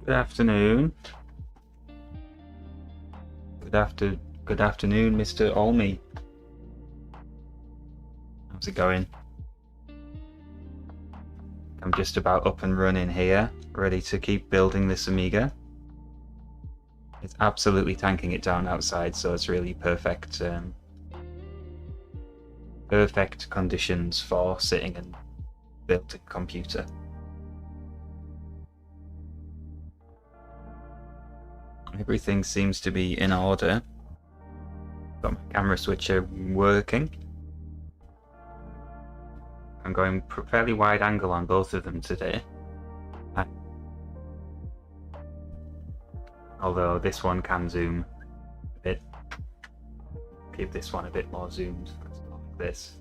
Good afternoon. Good afternoon, Mr. Olney. How's it going? I'm just about up and running here, ready to keep building this Amiga. It's absolutely tanking it down outside, so it's really perfect perfect conditions for sitting and building a computer. Everything seems to be in order. Got my camera switcher working. I'm going fairly wide angle on both of them today. Although this one can zoom a bit. Keep this one a bit more zoomed. Let's go like this.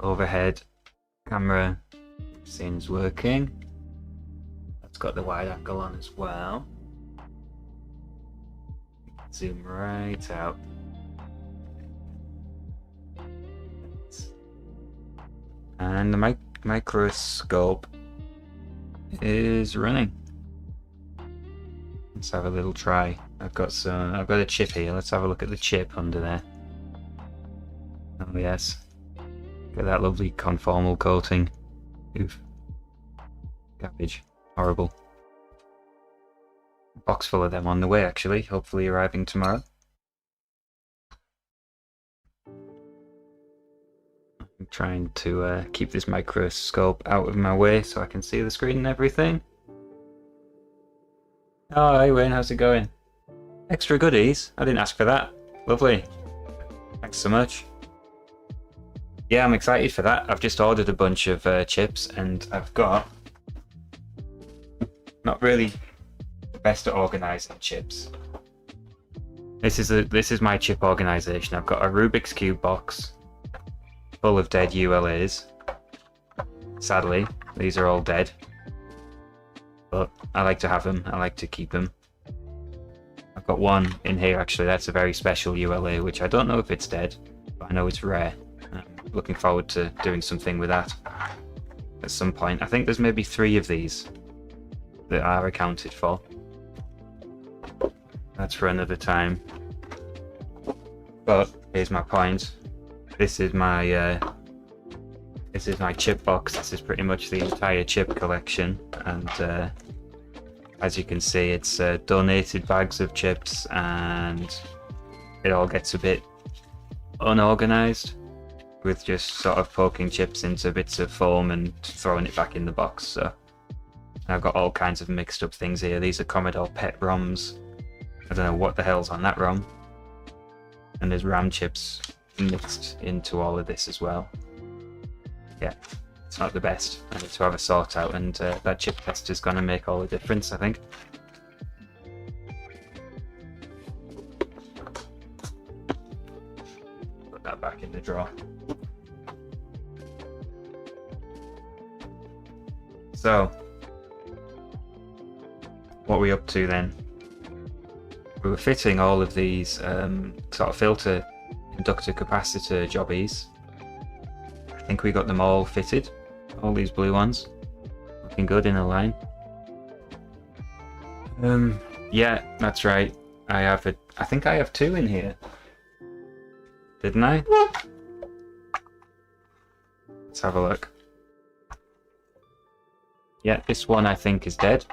Overhead camera seems working. That's got the wide angle on as well. Zoom right out. And the microscope is running. Let's have a little try. I've got a chip here. Let's have a look at the chip under there. Oh yes. Look at that lovely conformal coating. Oof. Garbage. Horrible. Box full of them on the way actually, hopefully arriving tomorrow. I'm trying to keep this microscope out of my way so I can see the screen and everything. Oh, hey Wayne, how's it going? Extra goodies? I didn't ask for that. Lovely. Thanks so much. Yeah, I'm excited for that. I've just ordered a bunch of chips and I've got... Not really the best at organising chips. This is my chip organisation. I've got a Rubik's Cube box full of dead ULAs. Sadly, these are all dead. But I like to have them, I like to keep them. I've got one in here actually, that's a very special ULA, which I don't know if it's dead, but I know it's rare. I'm looking forward to doing something with that at some point. I think there's maybe 3 of these that are accounted for. That's for another time. But here's my point. This is my chip box. This is pretty much the entire chip collection, and as you can see, it's donated bags of chips, and it all gets a bit unorganized, with just sort of poking chips into bits of foam and throwing it back in the box. So I've got all kinds of mixed up things here. These are Commodore PET ROMs. I don't know what the hell's on that ROM. And there's RAM chips mixed into all of this as well. Yeah, it's not the best. I need to have a sort out, and that chip test is going to make all the difference, I think. Put that back in the drawer. So, what are we up to then? We were fitting all of these sort of filter inductor capacitor jobbies. I think we got them all fitted, all these blue ones, looking good in a line. Yeah, that's right. I think I have 2 in here, didn't I? Let's have a look. Yeah, this one I think is dead.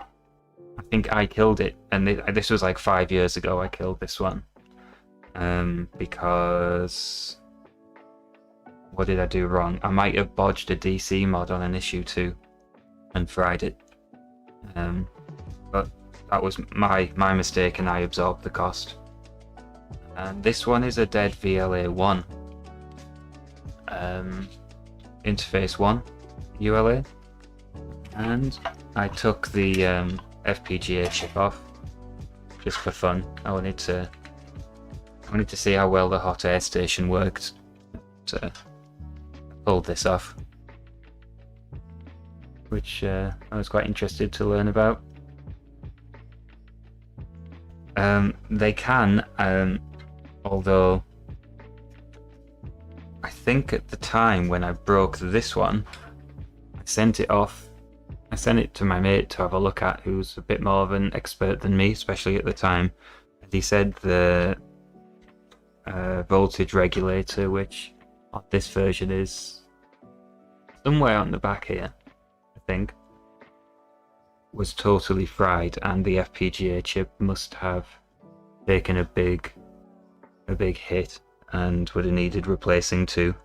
I think I killed it, and this was like 5 years ago I killed this one. Because... What did I do wrong? I might have bodged a DC mod on an issue 2 and fried it. But that was my mistake, and I absorbed the cost. And this one is a dead VLA1. Interface 1 ULA. And I took the FPGA chip off just for fun. I wanted to see how well the hot air station worked. So pulled this off, which I was quite interested to learn about. They can, although I think at the time when I broke this one, I sent it off. I sent it to my mate to have a look at, who's a bit more of an expert than me, especially at the time. And he said the voltage regulator, which on this version is somewhere on the back here, I think, was totally fried, and the FPGA chip must have taken a big hit and would have needed replacing too.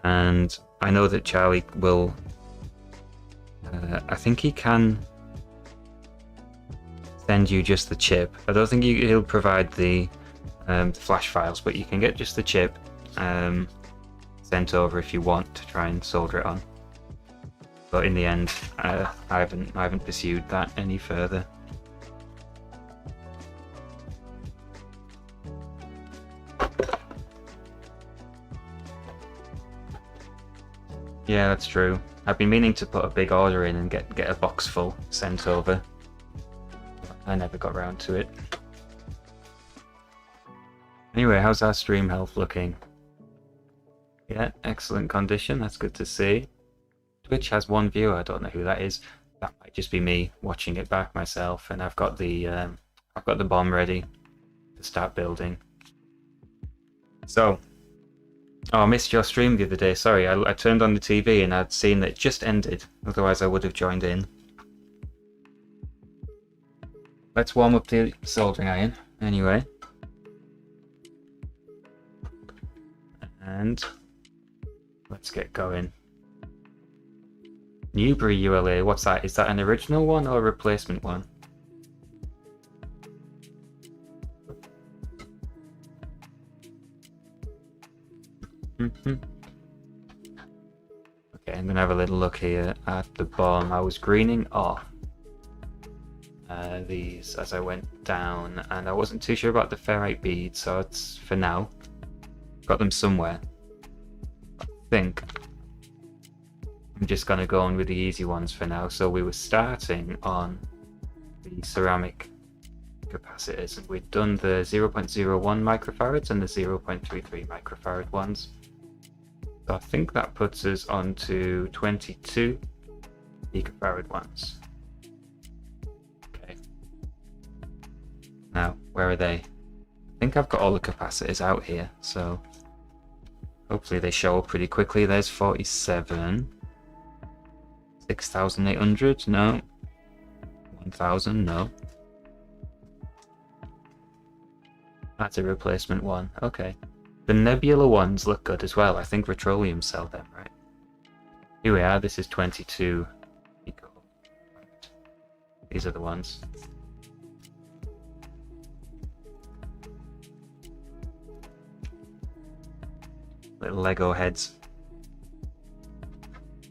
And I know that Charlie will I think he can send you just the chip. I don't think he'll provide the flash files, but you can get just the chip sent over if you want to try and solder it on. But in the end, I haven't pursued that any further. Yeah, that's true. I've been meaning to put a big order in and get a box full sent over. I never got round to it. Anyway, how's our stream health looking? Yeah, excellent condition. That's good to see. Twitch has one viewer. I don't know who that is. That might just be me watching it back myself. And I've got the bomb ready to start building. So, oh, I missed your stream the other day. Sorry, I turned on the TV and I'd seen that it just ended. Otherwise, I would have joined in. Let's warm up the soldering iron anyway. And let's get going. Newbury ULA, what's that? Is that an original one or a replacement one? Okay, I'm gonna have a little look here at the bomb. I was greening off these as I went down, and I wasn't too sure about the ferrite beads, so it's for now. Got them somewhere. I think I'm just gonna go on with the easy ones for now. So we were starting on the ceramic capacitors, and we'd done the 0.01 microfarads and the 0.33 microfarad ones. So I think that puts us on to 22 picofarad ones. Okay. Now, where are they? I think I've got all the capacitors out here, so hopefully they show up pretty quickly. There's 47. 6,800? No. 1,000? No. That's a replacement one. Okay. The nebula ones look good as well. I think Retrolium sell them, right? Here we are. This is 22 pico. These are the ones. Little Lego heads.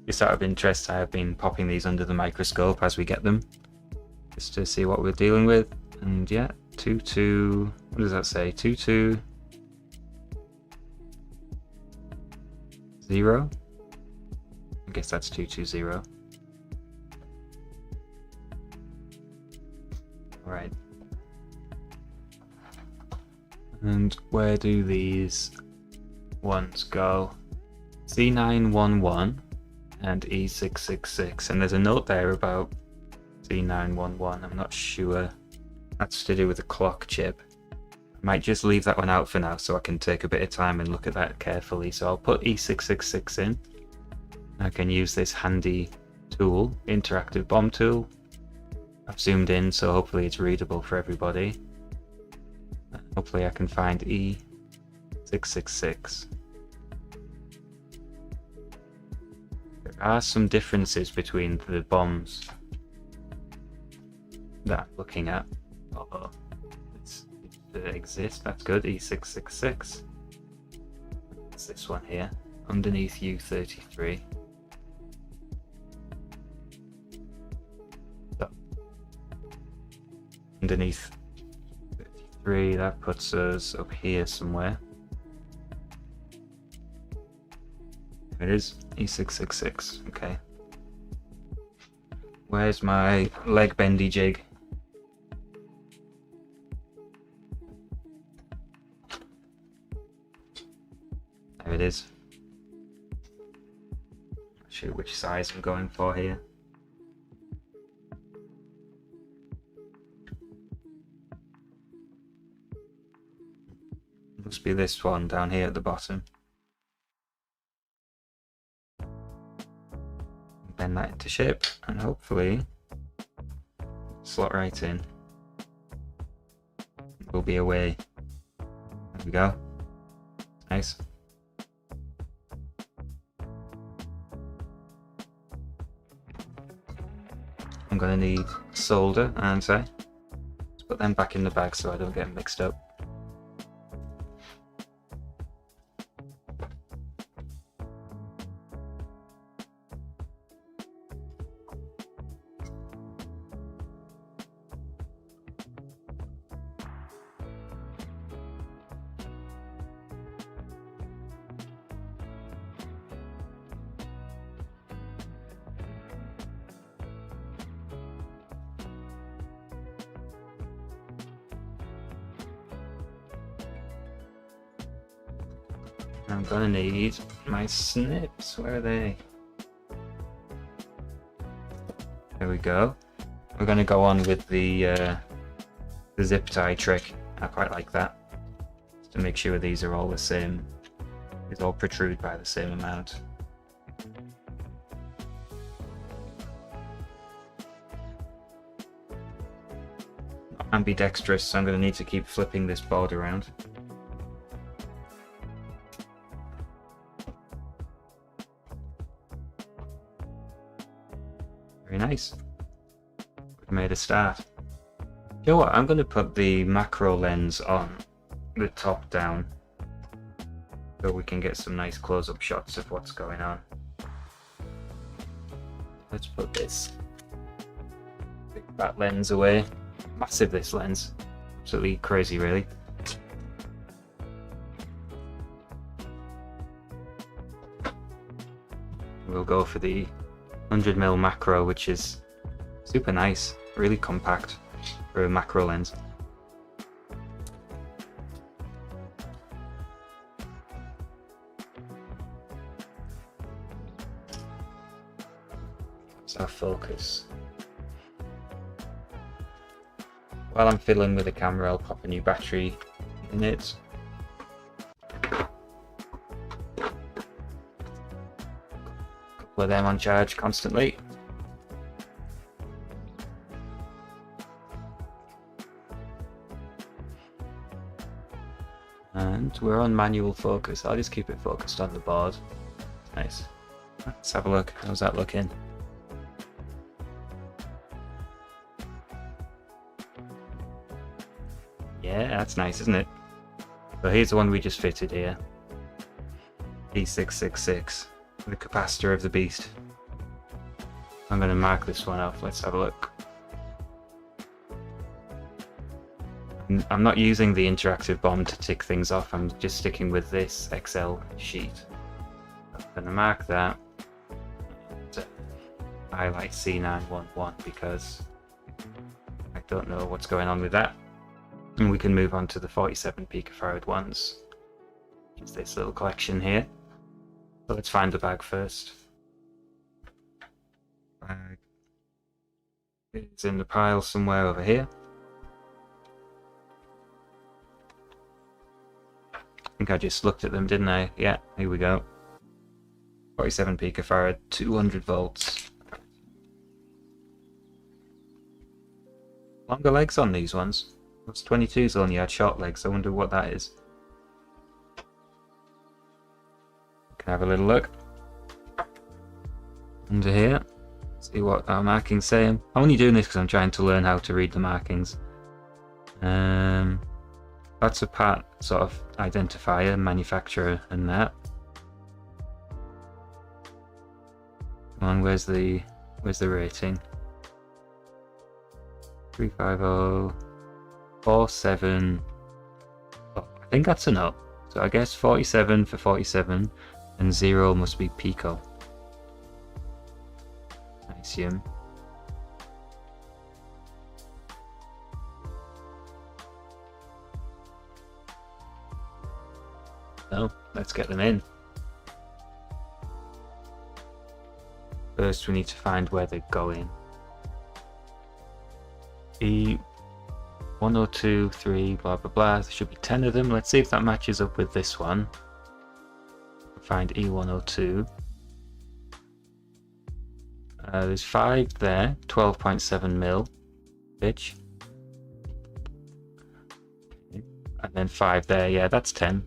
Just out of interest, I have been popping these under the microscope as we get them, just to see what we're dealing with. And yeah, 22. What does that say? 22. 0. I guess that's 220. Alright. And where do these ones go? C911 and E666. And there's a note there about C911. I'm not sure. That's to do with the clock chip. Might just leave that one out for now so I can take a bit of time and look at that carefully. So I'll put E666 in. I can use this handy tool, interactive bomb tool. I've zoomed in, so hopefully it's readable for everybody. Hopefully I can find E666. There are some differences between the bombs that I'm looking at. Although it exists, that's good. E666. It's this one here, underneath U33. So, underneath 33, that puts us up here somewhere. There it is, E666. Okay. Where's my leg bendy jig? There it is. Show which size I'm going for here. Must be this one down here at the bottom. Bend that into shape and hopefully slot right in. We'll be away. There we go. Nice. I'm going to need solder, aren't I? Let's put them back in the bag so I don't get mixed up. I'm gonna need my snips. Where are they? There we go. We're gonna go on with the zip tie trick. I quite like that. Just to make sure these are all the same. These all protrude by the same amount. Ambidextrous, so I'm gonna need to keep flipping this board around. Very nice. We've made a start. You know what? I'm going to put the macro lens on the top down so we can get some nice close-up shots of what's going on. Let's put this big fat lens away. Massive, this lens. Absolutely crazy, really. We'll go for the 100mm macro, which is super nice, really compact for a macro lens. That's our focus. While I'm fiddling with the camera, I'll pop a new battery in it. Couple of them on charge constantly. And we're on manual focus. I'll just keep it focused on the board. Nice. Let's have a look. How's that looking? Yeah, that's nice, isn't it? So here's the one we just fitted here. E666. The capacitor of the beast. I'm going to mark this one off. Let's have a look. I'm not using the interactive bomb to tick things off. I'm just sticking with this Excel sheet. I'm going to mark that. And highlight C911 because I don't know what's going on with that. And we can move on to the 47 picofarad ones. It's this little collection here. So let's find the bag first. Bag. It's in the pile somewhere over here. I think I just looked at them, didn't I? Yeah, here we go. 47 picofarad, 200 volts. Longer legs on these ones. Those 22s only had short legs. I wonder what that is. Can have a little look under here, see what our markings say. I'm only doing this because I'm trying to learn how to read the markings. That's a part sort of identifier, manufacturer, and that. Come on, where's the rating? 35047. Oh, I think that's an up. So I guess 47 for 47. And 0 must be pico. I assume. So let's get them in. First we need to find where they're going. E1, 2, 3, blah blah blah. There should be 10 of them. Let's see if that matches up with this one. Find E102. There's 5 there, 12.7 mil pitch. And then 5 there, yeah, that's 10.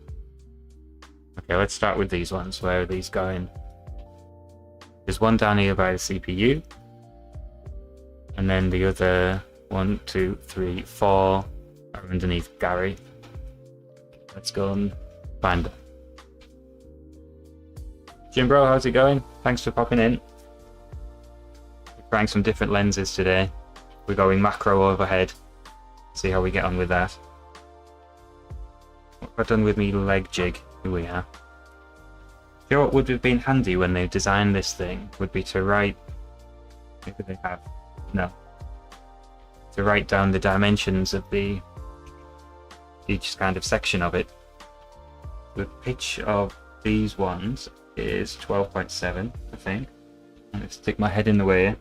Okay, let's start with these ones. Where are these going? There's one down here by the CPU. And then the other 1, 2, 3, 4 are underneath Gary. Let's go and find them. Jim bro, how's it going? Thanks for popping in. We're trying some different lenses today. We're going macro overhead. See how we get on with that. What have I done with me leg jig? Here we are. You know what would have been handy when they designed this thing? Would be to write... Maybe they have. No. To write down the dimensions of each kind of section of it. The pitch of these ones is 12.7, I think. I'm going to stick my head in the way.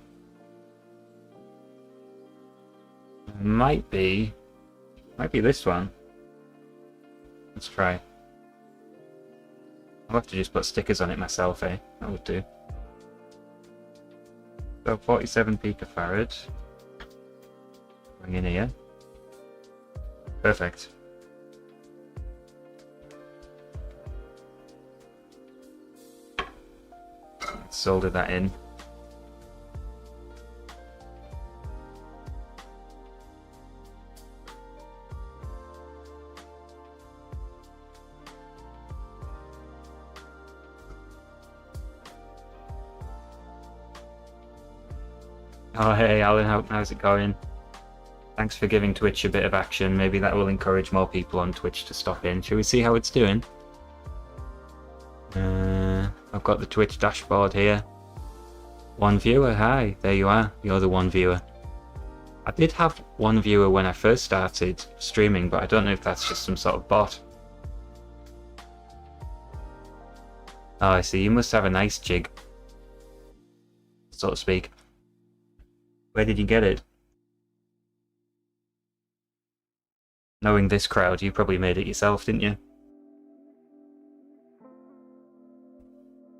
Might be this one. Let's try. I'll have to just put stickers on it myself, eh? That would do. So 47 picofarad. Bring in here. Perfect. Let's solder that in. Oh hey Alan, how's it going? Thanks for giving Twitch a bit of action. Maybe that will encourage more people on Twitch to stop in. Shall we see how it's doing? I've got the Twitch dashboard here. One viewer, hi, there you are. You're the one viewer. I did have one viewer when I first started streaming, but I don't know if that's just some sort of bot. Oh, I see. You must have a nice jig, so to speak. Where did you get it? Knowing this crowd, you probably made it yourself, didn't you?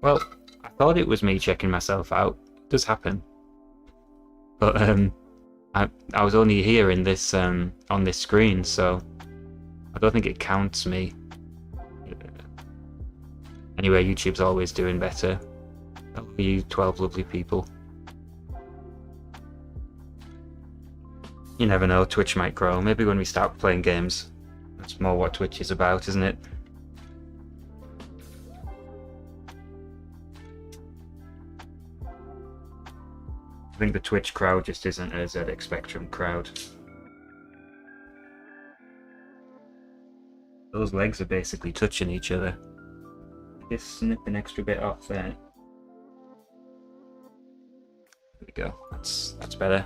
Well, I thought it was me checking myself out. It does happen. But I was only here in this on this screen, so I don't think it counts me. Anyway, YouTube's always doing better. Hello, you 12 lovely people. You never know, Twitch might grow. Maybe when we start playing games. That's more what Twitch is about, isn't it? I think the Twitch crowd just isn't a ZX Spectrum crowd. Those legs are basically touching each other. Just snip an extra bit off there. There we go. That's better.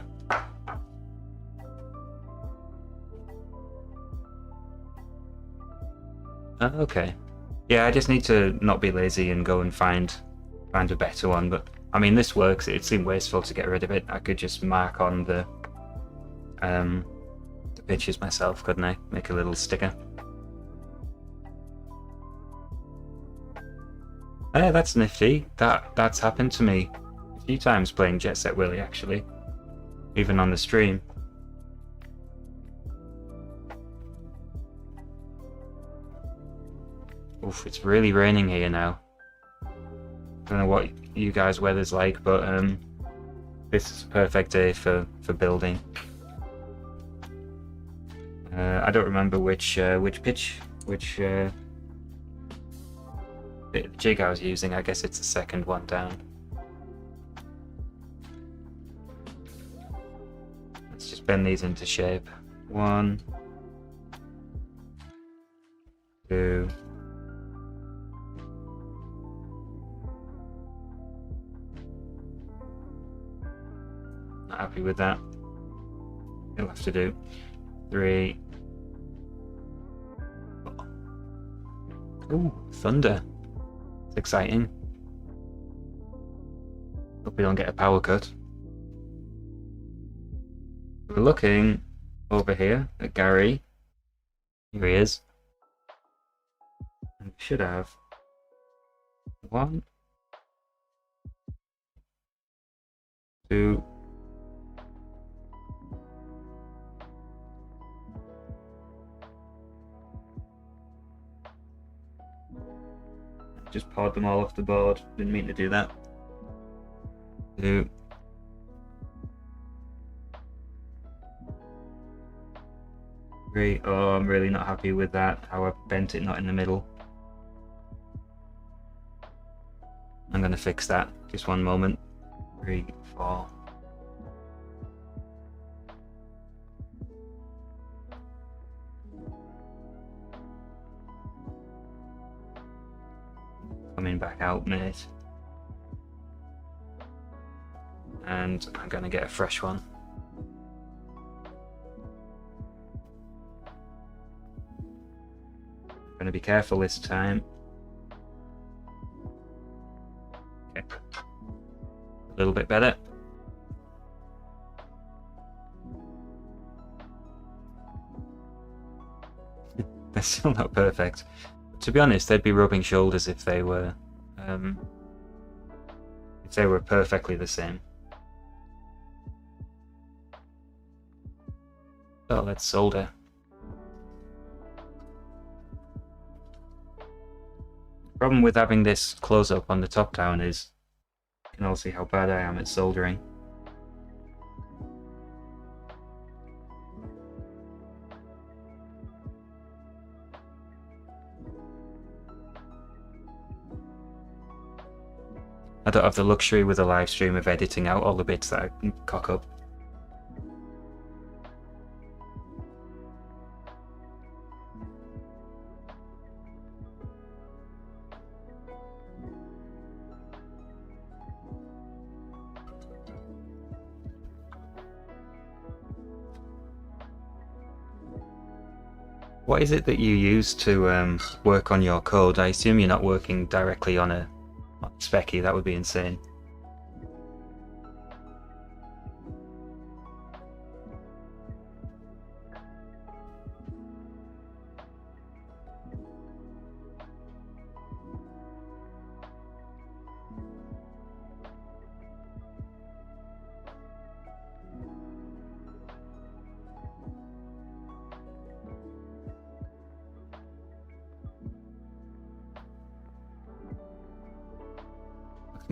Okay. Yeah, I just need to not be lazy and go and find a better one. But I mean, this works. It seemed wasteful to get rid of it. I could just mark on the pitches myself, couldn't I? Make a little sticker. Hey, that's nifty. That's happened to me a few times playing Jet Set Willy, actually, even on the stream. Oof, it's really raining here now. I don't know what you guys' weather's like, but this is a perfect day for building. I don't remember which jig I was using. I guess it's the second one down. Let's just bend these into shape. 1, 2. Not happy with that. It'll have to do. 3. Ooh, thunder. It's exciting. Hope we don't get a power cut. We're looking over here at Gary. Here he is. And we should have 1, 2, just poured them all off the board. Didn't mean to do that. 2, 3. Oh, I'm really not happy with that. How I bent it not in the middle. I'm gonna fix that. Just one moment. 3, 4. Coming back out, mate. And I'm gonna get a fresh one. I'm gonna be careful this time. Okay. A little bit better. They're still not perfect. To be honest, they'd be rubbing shoulders if they were perfectly the same. So let's solder. The problem with having this close up on the top down is you can all see how bad I am at soldering. I don't have the luxury with a live stream of editing out all the bits that I can cock up. What is it that you use to work on your code? I assume you're not working directly on a specky. That would be insane.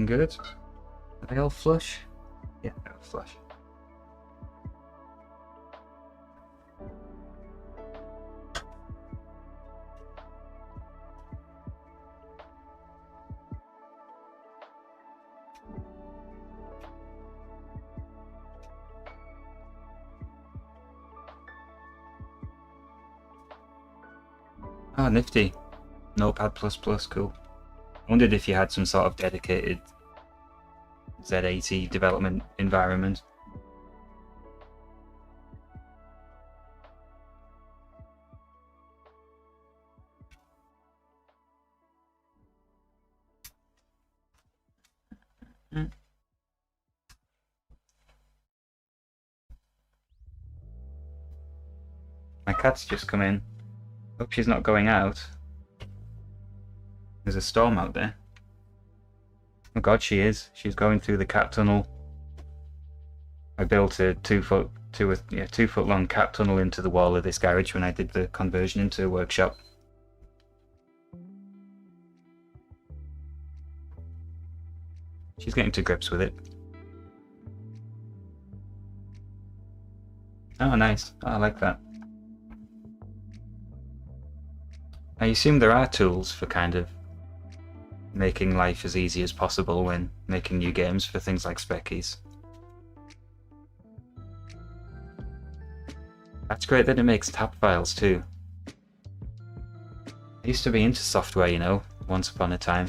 Good. Are they all flush? Yeah, they're all flush. Ah, nifty. Notepad++, cool. I wondered if you had some sort of dedicated Z80 development environment. My cat's just come in. Hope she's not going out. There's a storm out there. Oh god, she is. She's going through the cat tunnel. I built a 2 foot long cat tunnel into the wall of this garage when I did the conversion into a workshop. She's getting to grips with it. Oh, nice. Oh, I like that. I assume there are tools for kind of making life as easy as possible when making new games for things like speckies. That's great that it makes tab files too. I used to be into software, you know, once upon a time.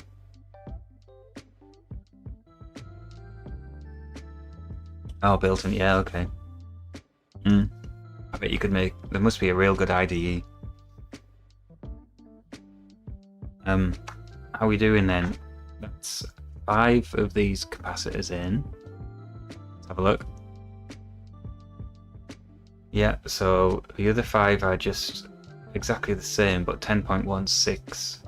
Oh, built-in, yeah, okay. I bet you could make... There must be a real good IDE. How are we doing then? That's 5 of these capacitors in. Let's have a look. Yeah, so the other 5 are just exactly the same, but 10.16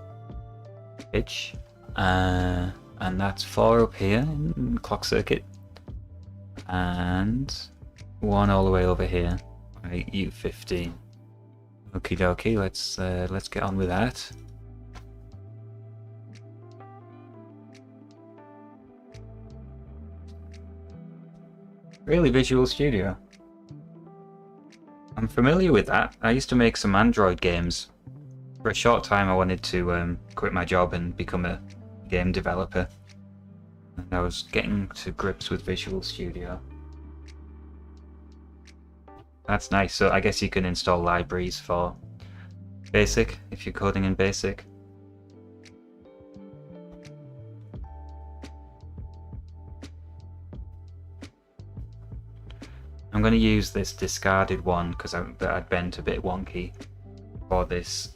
pitch. And that's 4 up here in clock circuit. And 1 all the way over here, right, U15. Okie dokie, let's get on with that. Really, Visual Studio? I'm familiar with that. I used to make some Android games. For a short time I wanted to quit my job and become a game developer. And I was getting to grips with Visual Studio. That's nice. So I guess you can install libraries for BASIC if you're coding in BASIC. I'm going to use this discarded one because I'd bent a bit wonky for this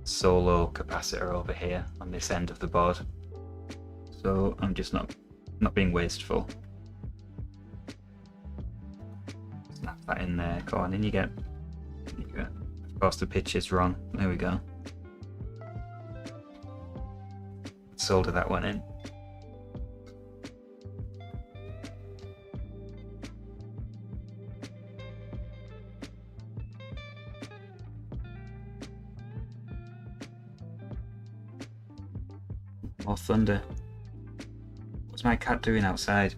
solo capacitor over here on this end of the board. So I'm just not being wasteful. Snap that in there. Go on, in you get. Of course the pitch is wrong. There we go. Solder that one in. More thunder. What's my cat doing outside?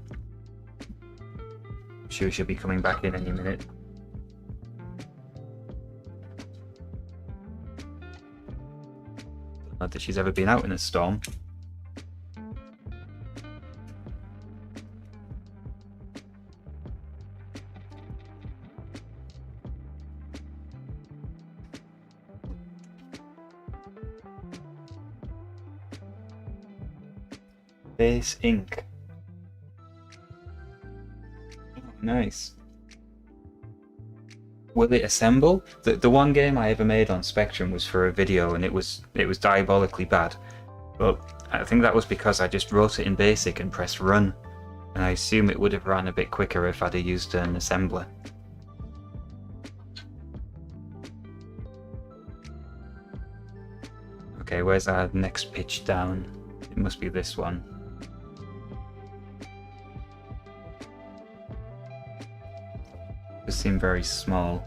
I'm sure she'll be coming back in any minute. Not that she's ever been out in a storm. Base ink. Oh, nice. Will it assemble? The one game I ever made on Spectrum was for a video, and it was diabolically bad. But I think that was because I just wrote it in BASIC and pressed run, and I assume it would have run a bit quicker if I'd have used an assembler. Okay, where's our next pitch down? It must be this one. Just seem very small.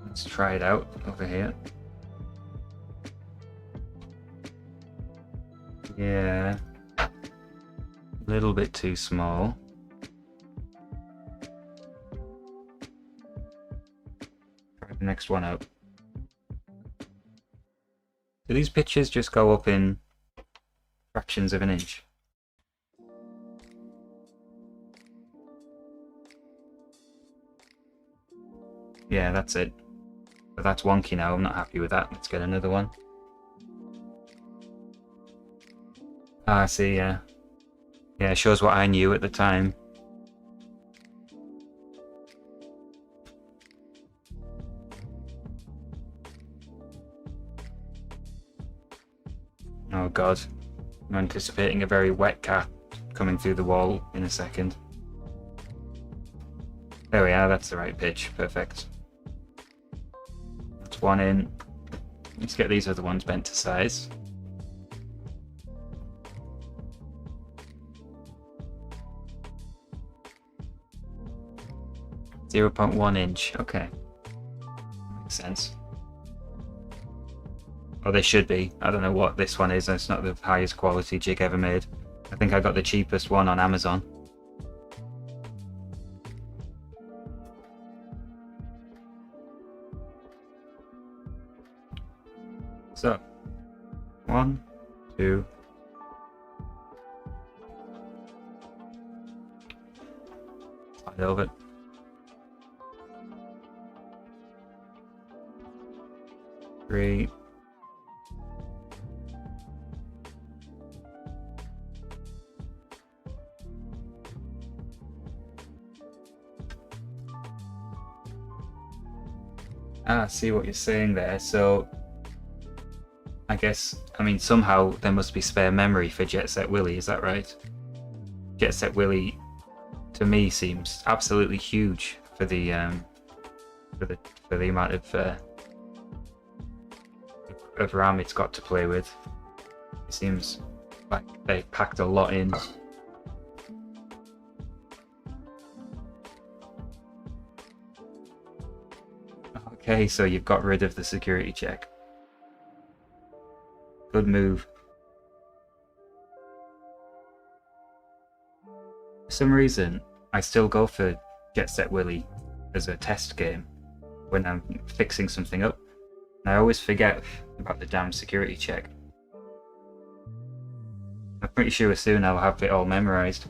Let's try it out over here. Yeah, a little bit too small. Try the next one out. Do these pitches just go up in fractions of an inch? Yeah, that's it. But that's wonky now, I'm not happy with that. Let's get another one. Ah, see, yeah. Yeah, it shows what I knew at the time. Oh god. I'm anticipating a very wet cat coming through the wall in a second. There we are, that's the right pitch. Perfect. That's one in. Let's get these other ones bent to size. .1 inch. Okay. Makes sense. Or they should be. I don't know what this one is. It's not the highest quality jig ever made. I think I got the cheapest one on Amazon. So, 1, 2. Slide over. Three. Ah, see what you're saying there. So I guess, I mean, somehow there must be spare memory for Jet Set Willy, is that right? Jet Set Willy, to me, seems absolutely huge for the amount of RAM it's got to play with. It seems like they packed a lot in. Okay, so you've got rid of the security check. Good move. For some reason, I still go for Jet Set Willy as a test game when I'm fixing something up. And I always forget about the damn security check. I'm pretty sure soon I'll have it all memorized.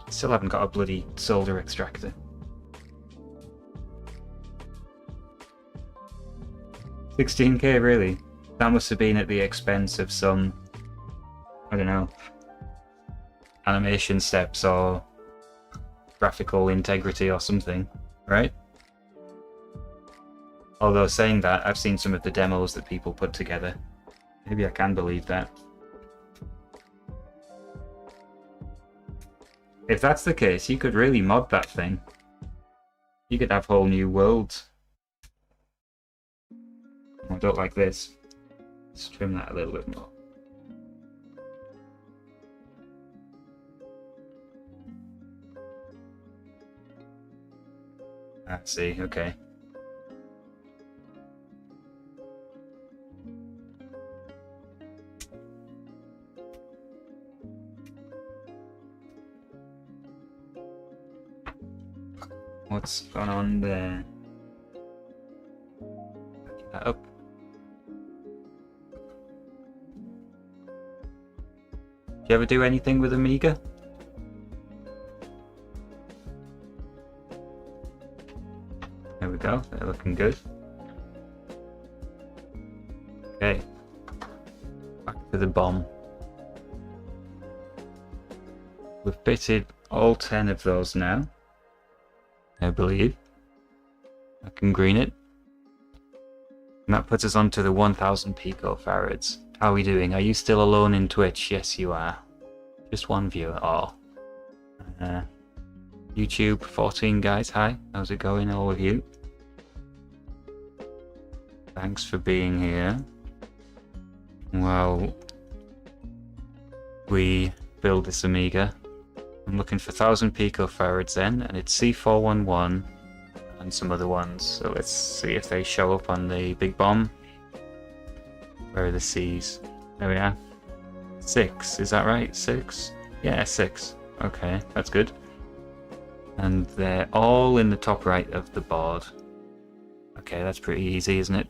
Still haven't got a bloody solder extractor. 16K, really? That must have been at the expense of some, I don't know, animation steps or graphical integrity or something, right? Although saying that, I've seen some of the demos that people put together. Maybe I can believe that. If that's the case, you could really mod that thing. You could have whole new worlds. I don't like this. Let's trim that a little bit more. I see, okay. What's going on there? Back that up. Do you ever do anything with Amiga? There we go, they're looking good. Okay, back to the bomb. We've fitted all 10 of those now, I believe. I can green it. And that puts us onto the 1000 picofarads. How are we doing? Are you still alone in Twitch? Yes, you are. Just one viewer. Oh. YouTube 14 guys, hi. How's it going, all of you? Thanks for being here. Well, we build this Amiga. I'm looking for 1000 picofarads then, and it's C411 and some other ones. So let's see if they show up on the big bomb. Where are the C's? There we are. 6, is that right? 6? Yeah, 6. Okay, that's good. And they're all in the top right of the board. Okay, that's pretty easy, isn't it?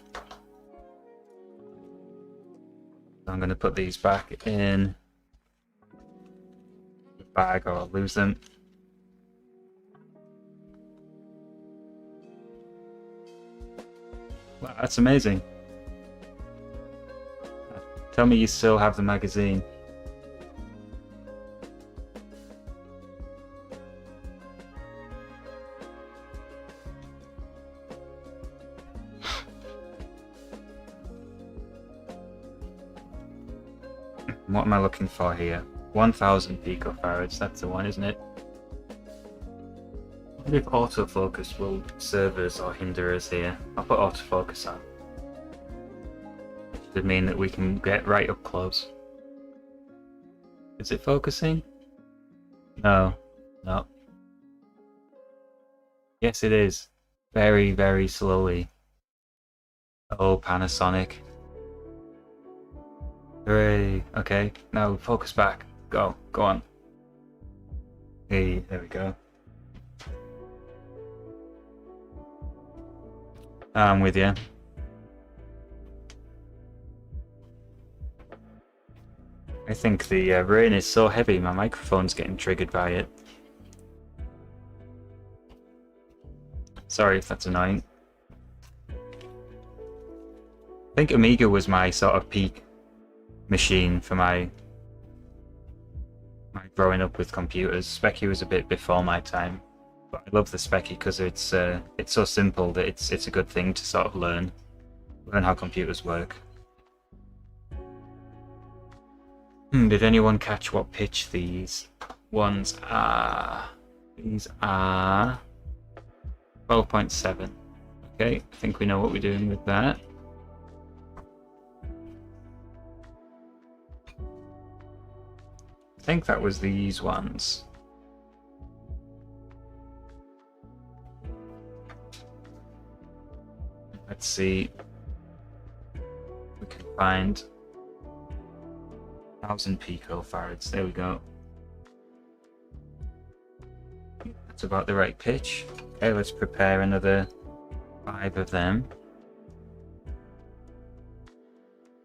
I'm going to put these back in the bag or I'll lose them. Wow, that's amazing. Tell me you still have the magazine. What am I looking for here? 1000 picofarads, that's the one, isn't it? I wonder if autofocus will serve us or hinder us here. I'll put autofocus on. Which would mean that we can get right up close. Is it focusing? No. No. Yes, it is. Very, very slowly. Oh, Panasonic. Hooray. Okay, now focus back. Go on. Hey, there we go. I'm with you. I think the rain is so heavy, my microphone's getting triggered by it. Sorry if that's annoying. I think Amiga was my sort of peak machine for my growing up with computers. Speccy was a bit before my time, but I love the Speccy because it's so simple that it's a good thing to sort of learn how computers work. Did anyone catch what pitch these ones are? These are 12.7. Okay, I think we know what we're doing with that. I think that was these ones. Let's see. We can find 1000 picofarads. There we go. That's about the right pitch. Okay, let's prepare another 5 of them.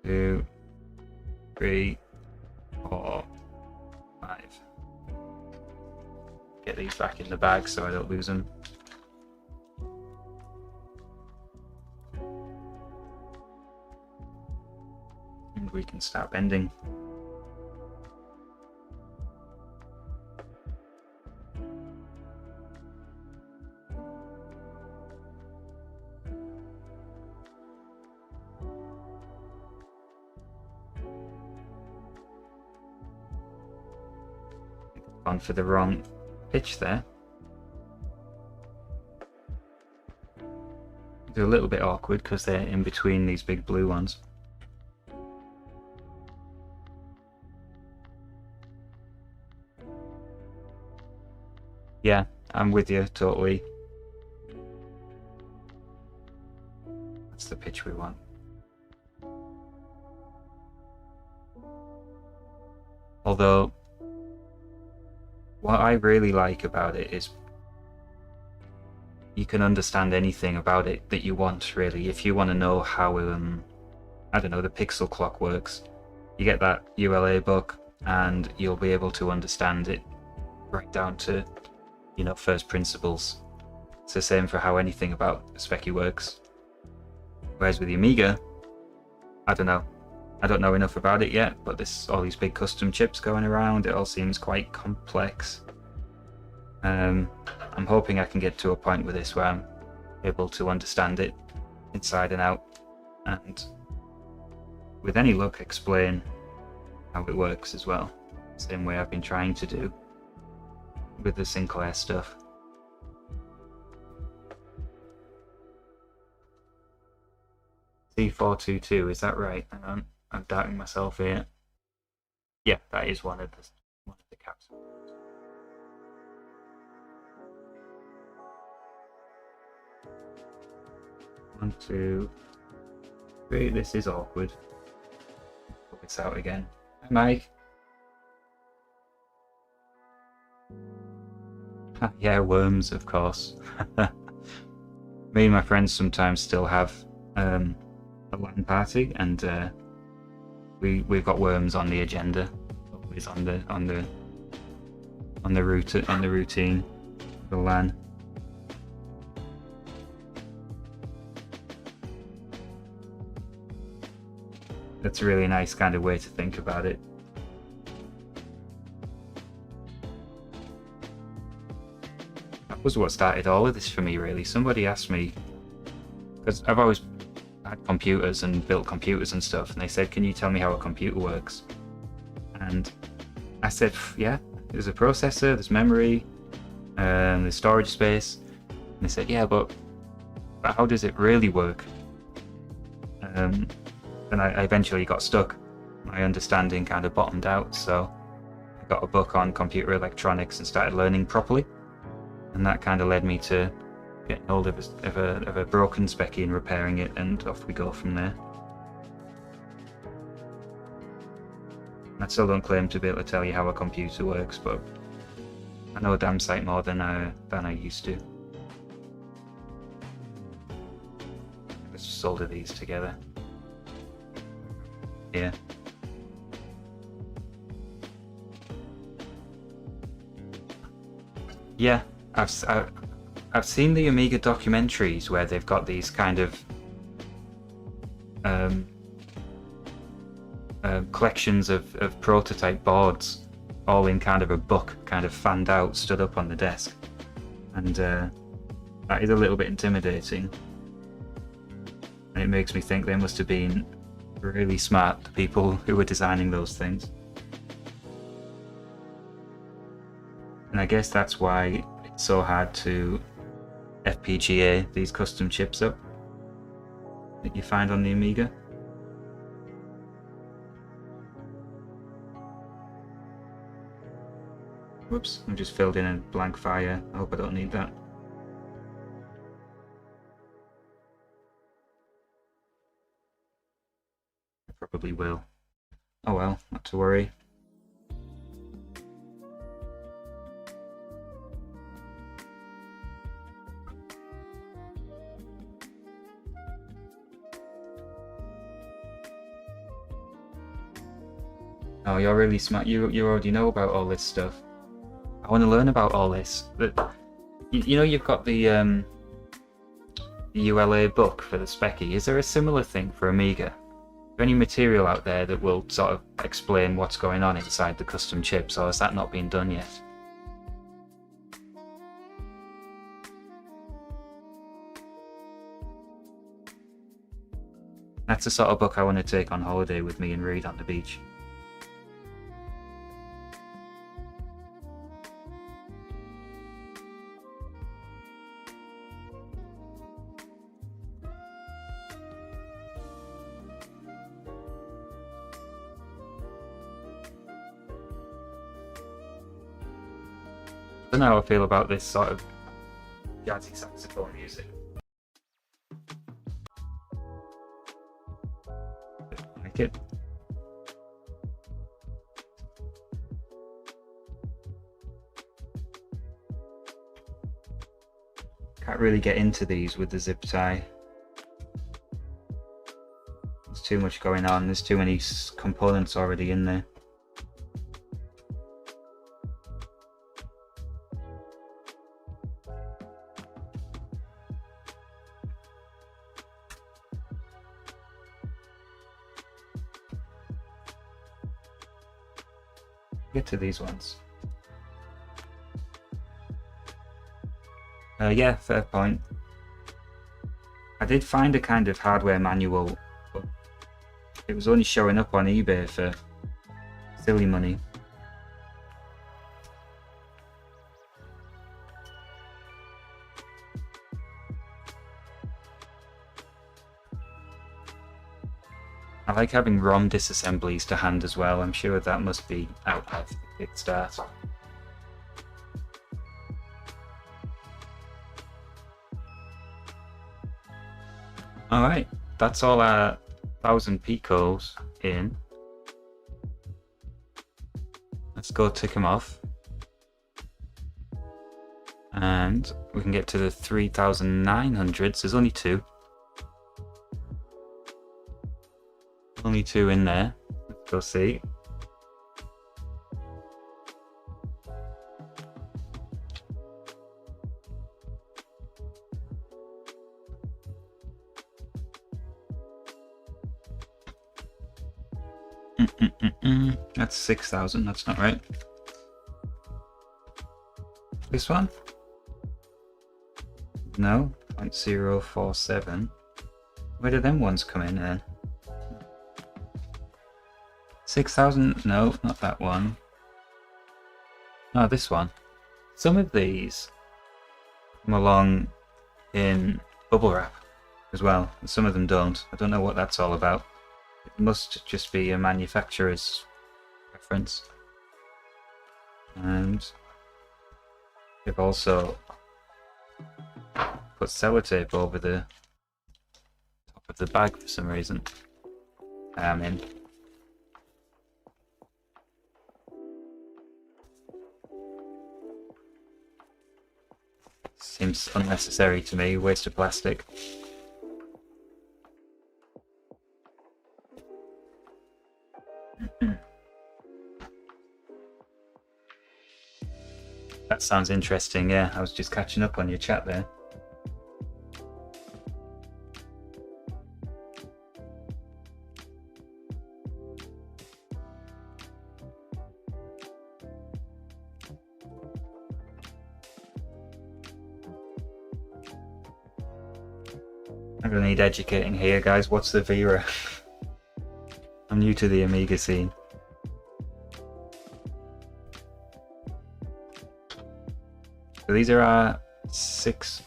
2, 3, 4, 5. Get these back in the bag so I don't lose them. And we can start bending. Gone for the wrong pitch there. They're a little bit awkward because they're in between these big blue ones. Yeah, I'm with you totally. That's the pitch we want. Although, what I really like about it is you can understand anything about it that you want, really. If you want to know how, I don't know, the pixel clock works, you get that ULA book and you'll be able to understand it right down to, you know, first principles. It's the same for how anything about Speccy works. Whereas with the Amiga, I don't know. I don't know enough about it yet, but there's all these big custom chips going around. It all seems quite complex. I'm hoping I can get to a point with this where I'm able to understand it inside and out, and with any luck explain how it works as well. Same way I've been trying to do with the Sinclair stuff. C422, is that right? Hang on, I'm doubting myself here. Yeah, that is one of the caps. 1, 2, 3. This is awkward. Pull this out again. Hi, Mike. Yeah, worms, of course. Me and my friends sometimes still have a LAN party, and we've got worms on the agenda, always on the routine, the LAN. That's a really nice kind of way to think about it. That was what started all of this for me, really. Somebody asked me, because I've always had computers and built computers and stuff, and they said, can you tell me how a computer works? And I said, yeah, there's a processor, there's memory, there's storage space. And they said, yeah, but how does it really work? And I eventually got stuck. My understanding kind of bottomed out, so I got a book on computer electronics and started learning properly. And that kind of led me to getting hold of a broken Speccy and repairing it, and off we go from there. I still don't claim to be able to tell you how a computer works, but I know a damn sight more than I used to. Let's solder these together. Yeah. Yeah, I've seen the Amiga documentaries where they've got these kind of collections of prototype boards, all in kind of a book, kind of fanned out, stood up on the desk, and that is a little bit intimidating. And it makes me think they must have been really smart, the people who were designing those things. And I guess that's why it's so hard to FPGA these custom chips up that you find on the Amiga. Whoops, I've just filled in a blank fire. I hope I don't need that. I probably will. Oh well, not to worry. Oh, you're really smart. You already know about all this stuff. I want to learn about all this. But you know, you've got the ULA book for the Specky. Is there a similar thing for Amiga? Is there any material out there that will sort of explain what's going on inside the custom chips, or has that not been done yet? That's the sort of book I want to take on holiday with me and read on the beach. I don't know how I feel about this sort of jazzy saxophone music. Like it. Can't really get into these with the zip tie. There's too much going on, there's too many components already in there. Get to these ones. Yeah, fair point. I did find a kind of hardware manual, but it was only showing up on eBay for silly money. I like having ROM disassemblies to hand as well. I'm sure that must be out there for the kickstart. Alright, that's all our 1000 picos in. Let's go tick them off. And we can get to the 3900s. There's only two. Only two in there. Let's go see. That's 6000. That's not right. This one? No, 0.047. Where do them ones come in then? 6000? No, not that one. No, this one. Some of these come along in bubble wrap as well, and some of them don't. I don't know what that's all about. It must just be a manufacturer's preference. And they've also put sellotape over the top of the bag for some reason. I'm in. Seems unnecessary to me, waste of plastic. That sounds interesting, yeah. I was just catching up on your chat there. I'm gonna need educating here, guys. What's the Vera? I'm new to the Amiga scene. So these are our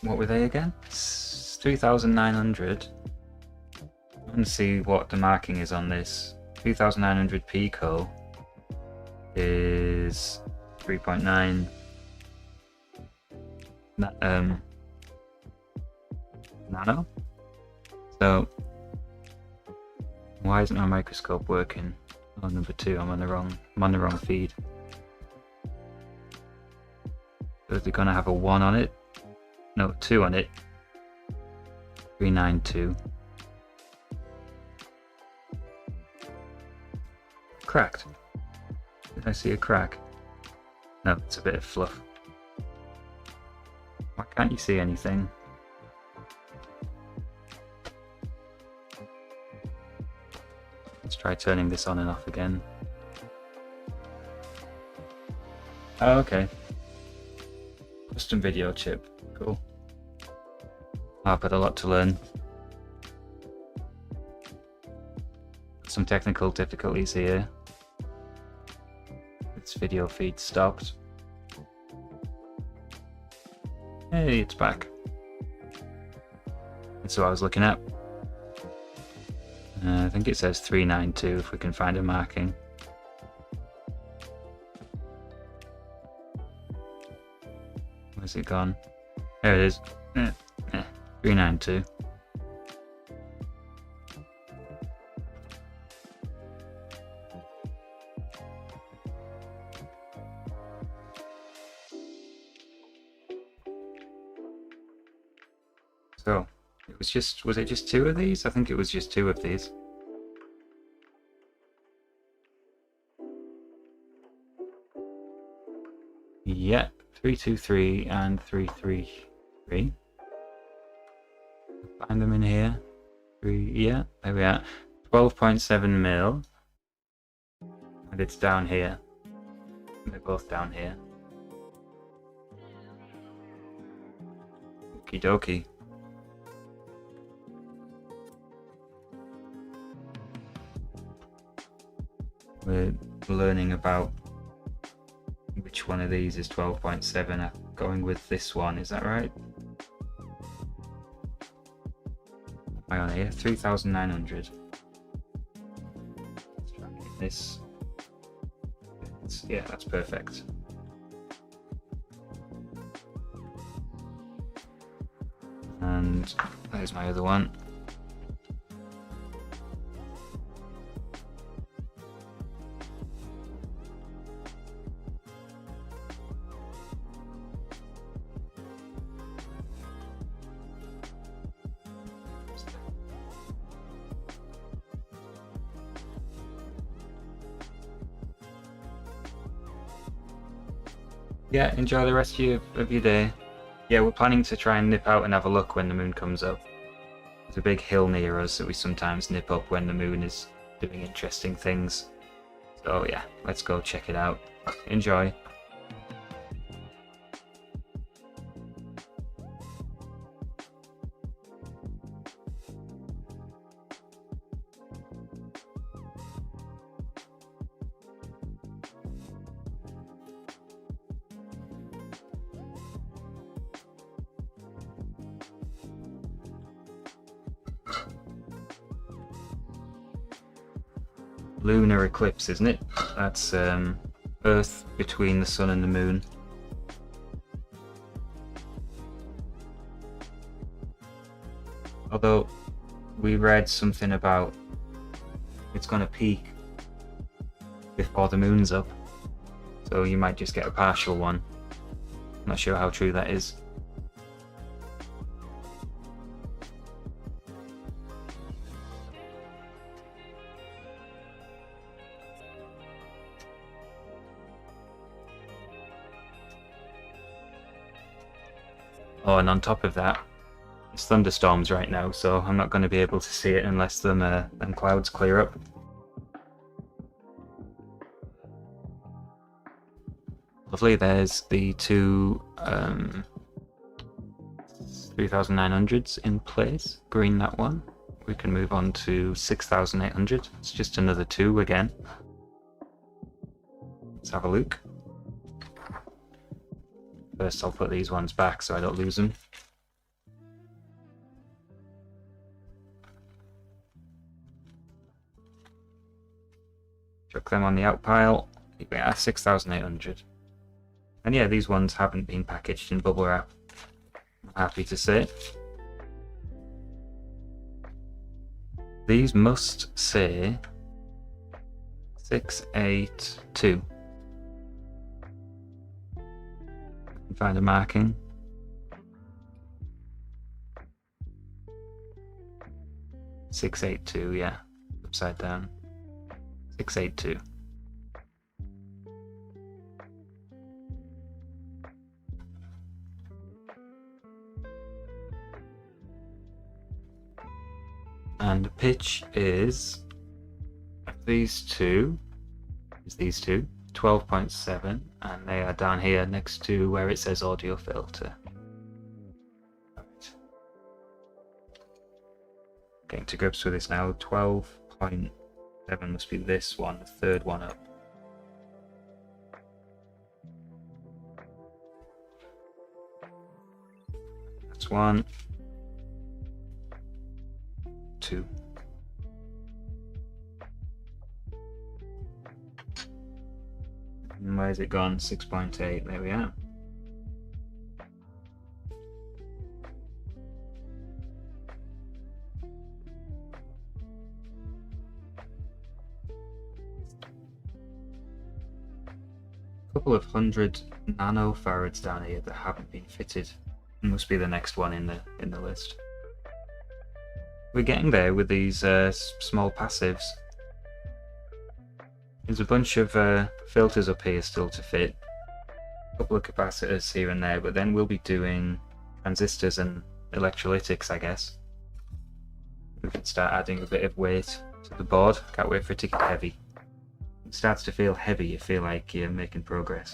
what were they again? 3900. Let's see what the marking is on this. 2900 pico is 3.9 nano. So why isn't my microscope working? Oh, number 2, I'm on the wrong feed. So is it gonna have a 1 on it? No, 2 on it. 392. Cracked. Did I see a crack? No, it's a bit of fluff. Why can't you see anything? Let's try turning this on and off again. Oh, okay. Custom video chip. Cool. I've got a lot to learn. Some technical difficulties here. Its video feed stopped. Hey, it's back. That's what I was looking at. I think it says 392 if we can find a marking. Where's it gone? There it is. 392. So was it just 2 of these? I think it was just 2 of these. Yep, 323 and 333. Find them in here. Yeah, there we are. 12.7 mil. And it's down here. They're both down here. Okie dokie. We're learning about which one of these is 12.7. I'm going with this one, is that right? Am I on here? 3,900. Let's try and get this. Yeah, that's perfect. And there's my other one. Yeah, enjoy the rest of your day. Yeah, we're planning to try and nip out and have a look when the moon comes up. There's a big hill near us that we sometimes nip up when the moon is doing interesting things. So yeah, let's go check it out. Enjoy. Lunar eclipse, isn't it? That's Earth between the sun and the moon. Although we read something about it's going to peak before the moon's up, so you might just get a partial one. I'm not sure how true that is. Oh, and on top of that, it's thunderstorms right now, so I'm not going to be able to see it unless them clouds clear up. Lovely, there's the two 3900s in place. Green, that one. We can move on to 6800. It's just another 2 again. Let's have a look. First I'll put these ones back so I don't lose them. Chuck them on the out pile. Yeah, 6800. And yeah, these ones haven't been packaged in bubble wrap, I'm happy to say. These must say 682. Find a marking. 682, yeah. Upside down. 682. And the pitch is these two, 12.7, and they are down here next to where it says audio filter. Right. Getting to grips with this now. 12.7 must be this one, the third one up. That's 1, 2. And where's it gone? 6.8. There we are. A couple of 100 nanofarads down here that haven't been fitted. Must be the next one in the list. We're getting there with these small passives. There's a bunch of filters up here still to fit. A couple of capacitors here and there, but then we'll be doing transistors and electrolytics, I guess. We can start adding a bit of weight to the board. Can't wait for it to get heavy. It starts to feel heavy, you feel like you're making progress.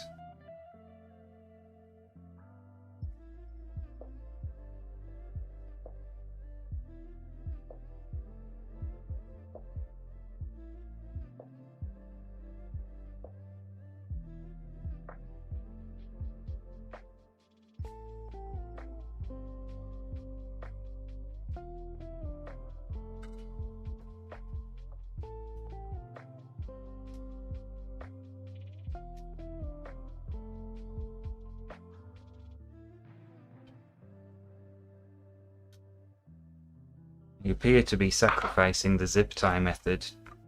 You appear to be sacrificing the zip tie method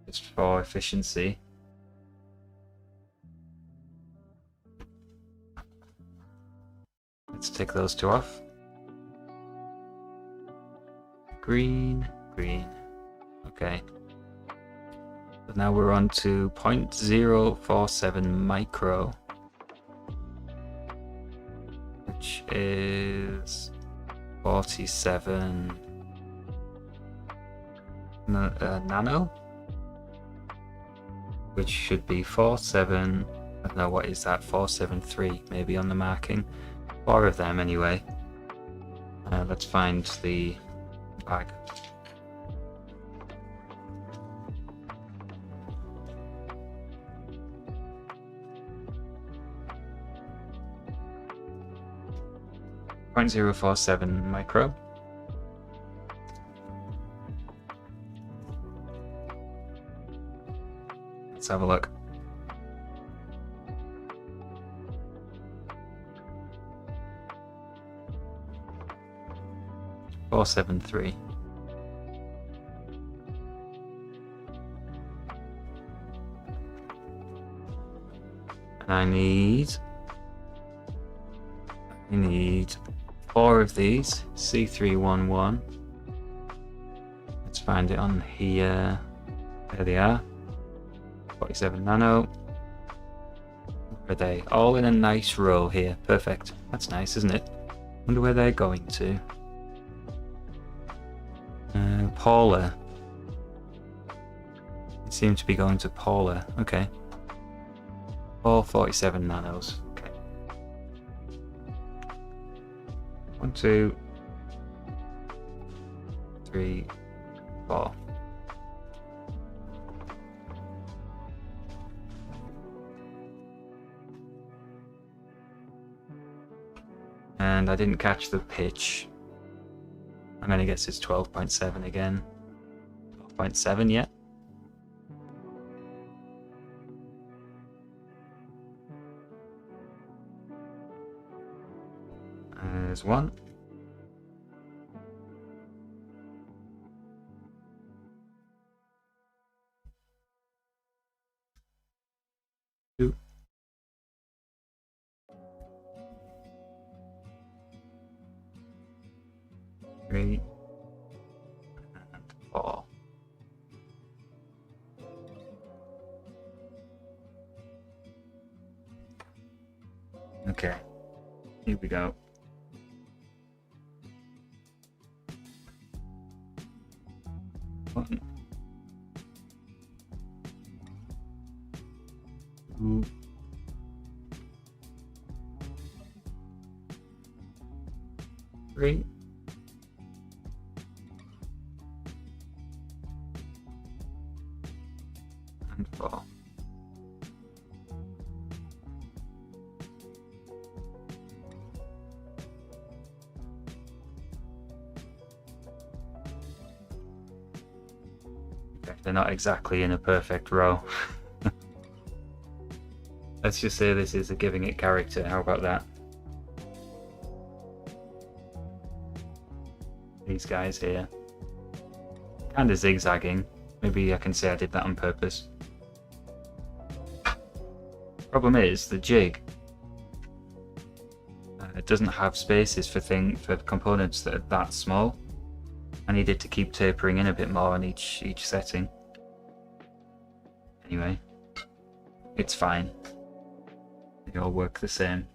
just for efficiency. Let's take those two off. Green, green. Okay. So now we're on to 0.047 micro, which is 47 nano, which should be 47. I don't know, what is that? 473 maybe on the marking. 4 of them anyway. Let's find the bag. .047 micro. Let's have a look. .473. And I need 4 of these, C311. Let's find it on here. There they are. 47 nano. Where are they? All in a nice row here. Perfect. That's nice, isn't it? Wonder where they're going to. Paula. It seems to be going to Paula. Okay. All 47 nanos. Okay. 1, 2, 3, 4. And I didn't catch the pitch. I'm gonna guess it's 12.7 again. 12.7 yet? There's one. Two. 3 and 4. Okay, here we go. One, 2, 3. And 4. Okay, they're not exactly in a perfect row. Let's just say this is a giving it character. How about that? These guys here. Kind of zigzagging. Maybe I can say I did that on purpose. Problem is, the jig it doesn't have spaces for components that are that small. I needed to keep tapering in a bit more on each setting. Anyway, it's fine. They all work the same.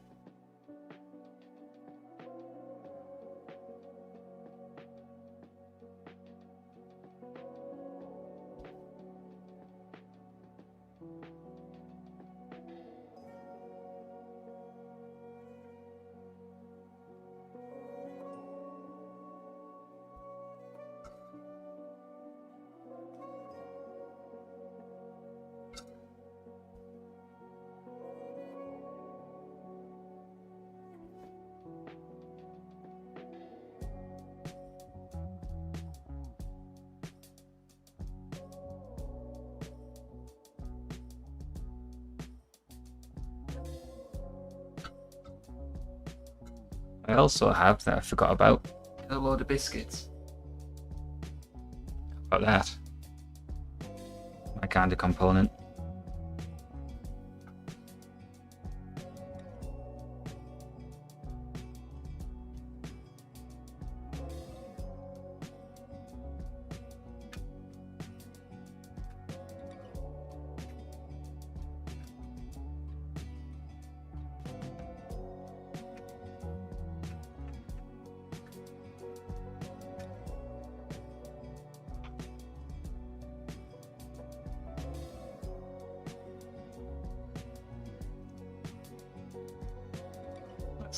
I also have, that I forgot about, a load of biscuits. How about that? My kind of component.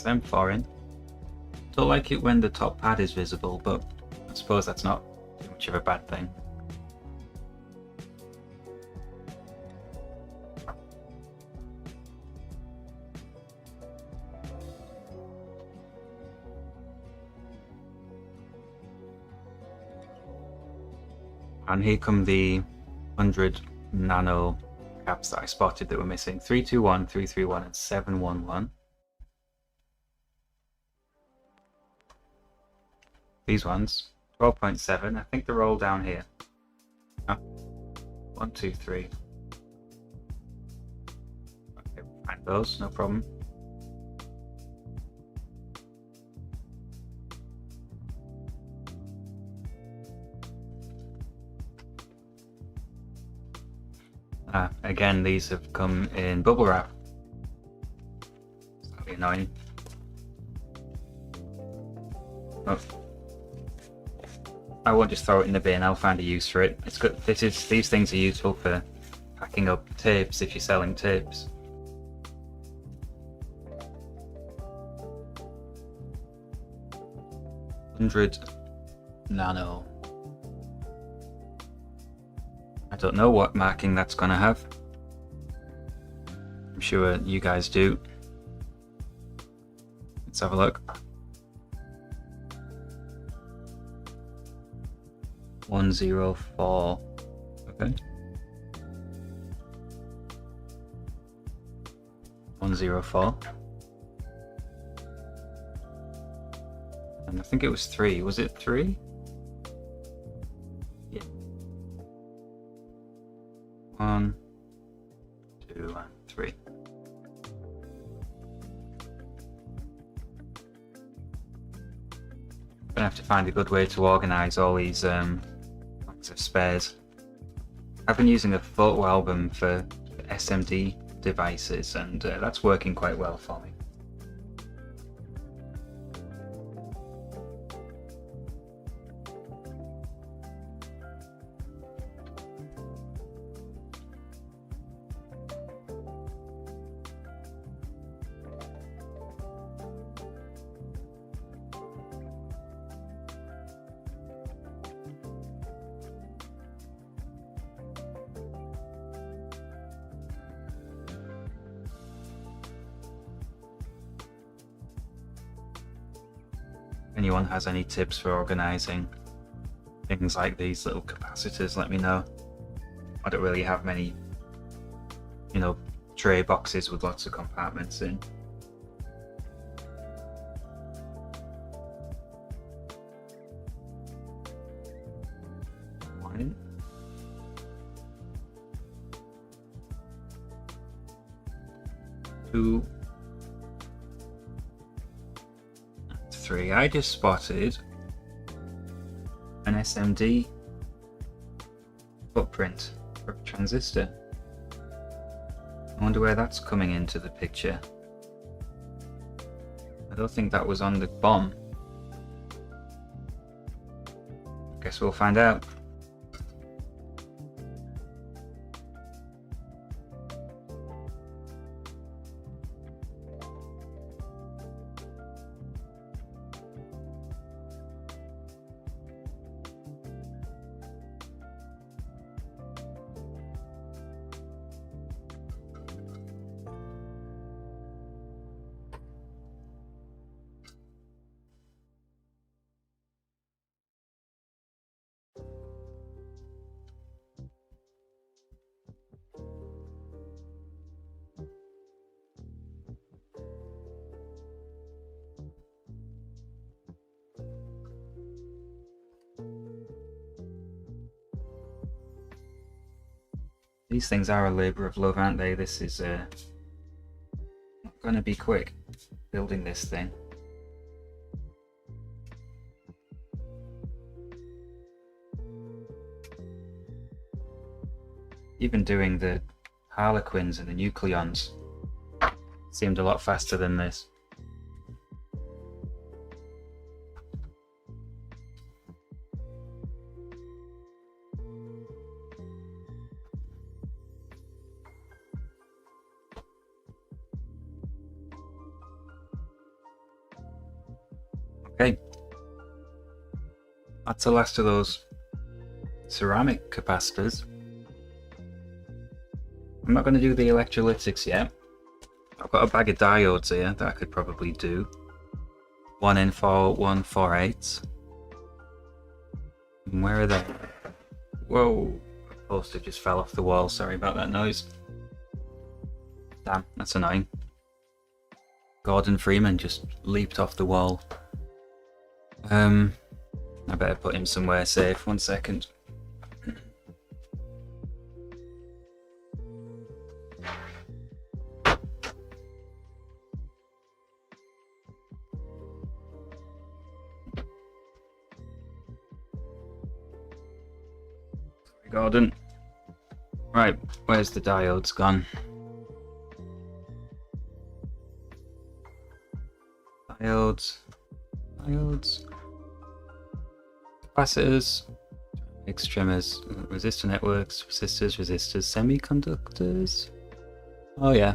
Them foreign. Don't like it when the top pad is visible, but I suppose that's not too much of a bad thing. And here come the 100 nano caps that I spotted that were missing. 321, 331 and 711. These ones, 12.7, I think they're all down here. Oh, 1, 2, 3. Okay, we'll find those, no problem. Again, these have come in bubble wrap. That'll be annoying. Oh. I won't just throw it in the bin, I'll find a use for it. It's good. These things are useful for packing up tapes if you're selling tapes. $100 nano. I don't know what marking that's gonna have. I'm sure you guys do. Let's have a look. 104. Okay. 104. And I think it was 3. Was it 3? Yeah. 1, 2, and 3. Gonna have to find a good way to organize all these banks of spares. I've been using a photo album for SMD devices, and that's working quite well for me. If anyone has any tips for organizing things like these little capacitors, let me know. I don't really have many, tray boxes with lots of compartments in. One. 2. 3. I just spotted an SMD footprint for a transistor. I wonder where that's coming into the picture. I don't think that was on the bomb. Guess we'll find out. These things are a labour of love, aren't they? This is not going to be quick, building this thing. Even doing the harlequins and the nucleons seemed a lot faster than this. Okay, that's the last of those ceramic capacitors. I'm not going to do the electrolytics yet. I've got a bag of diodes here that I could probably do. 1N4148. And where are they? Whoa, the poster just fell off the wall, sorry about that noise. Damn, that's annoying. Gordon Freeman just leaped off the wall. I better put him somewhere safe. 1 second. Gordon. Right, where's the diodes gone? Diodes. Capacitors, mixed trimmers, resistor networks, resistors, semiconductors. Oh yeah.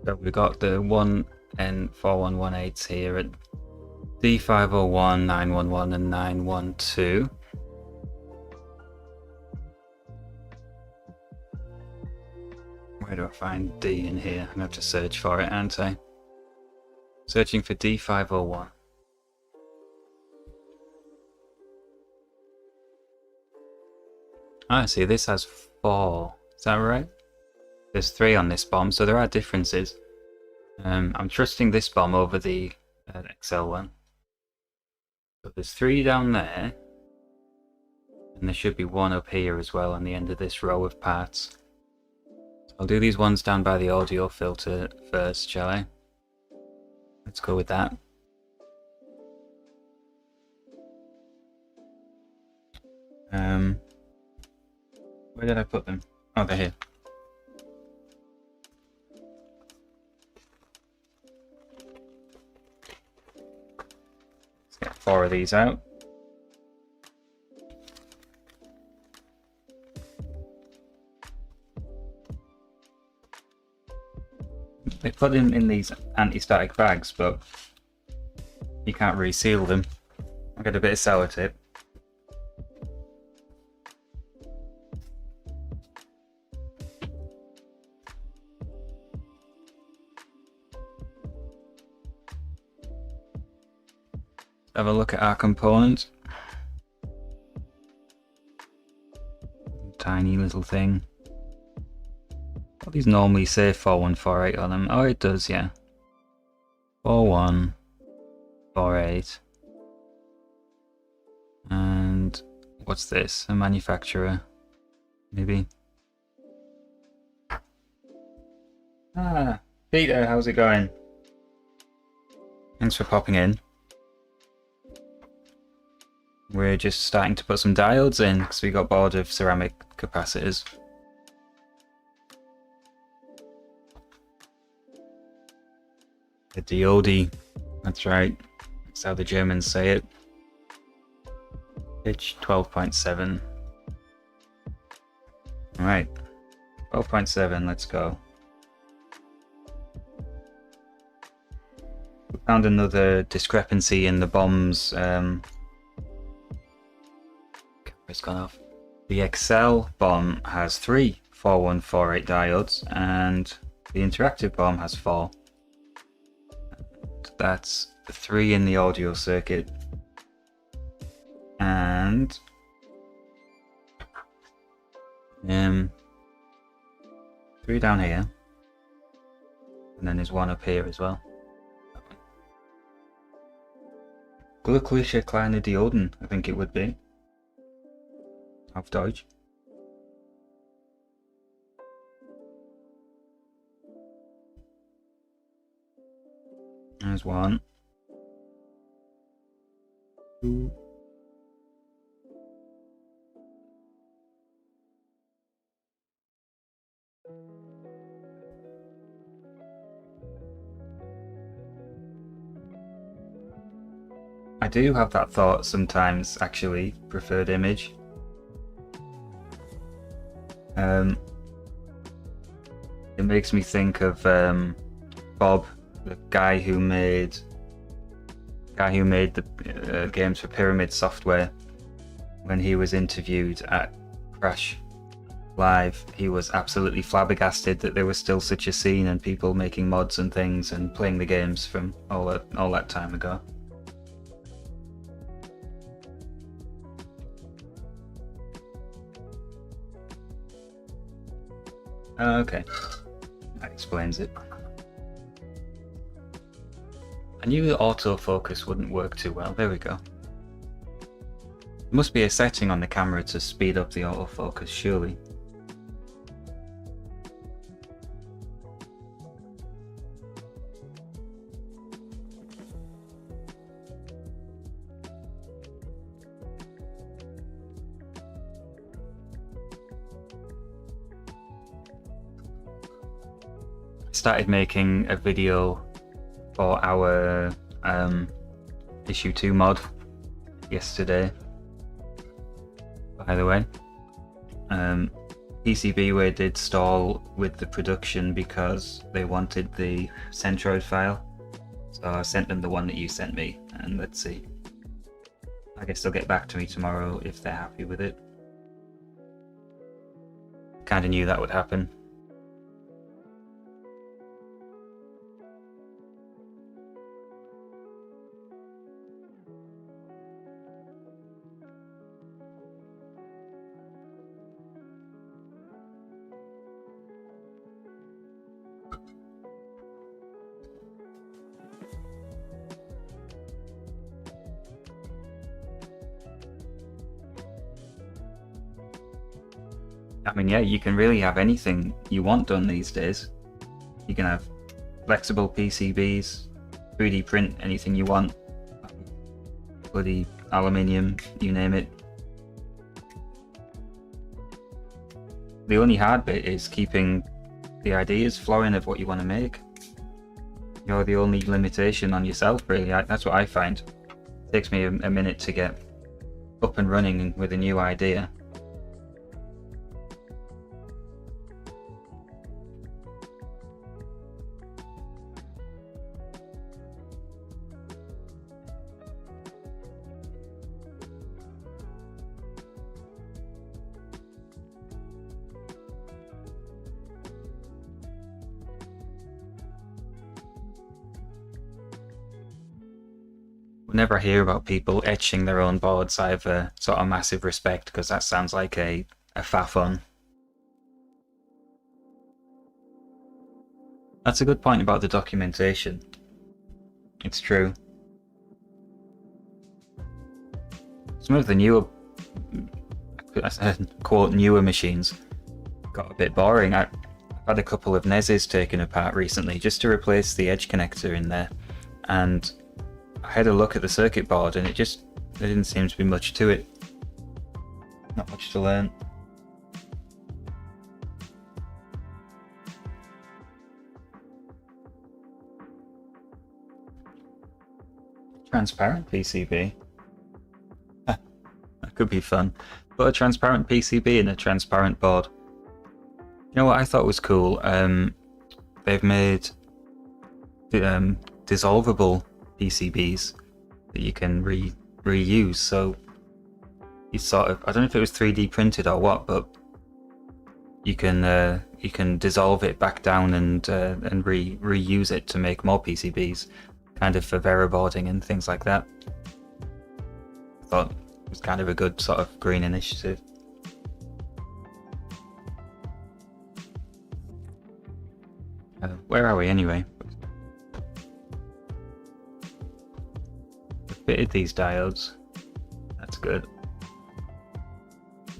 So we've got the 1N4118s here at D501, 911 and 912. Where do I find D in here? I'm gonna have to search for it, aren't I? Searching for D501. Ah, see, this has 4. Is that right? There's 3 on this bomb, so there are differences. I'm trusting this bomb over the Excel one. So there's 3 down there, and there should be 1 up here as well on the end of this row of parts. So I'll do these ones down by the audio filter first, shall I? Let's go with that. Where did I put them? Oh, they're here. Let's get 4 of these out. They put them in these anti-static bags, but you can't reseal them. I'll get a bit of sellotape. Have a look at our component. Tiny little thing. What these normally say 4148 on them? Oh, it does, yeah. 4148. And what's this? A manufacturer, maybe. Ah, Peter, how's it going? Thanks for popping in. We're just starting to put some diodes in because we got bored of ceramic capacitors. The Diode, that's right. That's how the Germans say it. Pitch 12.7. Alright, 12.7, let's go. We found another discrepancy in the bombs. It's gone off. The Excel bomb has 3 4148 diodes, and the interactive bomb has 4. That's 3 in the audio circuit, and 3 down here, and then there's 1 up here as well. Glückliche kleine Dioden, I think it would be. Auf Deutsch. There's 1. 2. I do have that thought sometimes, actually, preferred image. It makes me think of Bob, the guy who made the games for Pyramid Software. When he was interviewed at Crash Live, he was absolutely flabbergasted that there was still such a scene and people making mods and things and playing the games from all that time ago. Okay, that explains it. I knew the autofocus wouldn't work too well. There we go. There must be a setting on the camera to speed up the autofocus, surely. Started making a video for our issue 2 mod yesterday, by the way. PCBWay did stall with the production because they wanted the Centroid file, so I sent them the one that you sent me, and let's see. I guess they'll get back to me tomorrow if they're happy with it. Kinda knew that would happen. I mean, yeah, you can really have anything you want done these days. You can have flexible PCBs, 3D print anything you want, bloody aluminium, you name it. The only hard bit is keeping the ideas flowing of what you want to make. You're the only limitation on yourself, really. That's what I find. It takes me a minute to get up and running with a new idea. Whenever I hear about people etching their own boards, I have a sort of massive respect, because that sounds like a faff-on. That's a good point about the documentation. It's true. Some of the newer, quote, newer machines got a bit boring. I've had a couple of NESs taken apart recently just to replace the edge connector in there, and I had a look at the circuit board and there didn't seem to be much to it. Not much to learn. Transparent PCB. That could be fun. But a transparent PCB and a transparent board. You know what I thought was cool? They've made dissolvable PCBs that you can reuse. So you sort of, I don't know if it was 3D printed or what, but you can dissolve it back down and reuse it to make more PCBs, kind of for Veraboarding and things like that. I thought it was kind of a good sort of green initiative. Where are we anyway? I've fitted these diodes. That's good.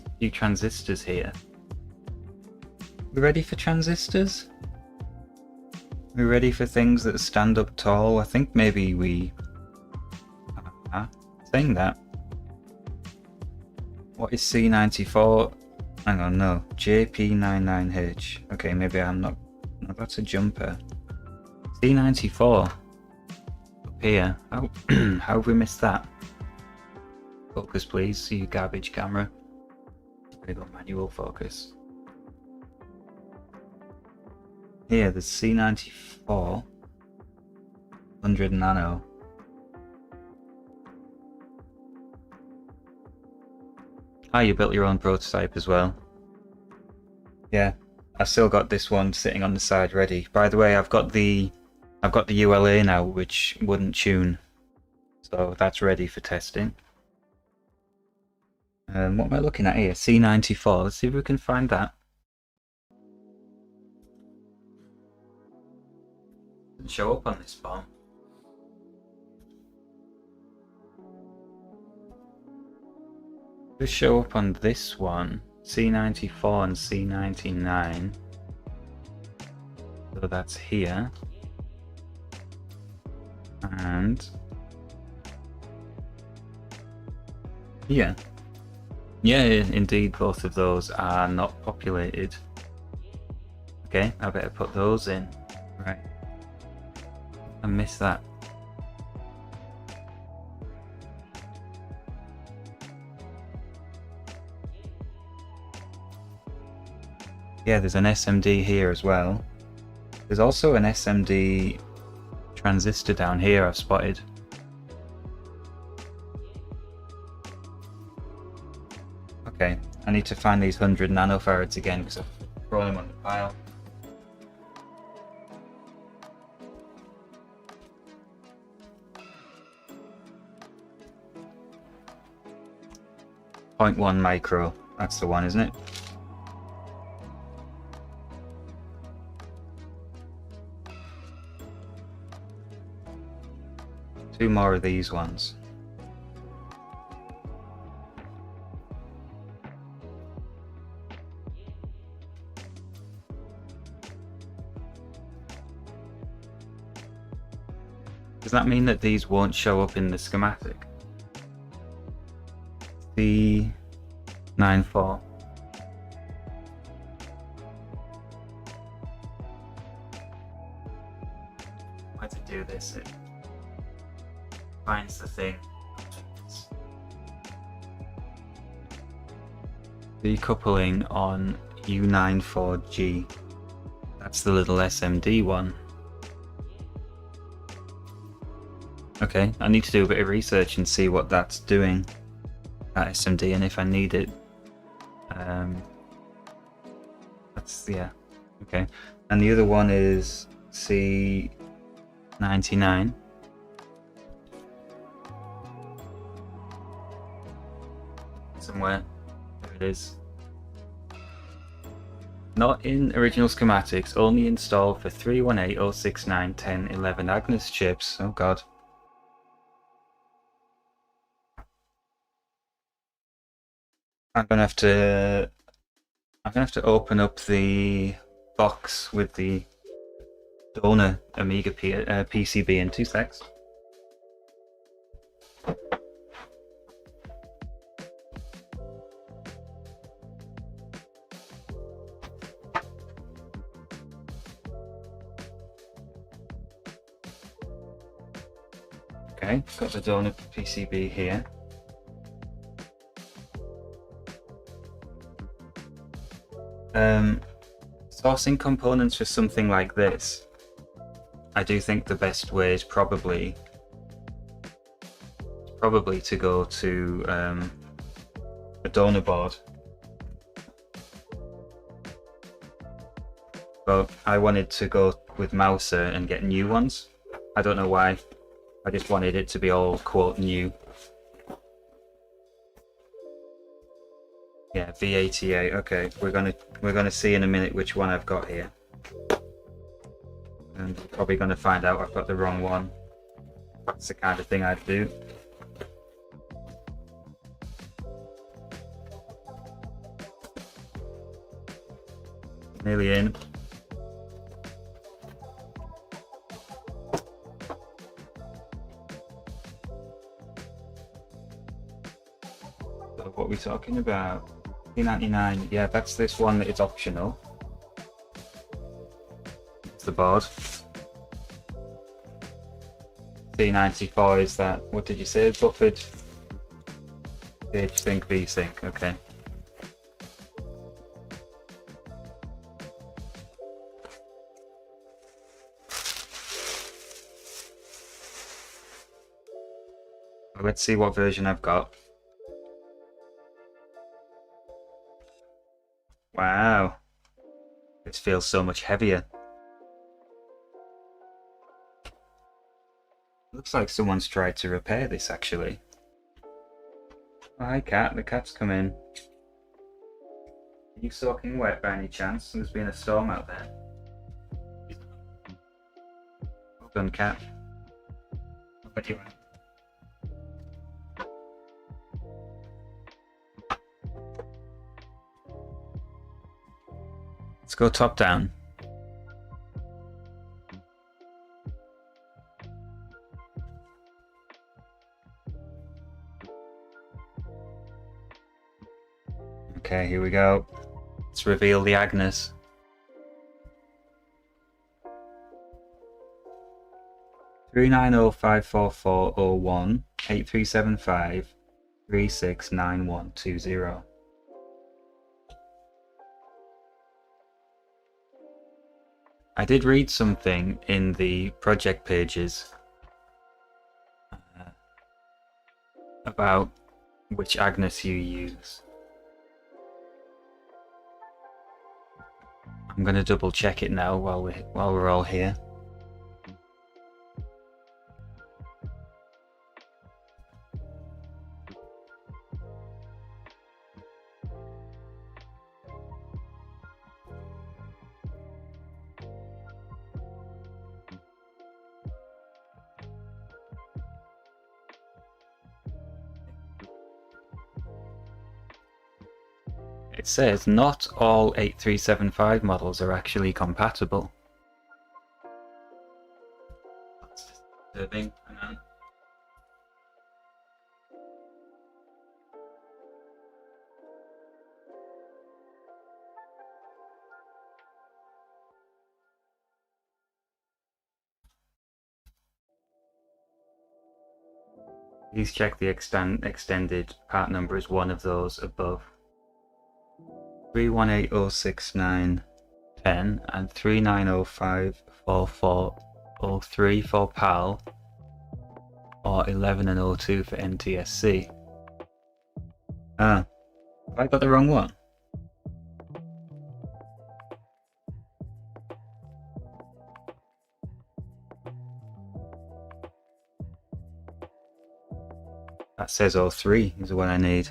A few transistors here. We ready for transistors? We ready for things that stand up tall? I think maybe we... saying that. What is C94? Hang on, no. JP99H. Okay, maybe I'm not... No, that's a jumper. C94. Up here. How, how have we missed that? Focus please, you garbage camera. There we go, manual focus. Here, there's C94. 100 nano. Ah, you built your own prototype as well. Yeah. I've still got this one sitting on the side ready. By the way, I've got the ULA now, which wouldn't tune, so that's ready for testing. What am I looking at here? C94. Let's see if we can find that. Doesn't show up on this form. Just show up on this one. C94 and C99, so that's here, and yeah, indeed both of those are not populated. Okay, I better put those in. Right, I missed that. Yeah, there's an SMD here as well. There's also an SMD transistor down here I've spotted. Okay, I need to find these 100 nanofarads again because I've thrown them on the pile. .1 micro, that's the one, isn't it? Two more of these ones. Does that mean that these won't show up in the schematic? C94. Why does it do this? It finds the thing. Decoupling on U94G. That's the little SMD one. Okay, I need to do a bit of research and see what that's doing, that SMD, and if I need it. That's, yeah, okay. And the other one is C99. Somewhere, there it is. Not in original schematics, only installed for 318, 069, 10, 11 Agnes chips. Oh god. I'm gonna have to open up the box with the donor Amiga PCB in 2 secs. Okay, got the donor PCB here. Sourcing components for something like this, I do think the best way is probably to go to a donor board. But I wanted to go with Mouser and get new ones. I don't know why. I just wanted it to be all quote new. Yeah, V88. Okay, we're gonna see in a minute which one I've got here, and we're probably gonna find out I've got the wrong one. That's the kind of thing I'd do. Nearly in. So what are we talking about? P99, yeah, that's this one that is optional. It's the board. C94 is that, what did you say, buffered H-sync, V-sync, okay. Let's see what version I've got. Wow, this feels so much heavier. Looks like someone's tried to repair this actually. Oh, hi cat, the cat's come in. Are you soaking wet by any chance? There's been a storm out there. Well done, cat. What do you want? Let's go top down. Okay, here we go. Let's reveal the Agnes. Three 3905440 8375 369120. I did read something in the project pages about which Agnes you use. I'm going to double check it now while we're all here. It says not all 8375 models are actually compatible. That's disturbing. Hang on. Please check the extended part number is one of those above. 3180691 and 39054403 for PAL, or 11 and 02 for NTSC. Ah, have I got the wrong one? That says 03 is what I need.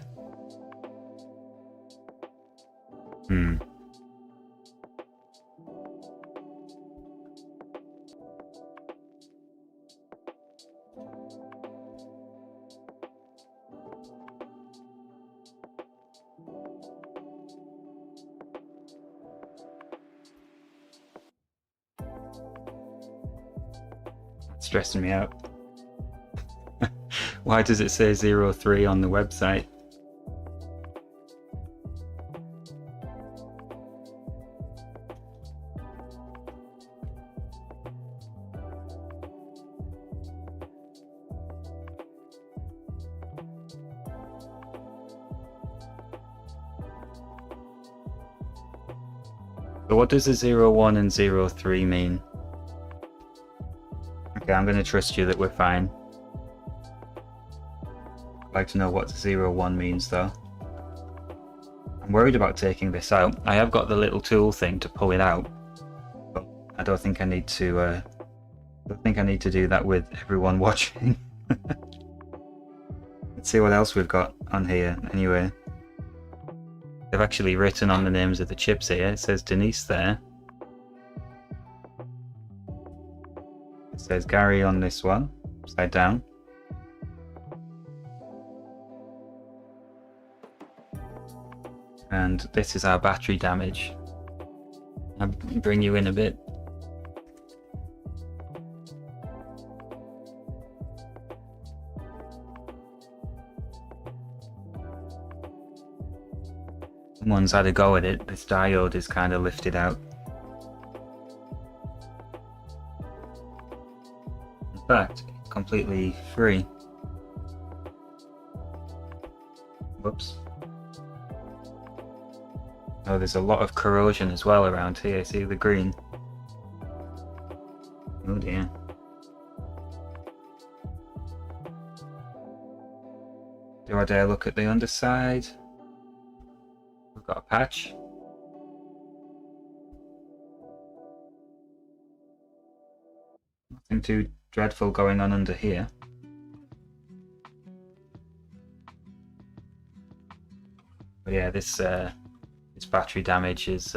That's stressing me out. Why does it say 03 on the website? So what does the 01 and 03 mean? Okay, I'm going to trust you that we're fine. I'd like to know what 01 means though. I'm worried about taking this out. I have got the little tool thing to pull it out, but I don't think I need to do that with everyone watching. Let's see what else we've got on here anyway. They've actually written on the names of the chips here. It says Denise there. It says Gary on this one, upside down. And this is our battery damage. I'll bring you in a bit. Someone's had a go at it. This diode is kind of lifted out. In fact, it's completely free. Whoops. Oh, there's a lot of corrosion as well around here. See the green? Oh dear. Do I dare look at the underside? We've got a patch. Nothing too dreadful going on under here. But yeah, this battery damage is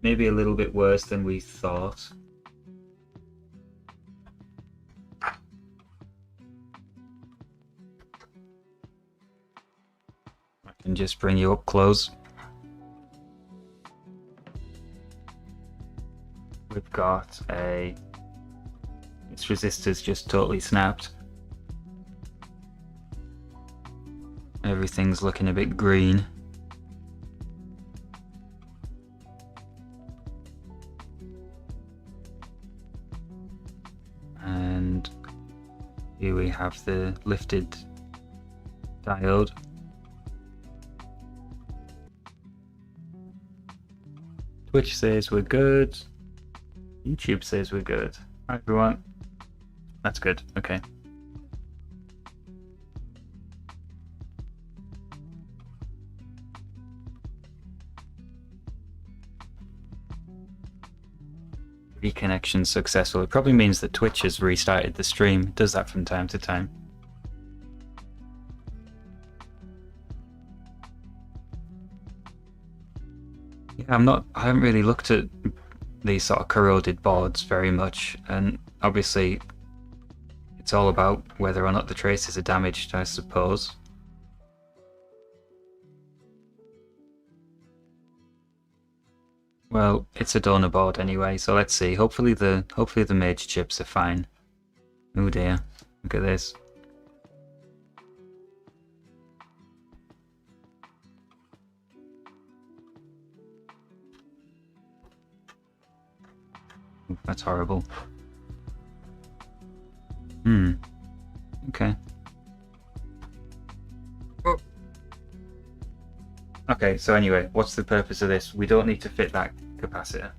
maybe a little bit worse than we thought. I can just bring you up close. We've got this resistor's just totally snapped. Everything's looking a bit green. And here we have the lifted diode. Twitch says we're good. YouTube says we're good. Hi everyone. That's good. Okay. Reconnection successful. It probably means that Twitch has restarted the stream. It does that from time to time. Yeah, I haven't really looked at these sort of corroded boards very much, and obviously it's all about whether or not the traces are damaged, I suppose. Well, it's a donor board anyway, so let's see. Hopefully the major chips are fine. Oh dear, look at this. Ooh, that's horrible. Okay. Okay, so anyway, what's the purpose of this? We don't need to fit that capacitor.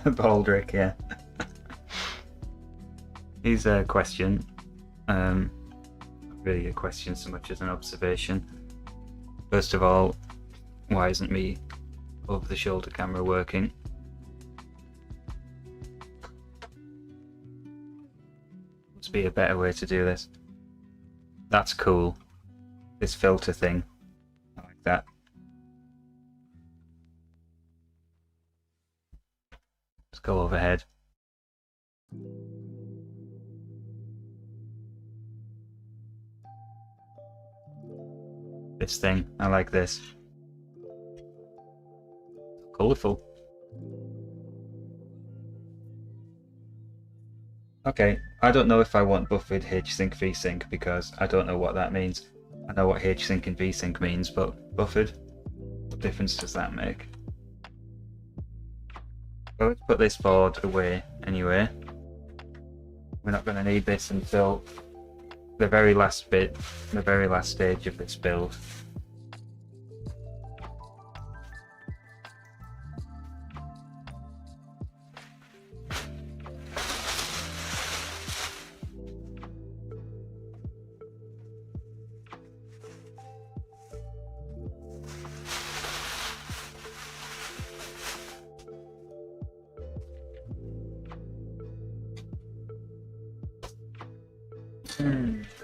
Baldrick, yeah. Here's a question. Not really a question so much as an observation. First of all, why isn't me over the shoulder camera working? Must be a better way to do this. That's cool. This filter thing. I like that. Let's go overhead. This thing. I like this. Colourful. Okay, I don't know if I want buffered H-sync V-sync because I don't know what that means. I know what H-sync and V-sync means, but buffered? What difference does that make? Well, let's put this board away anyway. We're not going to need this until the very last bit, the very last stage of this build.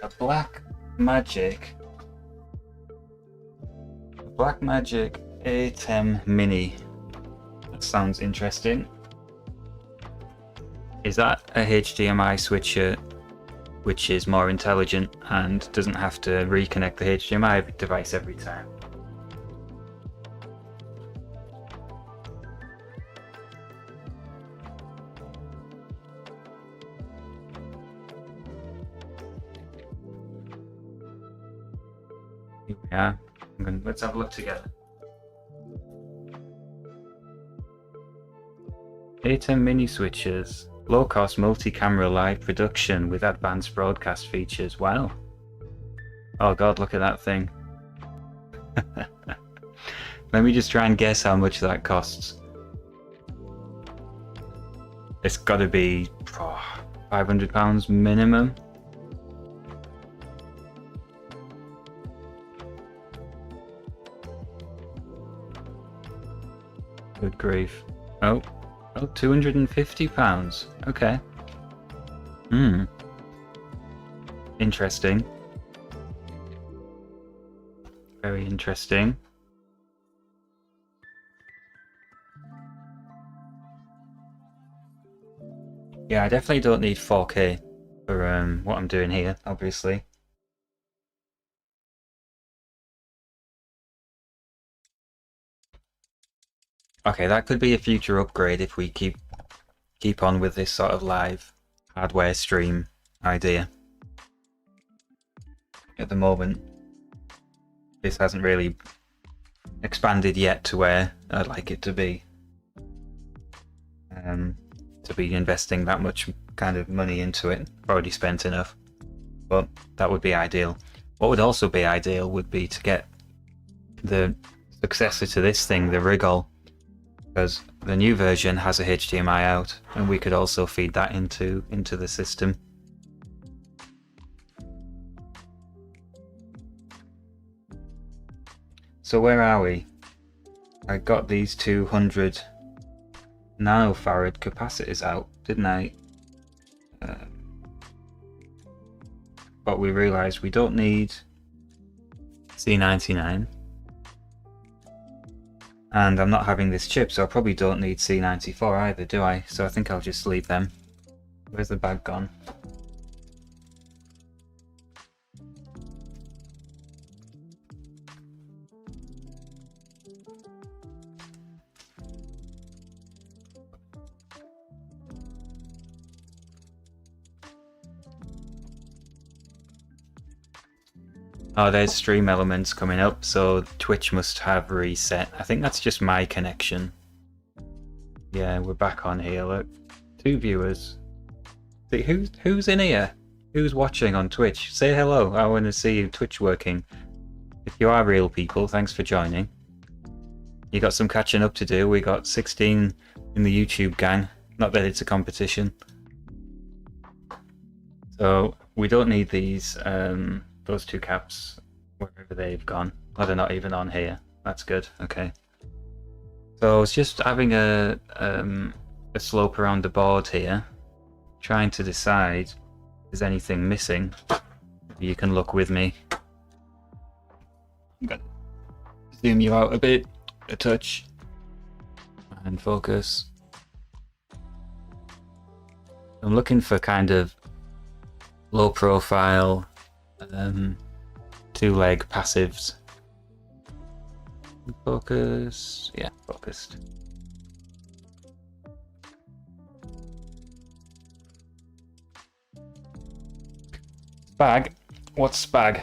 A Black Magic. Black Magic A10 Mini. That sounds interesting. Is that a HDMI switcher which is more intelligent and doesn't have to reconnect the HDMI device every time? Yeah, let's have a look together. A10 mini switches, low-cost multi-camera live production with advanced broadcast features. Wow. Oh god, look at that thing. Let me just try and guess how much that costs. It's got to be £500 minimum. Good grief. Oh, £250. Okay. Interesting. Very interesting. Yeah, I definitely don't need 4K for what I'm doing here, obviously. Okay, that could be a future upgrade if we keep on with this sort of live hardware stream idea. At the moment, this hasn't really expanded yet to where I'd like it to be. to be investing that much kind of money into it. I've already spent enough, but that would be ideal. What would also be ideal would be to get the successor to this thing, the Rigol, because the new version has a HDMI out, and we could also feed that into the system. So where are we? I got these 200 nanofarad capacitors out, didn't I? But we realized we don't need C99. And I'm not having this chip, so I probably don't need C94 either, do I? So I think I'll just leave them. Where's the bag gone? Oh, there's stream elements coming up, so Twitch must have reset. I think that's just my connection. Yeah, we're back on here, look. 2 viewers. See, who's in here? Who's watching on Twitch? Say hello, I want to see you Twitch working. If you are real people, thanks for joining. You got some catching up to do. We got 16 in the YouTube gang. Not that it's a competition. So, we don't need these, those 2 caps, wherever they've gone. Oh, they're not even on here. That's good. Okay. So I was just having a slope around the board here, trying to decide if there's anything missing. You can look with me. I'm gonna zoom you out a bit, a touch, and focus. I'm looking for kind of low profile 2-leg passives. Focus, yeah, focused. Spag, what's spag?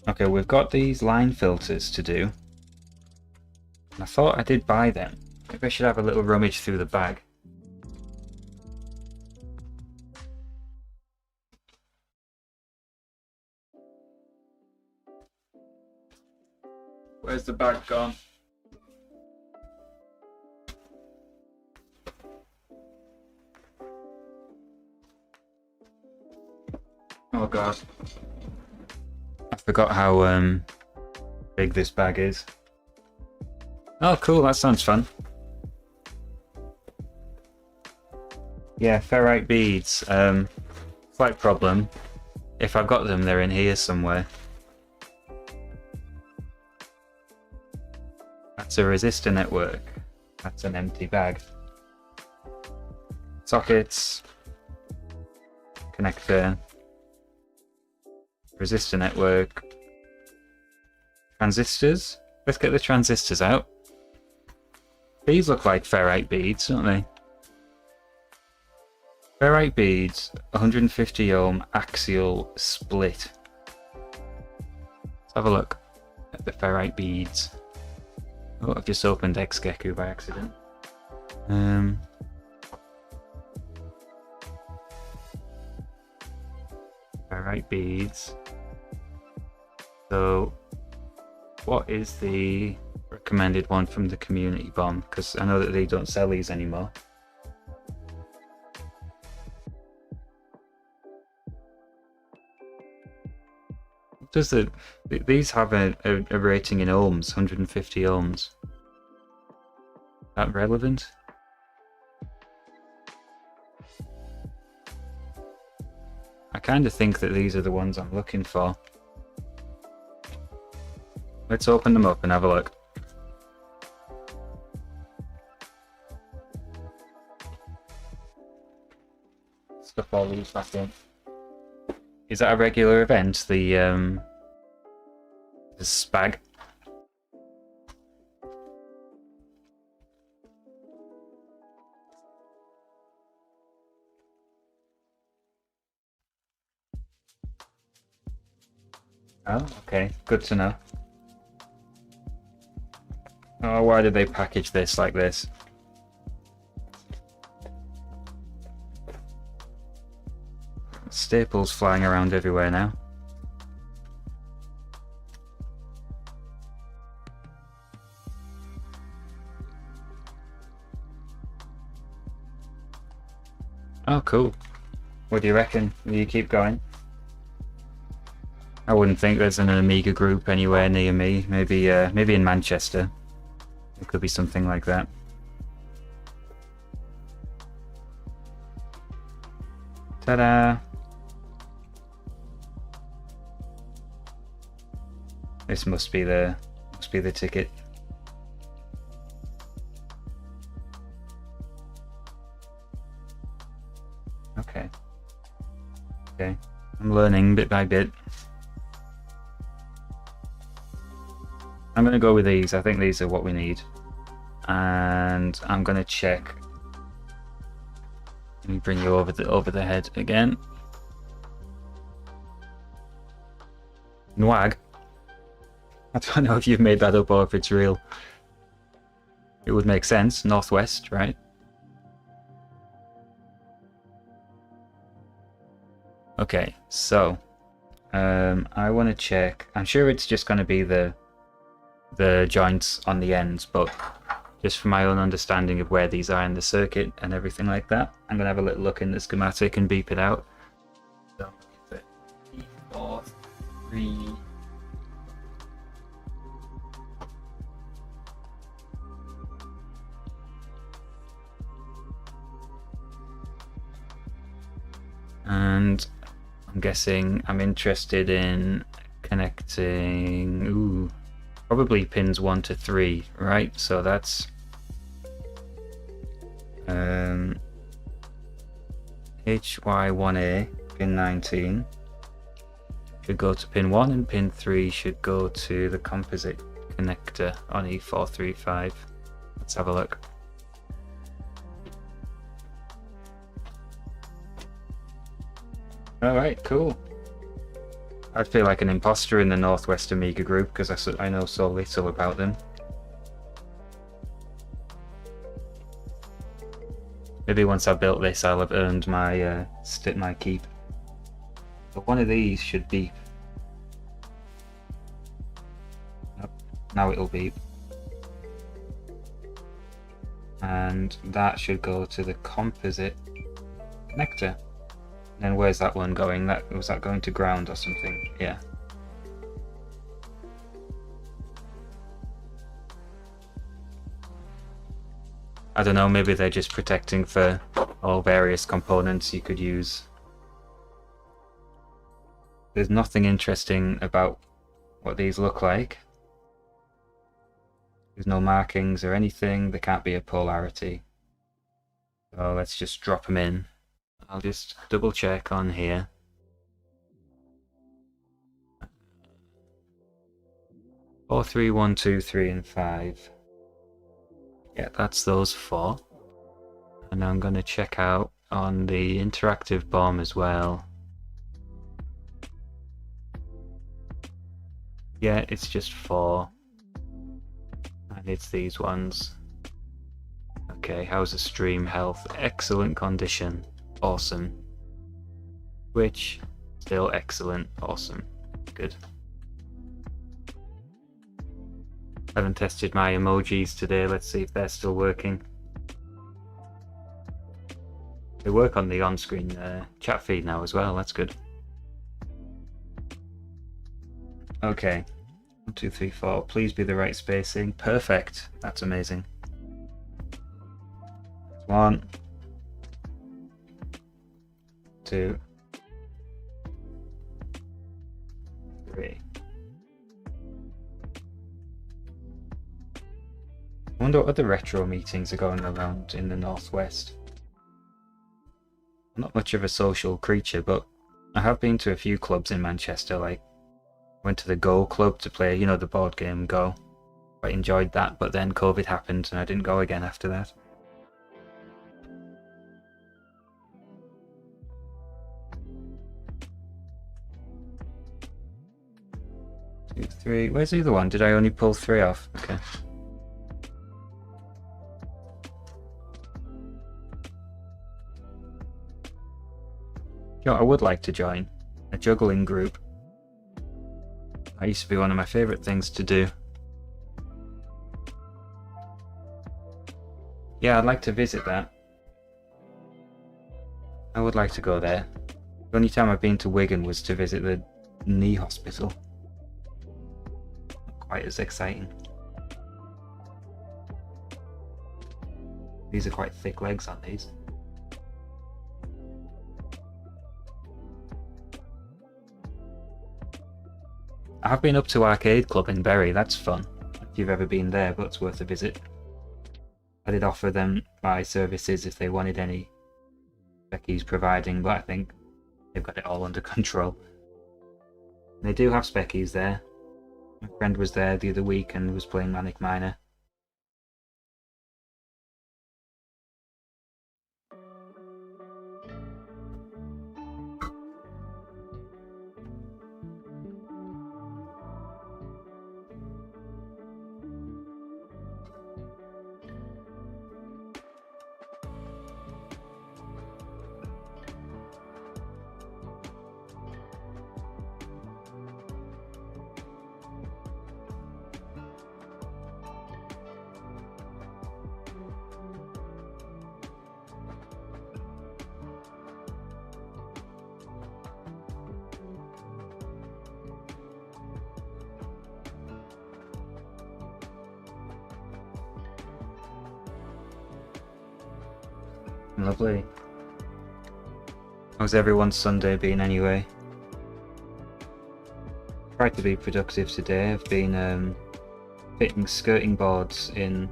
Okay, we've got these line filters to do. I thought I did buy them. Maybe I should have a little rummage through the bag. Where's the bag gone? Oh god. I forgot how big this bag is. Oh cool, that sounds fun. Yeah, ferrite beads. Slight problem. If I've got them, they're in here somewhere. That's a resistor network. That's an empty bag. Sockets. Connector. Resistor network. Transistors. Let's get the transistors out. These look like ferrite beads, don't they? Ferrite beads, 150 ohm axial split. Let's have a look at the ferrite beads. Oh, I've just opened Xgeku by accident. Ferrite beads. So, what is the recommended one from the community bomb? Because I know that they don't sell these anymore. Does these have a rating in ohms, 150 ohms? That relevant? I kind of think that these are the ones I'm looking for. Let's open them up and have a look. Stuff all these back in. Is that a regular event? The spag. Oh, okay. Good to know. Oh, why did they package this like this? Staples flying around everywhere now. Oh, cool. What do you reckon? Will you keep going? I wouldn't think there's an Amiga group anywhere near me. Maybe in Manchester. It could be something like that. Ta-da! This must be the ticket. Okay. Okay. I'm learning bit by bit. I'm going to go with these. I think these are what we need. And I'm going to check. Let me bring you over the head again. Nwag. I don't know if you've made that up or if it's real. It would make sense. Northwest, right? Okay, so I want to check. I'm sure it's just going to be the joints on the ends, but just for my own understanding of where these are in the circuit and everything like that, I'm going to have a little look in the schematic and beep it out. So, 4, 3. And I'm guessing I'm interested in connecting, probably pins 1 to 3, right? So that's HY1A, pin 19, should go to pin 1, and pin 3 should go to the composite connector on E435. Let's have a look. Alright, cool. I feel like an imposter in the Northwest Amiga group because I know so little about them. Maybe once I've built this I'll have earned my my keep. But one of these should beep. Nope. Now it'll beep. And that should go to the composite connector. Then where's that one going? Was that going to ground or something? Yeah. I don't know, maybe they're just protecting for all various components you could use. There's nothing interesting about what these look like. There's no markings or anything. There can't be a polarity. So let's just drop them in. I'll just double check on here. Four, 3, 1, 2, 3, and 5. Yeah, that's those 4. And I'm going to check out on the interactive bomb as well. Yeah, it's just 4. And it's these ones. Okay, how's the stream health? Excellent condition. Awesome. Which, still excellent. Awesome. Good. Haven't tested my emojis today. Let's see if they're still working. They work on the on-screen chat feed now as well. That's good. Okay. 1, 2, 3, 4. Please be the right spacing. Perfect. That's amazing. 1, 2, 3. I wonder what other retro meetings are going around in the Northwest. I'm not much of a social creature, but I have been to a few clubs in Manchester. Like, went to the Go club to play, you know, the board game Go. I enjoyed that, but then COVID happened and I didn't go again after that. 2, 3. Where's the other one? Did I only pull 3 off? Okay. You know, I would like to join a juggling group. That used to be one of my favourite things to do. Yeah, I'd like to visit that. I would like to go there. The only time I've been to Wigan was to visit the knee hospital. Not quite as exciting. These are quite thick legs on these. I have been up to Arcade Club in Bury, that's fun. If you've ever been there, but it's worth a visit. I did offer them my services if they wanted any speckies providing, but I think they've got it all under control. They do have speckies there. My friend was there the other week and was playing Manic Miner. Lovely. How's everyone's Sunday been anyway? Tried to be productive today. I've been fitting skirting boards in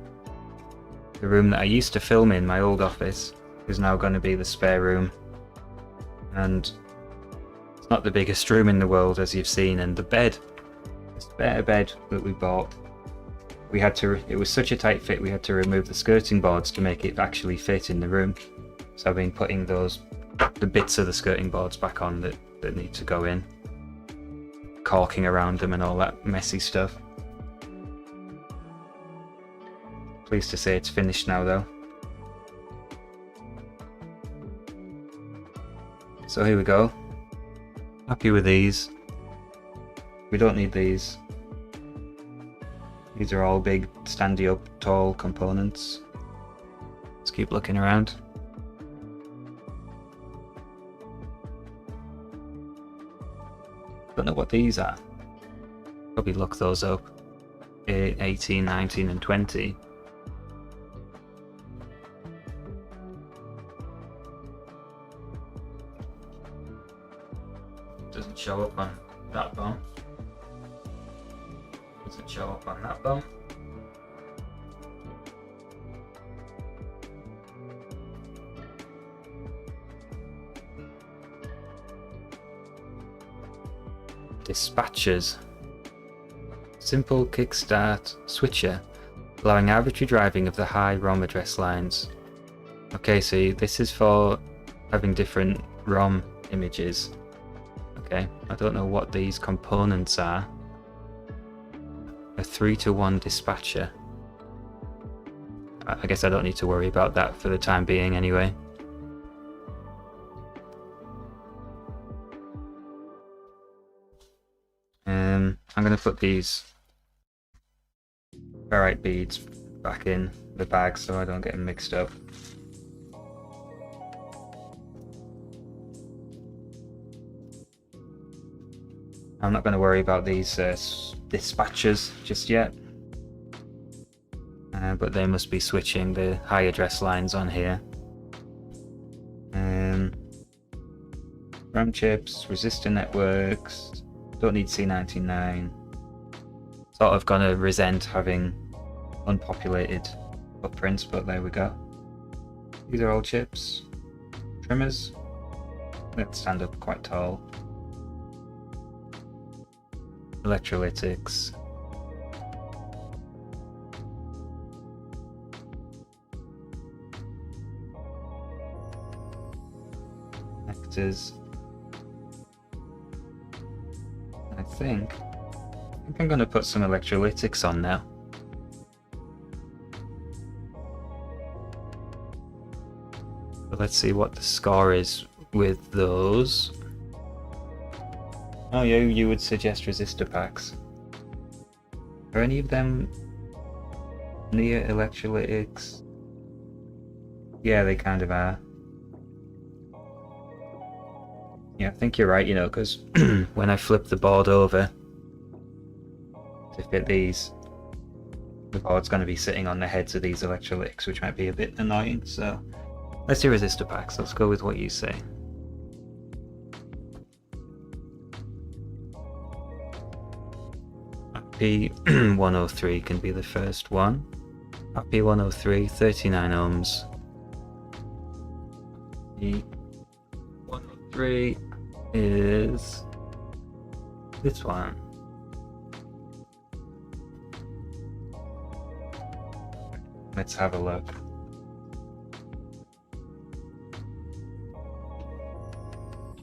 the room that I used to film in, my old office, is now going to be the spare room. And it's not the biggest room in the world, as you've seen, and the bed, the spare bed that we bought, it was such a tight fit, we had to remove the skirting boards to make it actually fit in the room. So I've been putting the bits of the skirting boards back on that need to go in, caulking around them and all that messy stuff. Pleased to say it's finished now though. So here we go. Happy with these. We don't need these. These are all big, standy up, tall components. Let's keep looking around. Don't know what these are. Probably look those up. 18, 19 and 20. Doesn't show up on that bone. Doesn't show up on that bone. Dispatchers. Simple kickstart switcher, allowing arbitrary driving of the high ROM address lines. Okay, so this is for having different ROM images. Okay, I don't know what these components are. A 3-to-1 dispatcher. I guess I don't need to worry about that for the time being anyway. I'm going to put these ferrite beads back in the bag so I don't get them mixed up. I'm not going to worry about these dispatchers just yet, but they must be switching the high address lines on here. RAM chips, resistor networks, don't need C99. Sort of gonna resent having unpopulated footprints, but there we go. These are all chips. Trimmers. Let's stand up quite tall. Electrolytics. Connectors. I think I'm going to put some electrolytics on now. But let's see what the score is with those. Oh, you would suggest resistor packs. Are any of them near electrolytics? Yeah, they kind of are. Yeah, I think you're right, you know, because when I flip the board over to fit these, the board's going to be sitting on the heads of these electrolytics, which might be a bit annoying. So let's do resistor packs. Let's go with what you say. P103 can be the first one. P103, 39 ohms. P103 is this one. Let's have a look.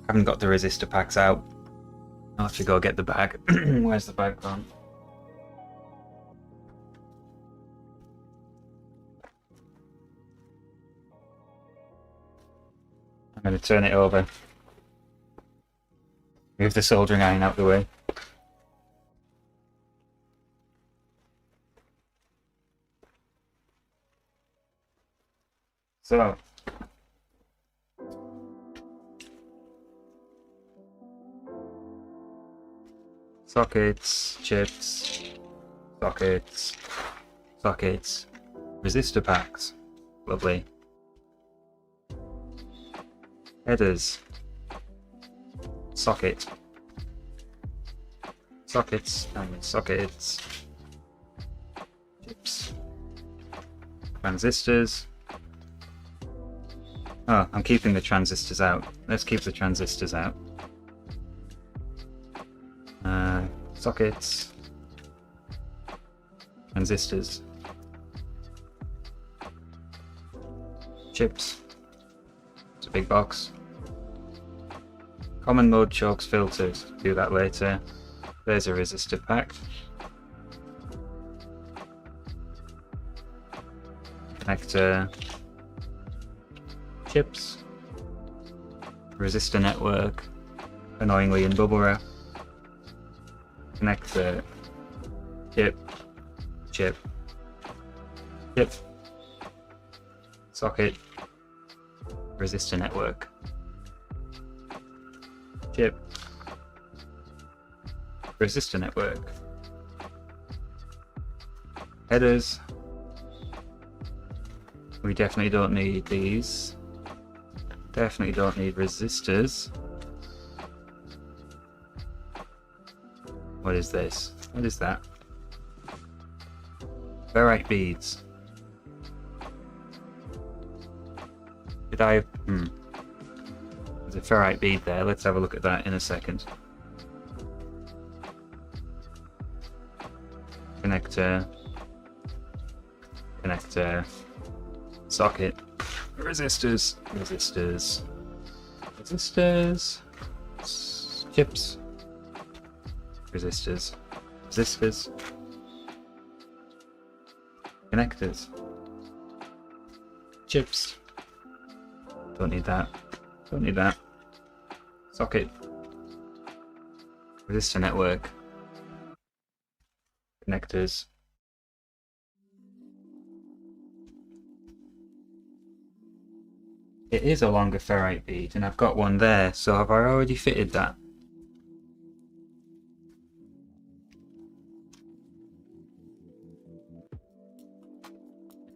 I haven't got the resistor packs out. I'll have to go get the bag. Where's the bag gone? I'm going to turn it over. Move the soldering iron out the way. So, sockets, chips, sockets, resistor packs. Lovely. Headers, sockets, and sockets, chips, transistors. Oh, I'm keeping the transistors out. Let's keep the transistors out. Sockets, transistors, chips. It's a big box. Common mode chokes filters. Do that later. There's a resistor pack. Connector. Chips. Resistor network. Annoyingly in bubble wrap. Connector. Chip. Chip. Chip. Socket. Resistor network. Chip. Resistor network. Headers. We definitely don't need these. Definitely don't need resistors. What is this? What is that? Ferrite beads. Did I... There's a ferrite bead there. Let's have a look at that in a second. Connector. Connector. Socket. Resistors. Resistors. Resistors. Chips. Resistors. Resistors. Connectors. Chips. Don't need that. Don't need that. Socket. Resistor network. Connectors. It is a longer ferrite bead, and I've got one there, so have I already fitted that?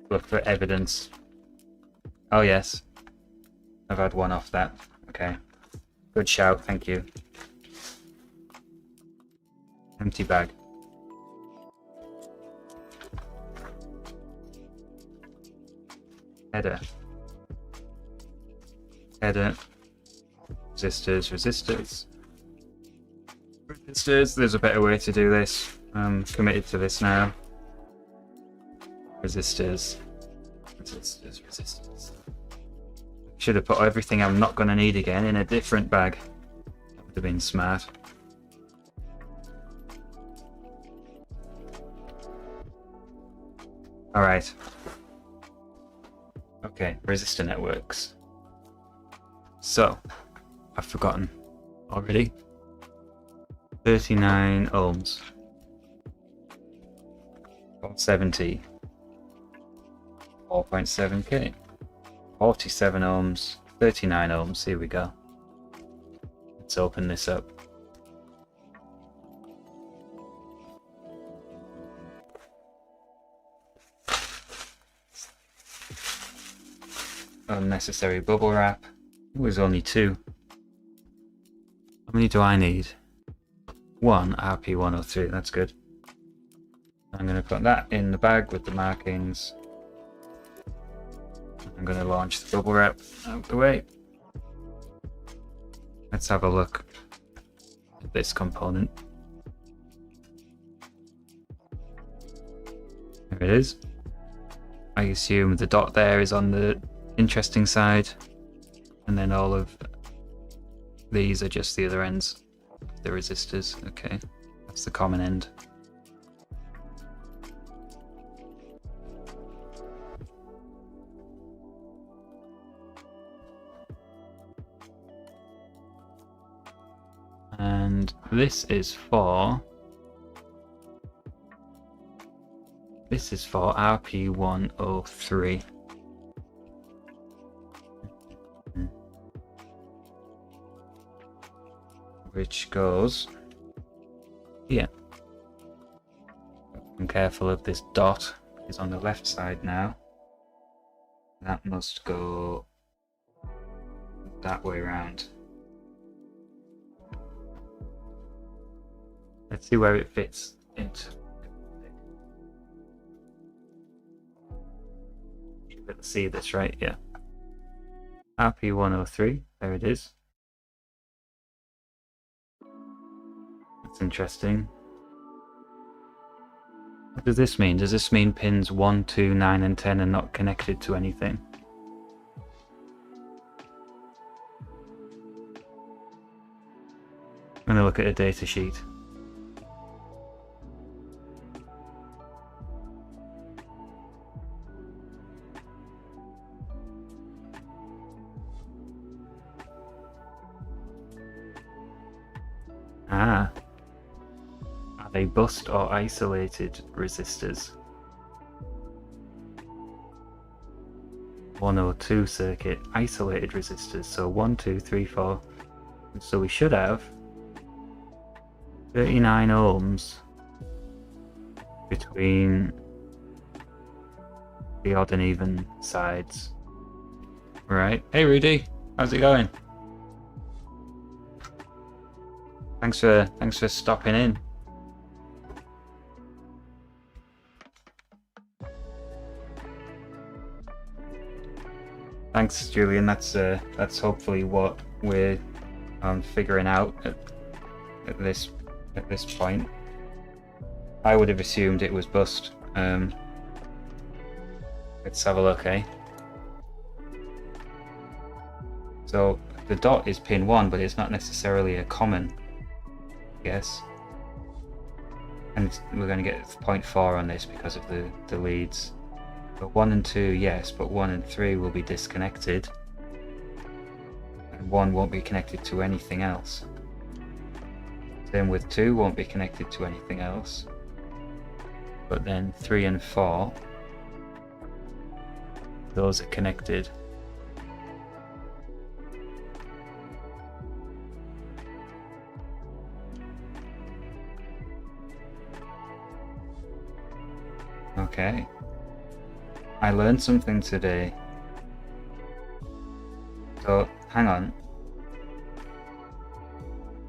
Look for evidence. Oh yes. I've had one off that. Okay. Good shout, thank you. Empty bag. Header. Header. Resistors, resistors. Resistors, there's a better way to do this. I'm committed to this now. Resistors. Resistors, resistors. Should have put everything I'm not going to need again in a different bag. That would have been smart. Alright. Okay, resistor networks. So, I've forgotten already. 39 ohms. 470. 4.7k. 47 ohms. 39 ohms. Here we go. Let's open this up. Unnecessary bubble wrap. It was only 2. How many do I need? 1 RP103, that's good. I'm going to put that in the bag with the markings. I'm going to launch the bubble wrap out the way. Let's have a look at this component. There it is. I assume the dot there is on the interesting side, and then all of these are just the other ends, the resistors. Okay, that's the common end. And this is for RP103. Which goes here. I'm careful of this dot. It's on the left side now. That must go that way around. Let's see where it fits into. You better see this, right? Yeah. RP103, there it is. That's interesting. What does this mean? Does this mean pins 1, 2, 9 and 10 are not connected to anything? I'm going to look at a data sheet. Ah. Are they bust or isolated resistors? 102 circuit, isolated resistors. So 1, 2, 3, 4. So we should have 39 ohms between the odd and even sides. Right. Hey Rudy, how's it going? Thanks for stopping in. Thanks, Julian. That's hopefully what we're figuring out at this point. I would have assumed it was bust. Let's have a look, eh? So the dot is pin 1, but it's not necessarily a common. Yes. And we're going to get 0.4 on this because of the leads. But 1 and 2, yes, but 1 and 3 will be disconnected. And 1 won't be connected to anything else. Same with 2, won't be connected to anything else. But then 3 and 4, those are connected. Okay. I learned something today. So, hang on.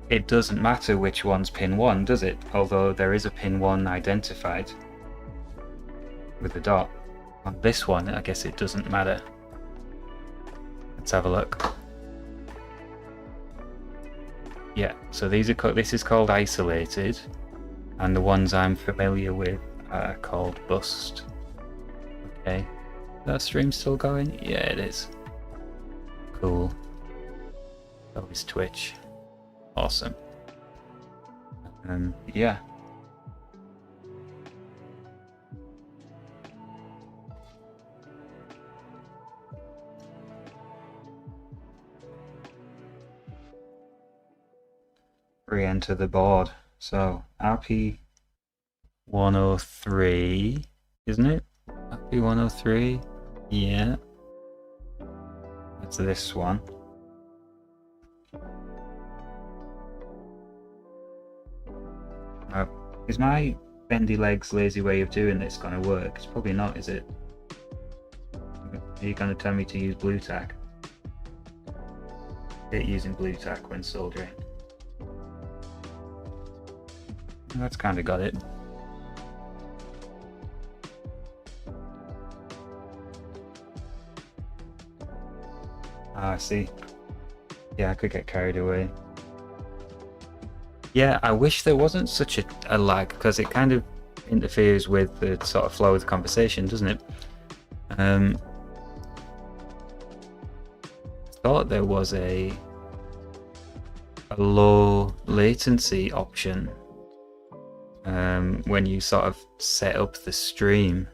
It doesn't matter which one's pin 1, does it? Although there is a pin 1 identified with a dot. On this one, I guess it doesn't matter. Let's have a look. Yeah, so this is called isolated, and the ones I'm familiar with are called bust. Okay, that stream still going? Yeah, it is. Cool. That was Twitch. Awesome. Yeah. re-enter the board. So RP 103, isn't it? RP 103, yeah. That's this one. Is my bendy legs lazy way of doing this going to work? It's probably not, is it? Are you going to tell me to use blue tack? Hate using blue tack when soldering. That's kind of got it. Ah, I see. Yeah, I could get carried away. Yeah, I wish there wasn't such a lag, because it kind of interferes with the sort of flow of the conversation, doesn't it? Thought there was a low latency option when you sort of set up the stream.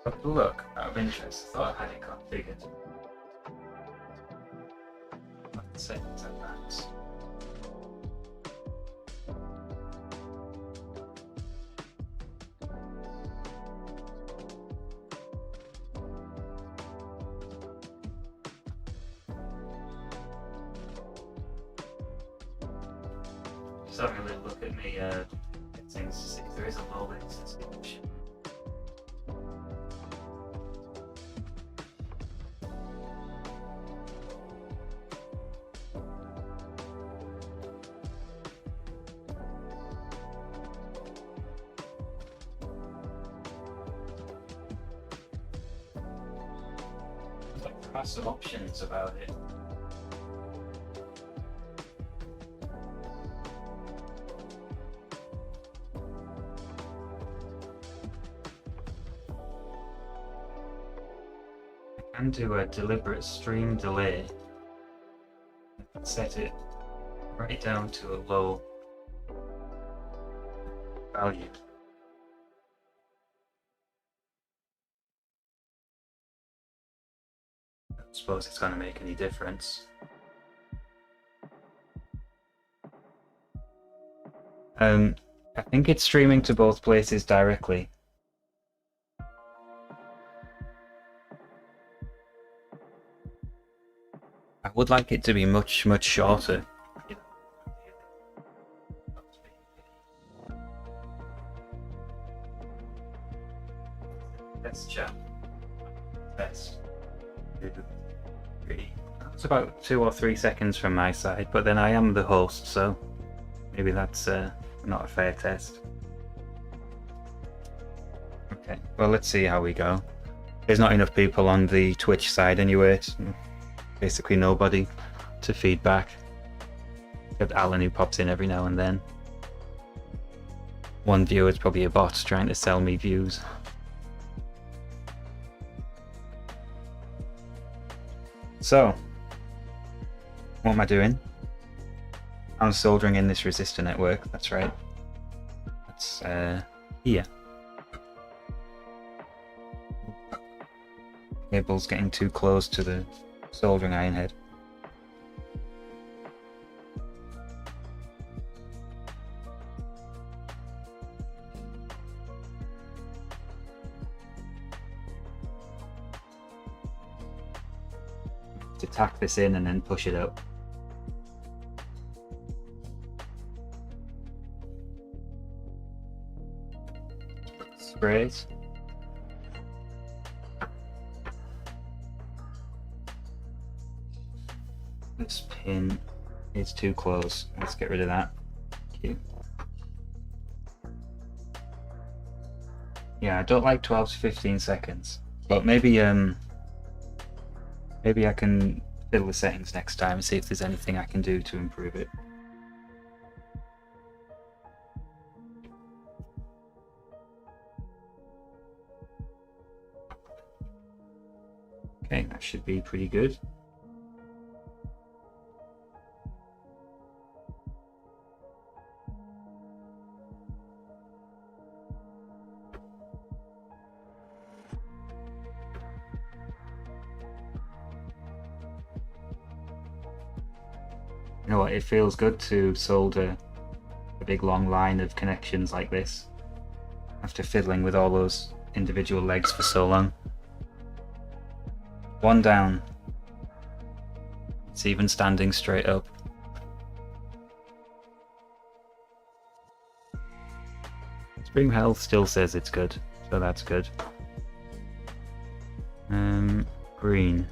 But look, out of interest, I thought I had it configured. Settings advanced. Just having a little look at me settings to see if there is a low latency option. Some options about it. I can do a deliberate stream delay. Set it right down to a low value. I suppose it's going to make any difference. I think it's streaming to both places directly. I would like it to be much shorter. Let's chat. Best. 2, 3. It's about 2 or 3 seconds from my side, but then I am the host, so maybe that's not a fair test. Okay, well, let's see how we go. There's not enough people on the Twitch side anyway. It's basically nobody to feedback. Except Alan, who pops in every now and then. One viewer is probably a bot trying to sell me views. So, what am I doing? I'm soldering in this resistor network, that's right. That's here. Cable's getting too close to the soldering iron head. To tack this in and then push it up. Sprays. This pin is too close. Let's get rid of that. Thank you. Yeah, I don't like 12 to 15 seconds, but maybe maybe I can fiddle the settings next time and see if there's anything I can do to improve it. Okay, that should be pretty good. You know what, it feels good to solder a big long line of connections like this after fiddling with all those individual legs for so long. One down. It's even standing straight up. Spring Health still says it's good, so that's good. Green.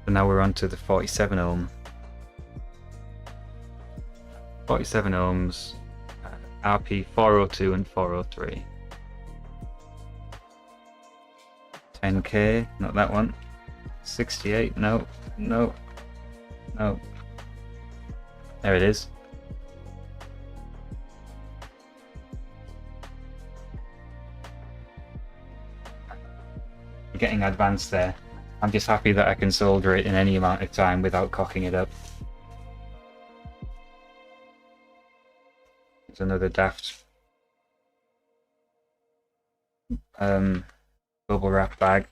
So now we're on to the 47 ohm. 47 ohms, RP 402 and 403. 10k, not that one. 68, no, no, no. There it is. We're getting advanced there. I'm just happy that I can solder it in any amount of time without cocking it up. There's another daft bubble wrap bag.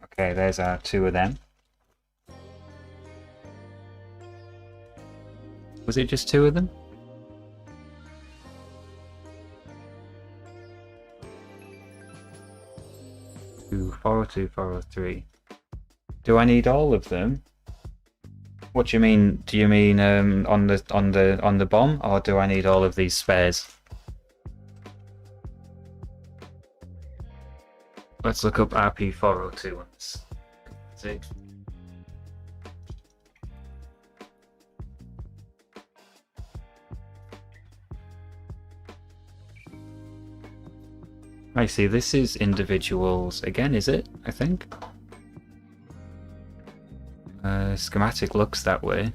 Okay, there's our two of them. Was it just two of them? Two, 402, 403. Do I need all of them? What do you mean? Do you mean on the bomb, or do I need all of these spares? Let's look up RP 402 once. See. I see, this is individuals again, is it? I think. Schematic looks that way.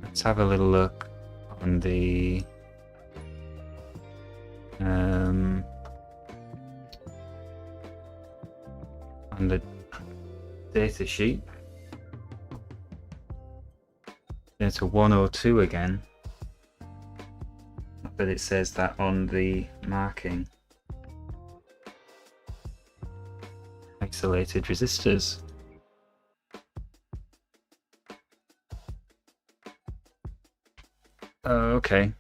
Let's have a little look on the data sheet. There's a 102 again. But it says that on the marking. Isolated resistors. Oh, okay.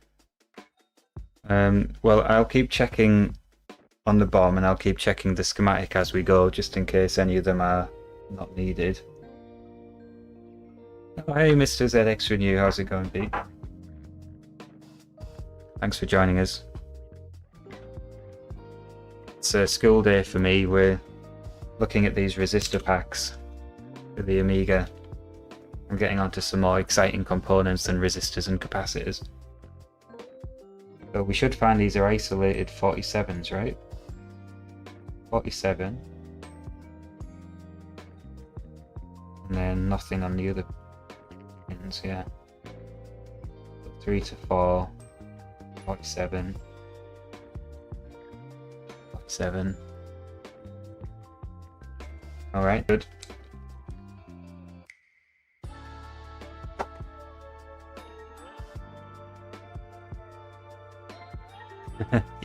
Well, I'll keep checking on the bomb, and I'll keep checking the schematic as we go, just in case any of them are not needed. Oh, hey, Mr. ZX Renew, how's it going, Pete? Thanks for joining us. It's a school day for me. We're looking at these resistor packs for the Amiga. I'm getting onto some more exciting components than resistors and capacitors. So we should find these are isolated 47s, right? 47. And then nothing on the other pins, yeah. 3 to 4. 47. 47. Alright, good.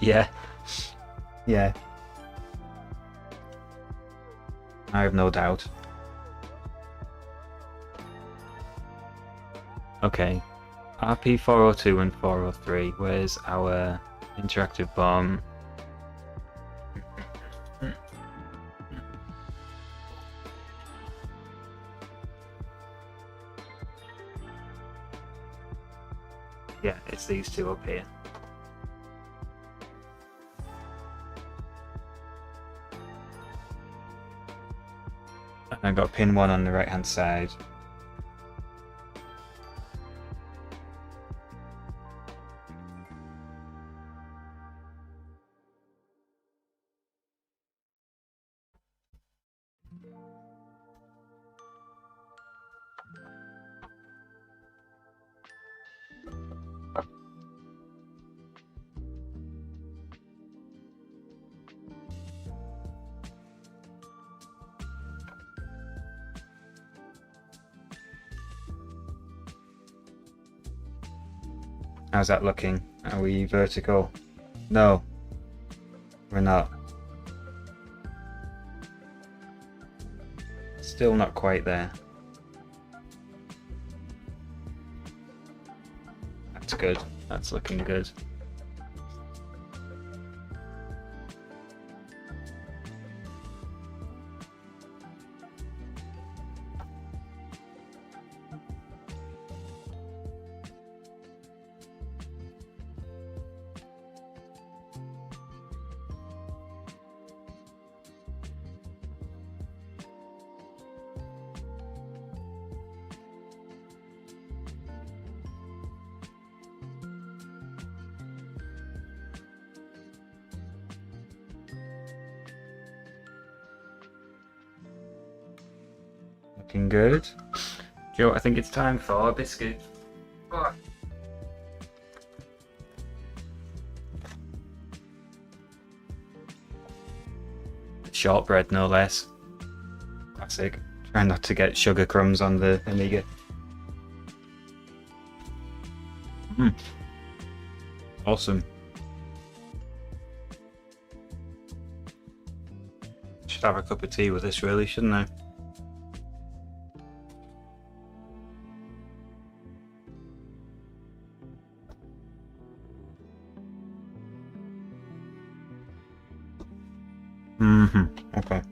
Yeah. Yeah. I have no doubt. Okay. RP 402 and 403, where's our interactive bomb? Yeah, it's these two up here. I've got pin 1 on the right hand side. How's that looking? Are we vertical? No, we're not. Still not quite there. That's good. That's looking good. Looking good. Joe, I think it's time for a biscuit. Oh. Shortbread, no less. Classic. Try not to get sugar crumbs on the Amiga. Awesome. Should have a cup of tea with this, really, shouldn't I? Okay.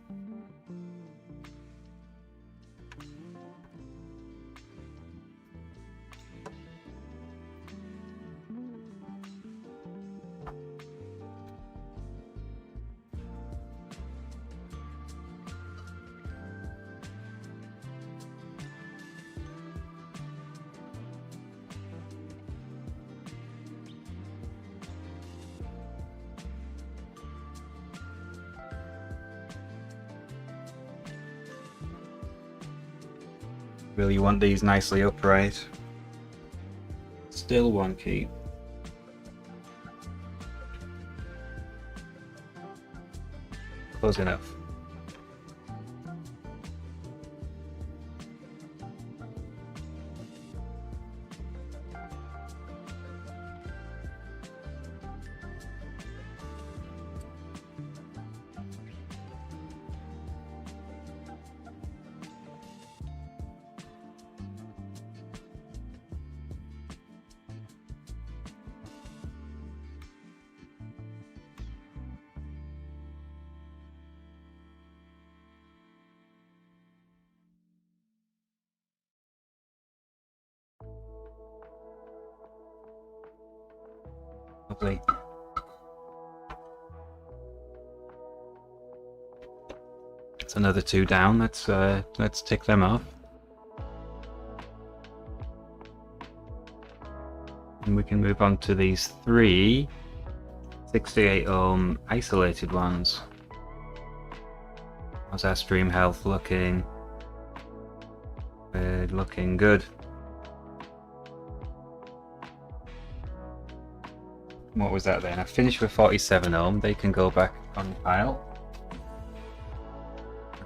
Really want these nicely upright. Still wonky. Close enough. Lovely. That's another two down. Let's tick them off. And we can move on to these three 68 ohm isolated ones. How's our stream health looking? We're looking good. What was that then? I finished with 47 ohm. They can go back on the pile.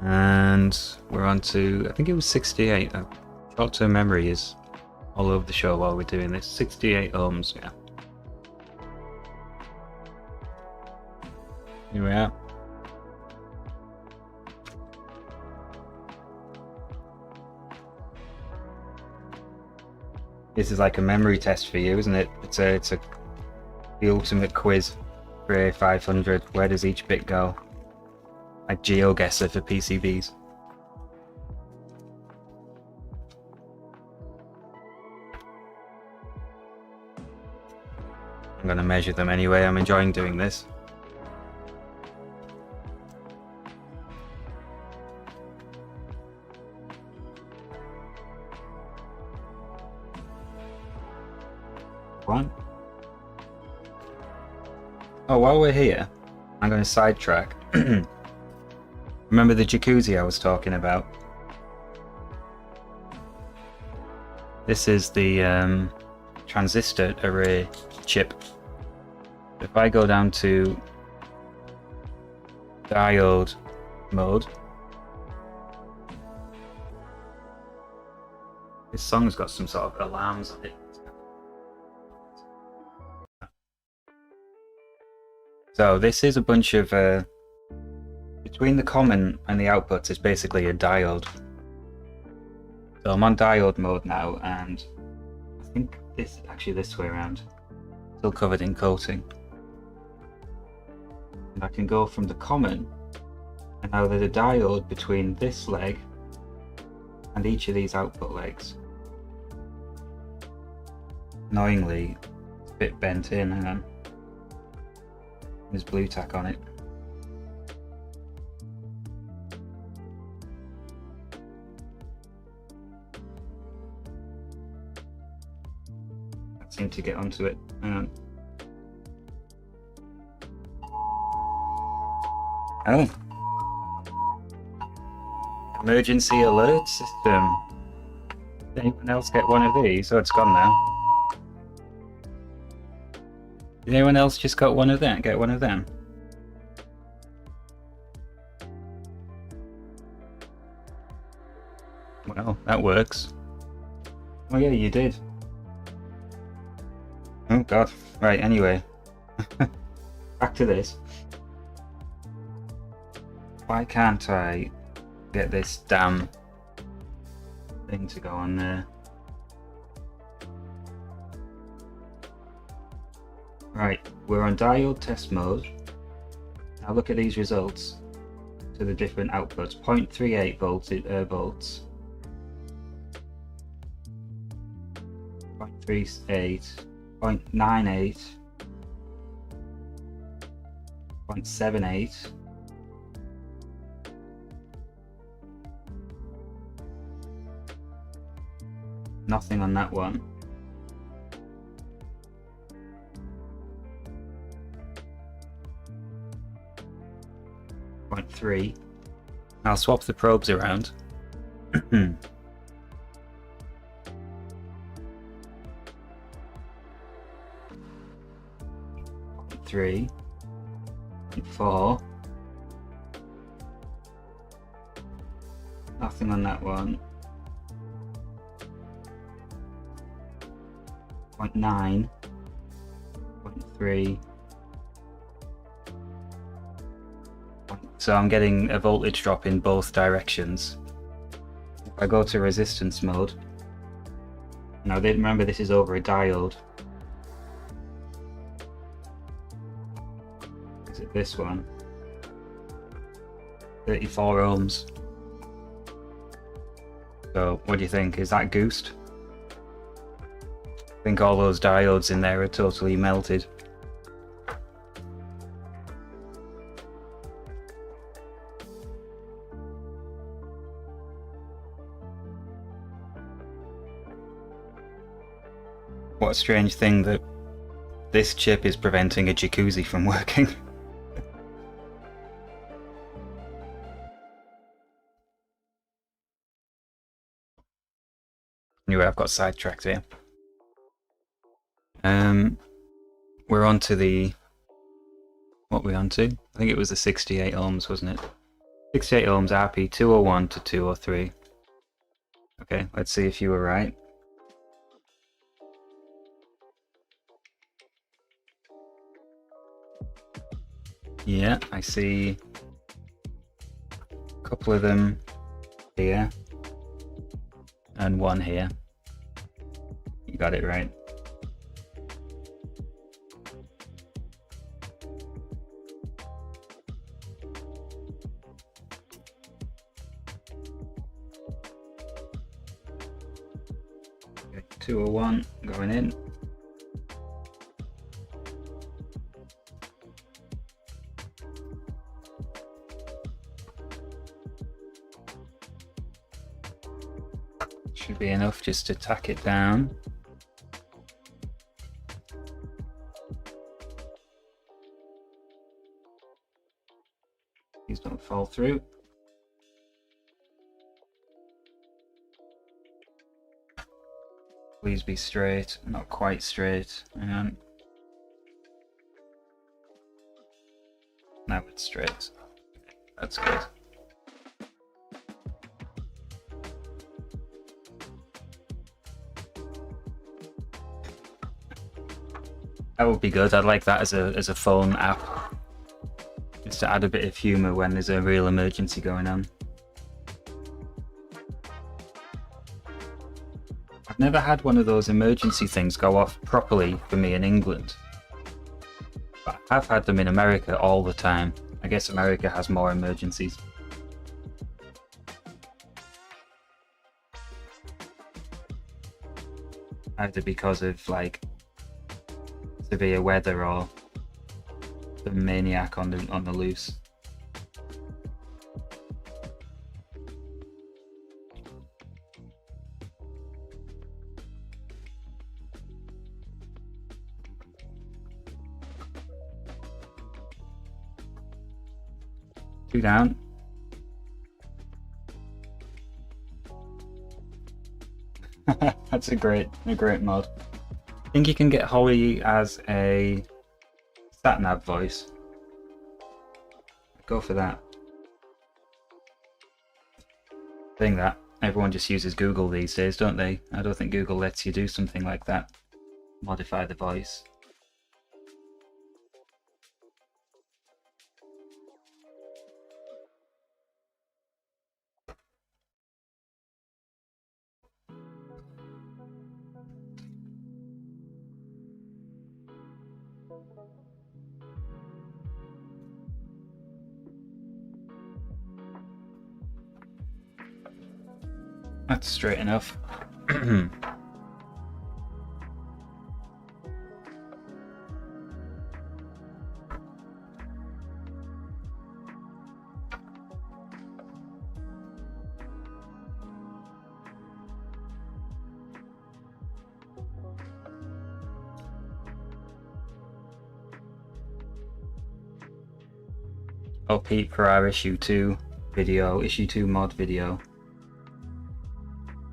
And we're on to, I think it was 68. Short-term memory is all over the show while we're doing this. 68 ohms, yeah. Here we are. This is like a memory test for you, isn't it? It's the ultimate quiz for A500. Where does each bit go? A GeoGuessr for PCBs. I'm going to measure them anyway. I'm enjoying doing this. One. Oh, while we're here, I'm going to sidetrack. Remember the jacuzzi I was talking about? This is the transistor array chip. If I go down to diode mode, this song's got some sort of alarms on it. So this is a bunch of between the common and the outputs is basically a diode So I'm on diode mode now, and I think this actually this way around, still covered in coating. And I can go from the common, and now there's a diode between this leg and each of these output legs. Annoyingly, it's a bit bent in, hang on. There's blue tack on it. I seem to get onto it. Hang on. Oh. Emergency alert system. Did anyone else get one of these? Oh, it's gone now. Did anyone else just got one of them? Get one of them? Well, that works. Oh yeah, you did. Oh god. Right, anyway. Back to this. Why can't I get this damn thing to go on there? Right, we're on diode test mode. Now look at these results to the different outputs. 0.38 volts, 0.38, 0.98, 0.78, nothing on that one. 0.3. I'll swap the probes around. 3, 4, nothing on that one. 0.9, 0.3. So I'm getting a voltage drop in both directions. If I go to resistance mode, now remember this is over a diode. Is it this one? 34 ohms. So what do you think? Is that goosed? I think all those diodes in there are totally melted. What a strange thing that this chip is preventing a jacuzzi from working. Anyway, I've got sidetracked here. We're on to the... what we're on to? I think it was the 68 ohms, wasn't it? 68 ohms RP 201 to 203. Okay, let's see if you were right. Yeah, I see a couple of them here and one here. You got it right. Okay, 201 going in. Should be enough just to tack it down. These don't fall through. Please be straight, not quite straight. Hang on. Now it's straight. That's good. That would be good. I'd like that as a phone app, just to add a bit of humour when there's a real emergency going on. Never had one of those emergency things go off properly for me in England. But I've had them in America all the time. I guess America has more emergencies. Either because of like severe weather or the maniac on the loose. Two down. That's a great mod. I think you can get Holly as a sat-nav voice. Go for that. Saying that, everyone just uses Google these days, don't they? I don't think Google lets you do something like that. Modify the voice. That's straight enough. Oh, Pete, for our issue 2 mod video,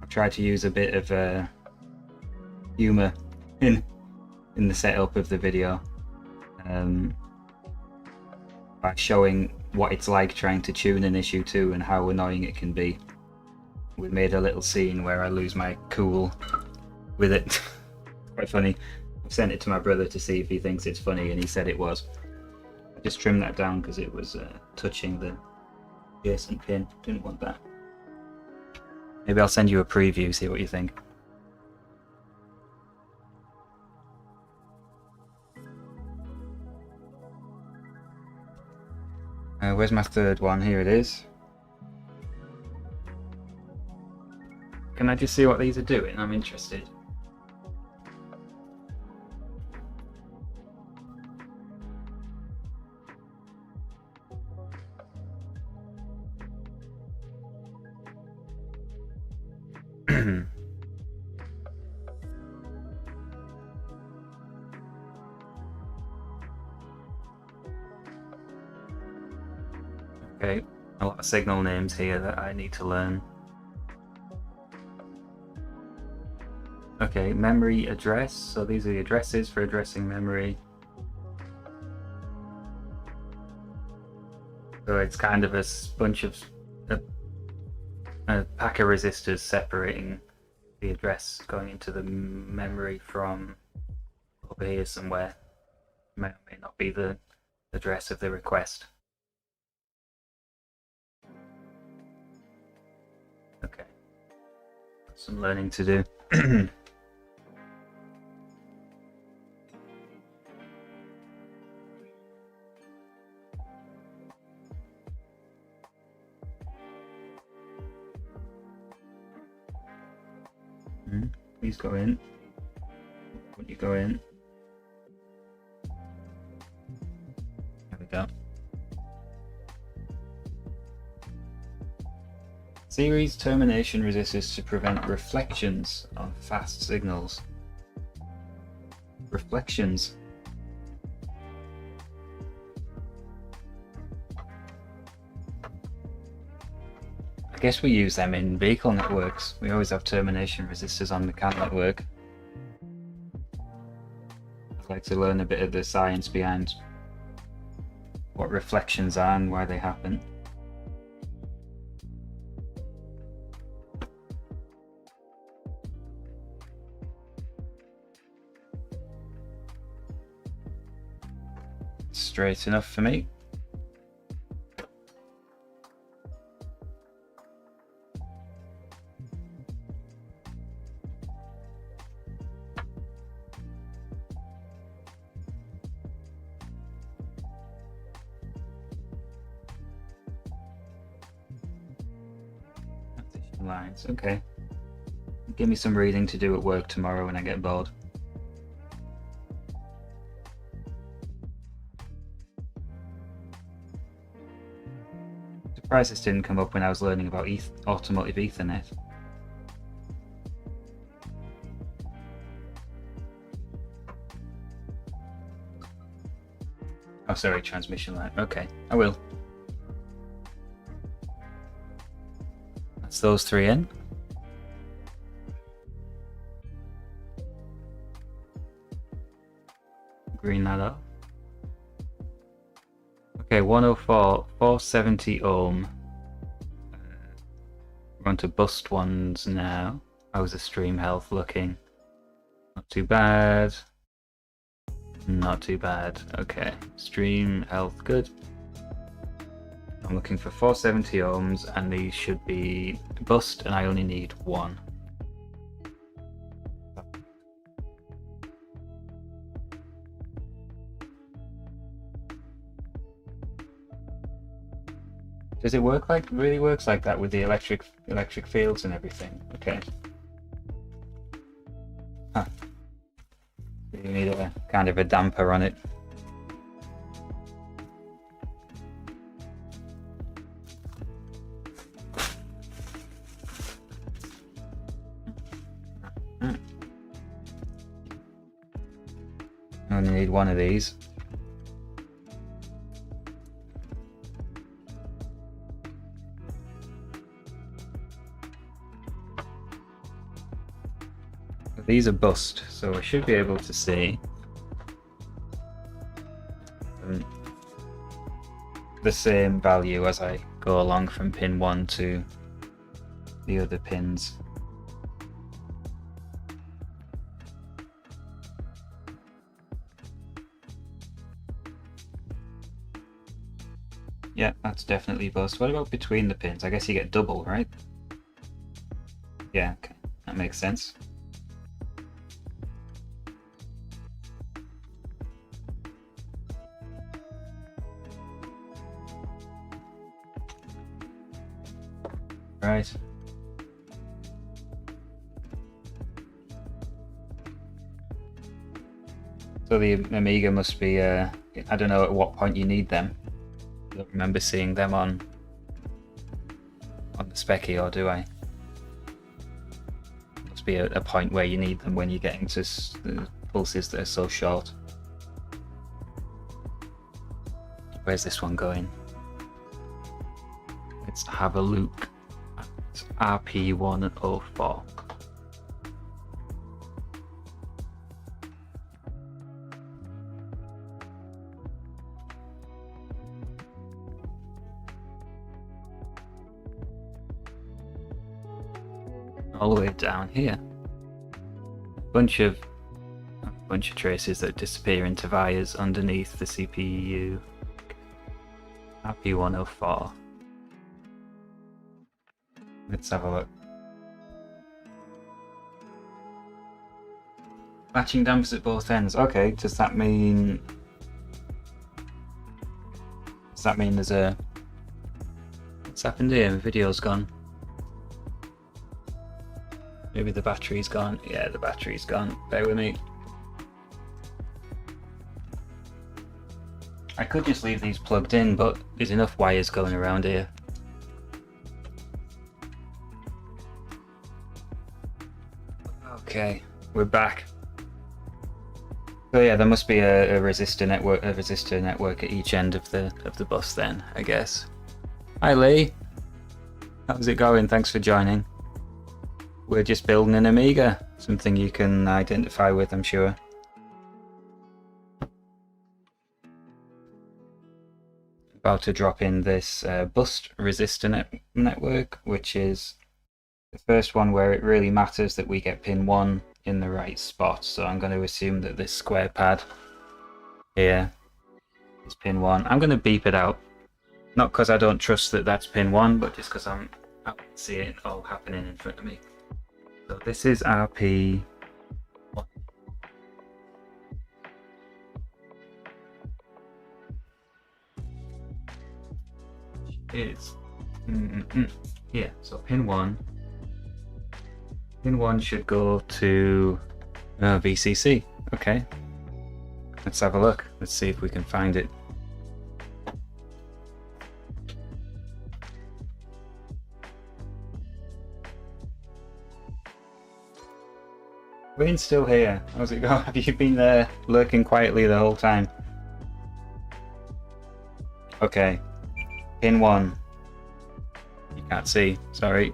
I tried to use a bit of humour in the setup of the video, by showing what it's like trying to tune in issue 2 and how annoying it can be. We made a little scene where I lose my cool with it. Quite funny. I've sent it to my brother to see if he thinks it's funny, and he said it was. I just trimmed that down because it was touching the adjacent pin. Didn't want that. Maybe I'll send you a preview, see what you think. Where's my third one? Here it is. Can I just see what these are doing? I'm interested. Okay, a lot of signal names here that I need to learn. Okay, memory address. So these are the addresses for addressing memory. So it's kind of a bunch of a pack of resistors separating the address going into the memory from over here somewhere. May or may not be the address of the request. Okay, some learning to do. Please go in. When you go in. There we go. Series termination resistors to prevent reflections on fast signals. Reflections. I guess we use them in vehicle networks. We always have termination resistors on the CAN network. I'd like to learn a bit of the science behind what reflections are and why they happen. Straight enough for me. lines. Okay. Give me some reading to do at work tomorrow when I get bored. Surprised this didn't come up when I was learning about automotive Ethernet. Oh, sorry, transmission line. Okay, I will. That's those three in. Green that up. Okay, 104, 470 ohm. We're on to bust ones now. How's the stream health looking? Not too bad. Not too bad. Okay, stream health good. I'm looking for 470 ohms, and these should be bust, and I only need one. Does it work like, really works like that with the electric fields and everything? Okay. Huh. You need a kind of a damper on it. I only need one of these. These are bust, so I should be able to see the same value as I go along from pin 1 to the other pins. Yeah, that's definitely bust. What about between the pins? I guess you get double, right? Yeah, okay. That makes sense. Right. So the Amiga must be, I don't know at what point you need them. I don't remember seeing them on the Specky, or do I? Must be a point where you need them when you're getting to the pulses that are so short. Where's this one going? Let's have a look. RP104. All the way down here. Bunch of traces that disappear into vias underneath the CPU. RP104. Let's have a look. Matching dampers at both ends. Okay, does that mean there's a... What's happened here? The video's gone. Maybe the battery's gone. Yeah, the battery's gone. Bear with me. I could just leave these plugged in, but there's enough wires going around here. Okay, we're back. So yeah, there must be a resistor network at each end of the bus then, I guess. Hi Lee, how's it going? Thanks for joining. We're just building an Amiga, something you can identify with, I'm sure. About to drop in this bus resistor network, which is the first one where it really matters that we get pin 1 in the right spot. So I'm going to assume that this square pad here is pin 1. I'm going to beep it out, not because I don't trust that that's pin 1, but just because I can see it all happening in front of me. So this is RP1. Is here, so pin 1 Pin 1 should go to VCC. Okay. Let's have a look. Let's see if we can find it. Wayne's still here. How's it going? Have you been there lurking quietly the whole time? Okay. Pin 1. You can't see. Sorry.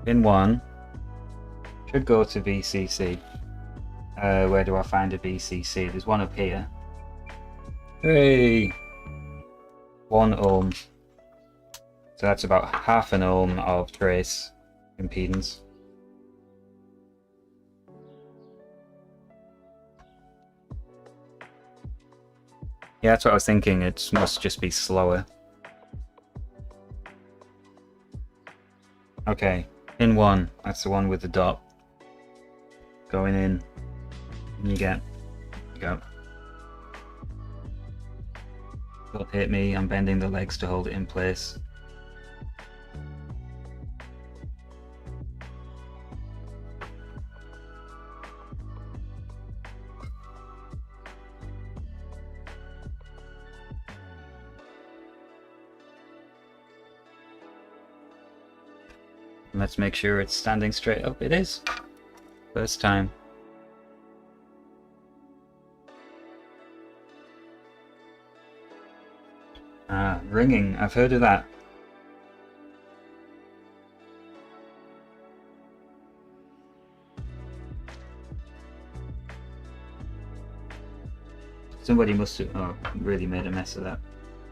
Pin 1 should go to VCC. Where do I find a VCC? There's one up here. Hooray! 1 ohm. So that's about half an ohm of trace impedance. Yeah, that's what I was thinking. It must just be slower. Okay, pin 1. That's the one with the dot. Going in. And you get. Go. Don't hit me. I'm bending the legs to hold it in place. Let's make sure it's standing straight up. It is. First time. Ah, ringing. I've heard of that. Somebody must have... Oh, really made a mess of that.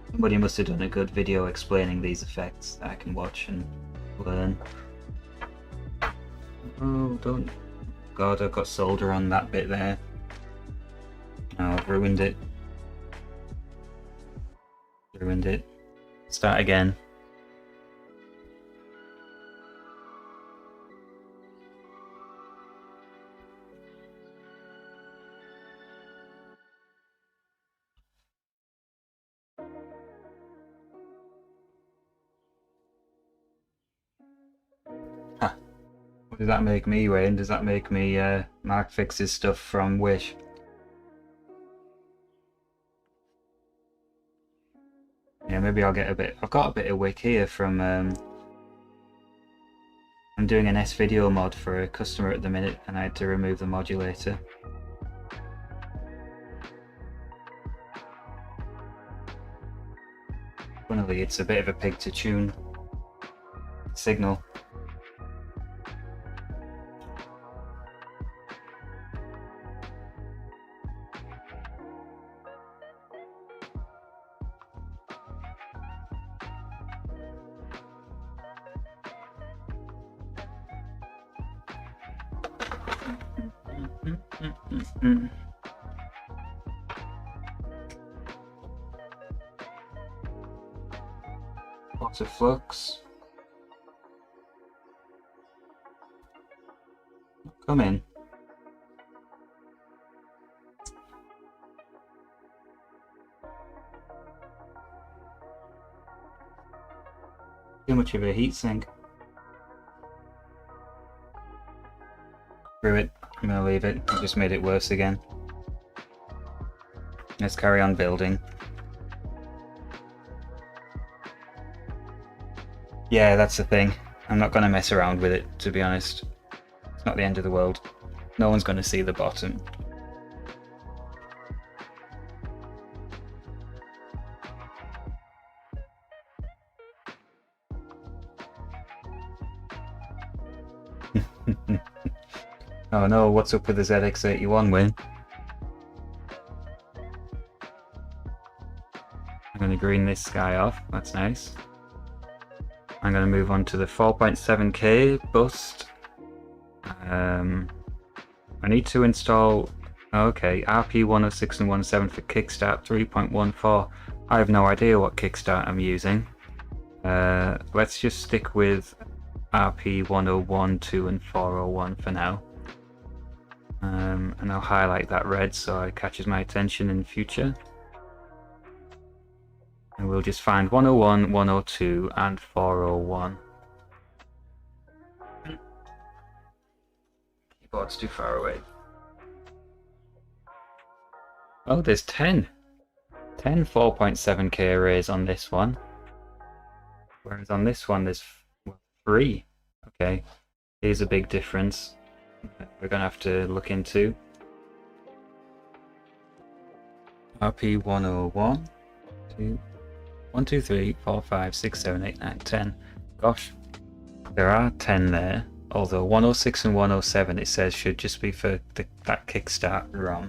Somebody must have done a good video explaining these effects that I can watch and learn. Oh, don't... God, I've got solder on that bit there. Oh, I've ruined it. Ruined it. Start again. Huh. What does that make me, Wayne? Does that make me Mark fixes stuff from Wish? Yeah, maybe I'll get a bit... I've got a bit of wick here from... I'm doing an S-video mod for a customer at the minute and I had to remove the modulator. Funnily, it's a bit of a pig to tune signal. Lots of flux. Come in. Too much of a heatsink. Screw it. I'm gonna leave it. I just made it worse again. Let's carry on building. Yeah, that's the thing. I'm not gonna mess around with it, to be honest. It's not the end of the world. No one's gonna see the bottom. Oh no, what's up with the ZX81 win? I'm going to green this guy off, that's nice. I'm going to move on to the 4.7K boost. I need to install, okay, RP106 and 17 for Kickstart 3.14. I have no idea what Kickstart I'm using. Let's just stick with RP101, 2 and 401 for now. And I'll highlight that red so it catches my attention in future. And we'll just find 101, 102 and 401. keyboard's too far away. Oh, there's 10 4.7K arrays on this one. Whereas on this one there's 3. Okay, here's a big difference we're gonna have to look into. RP 101, 2, 1, 2, 3, 4, 5, 6, 7, 8, 9, 10. Gosh, there are 10 there. Although 106 and 107 it says should just be for that kickstart ROM.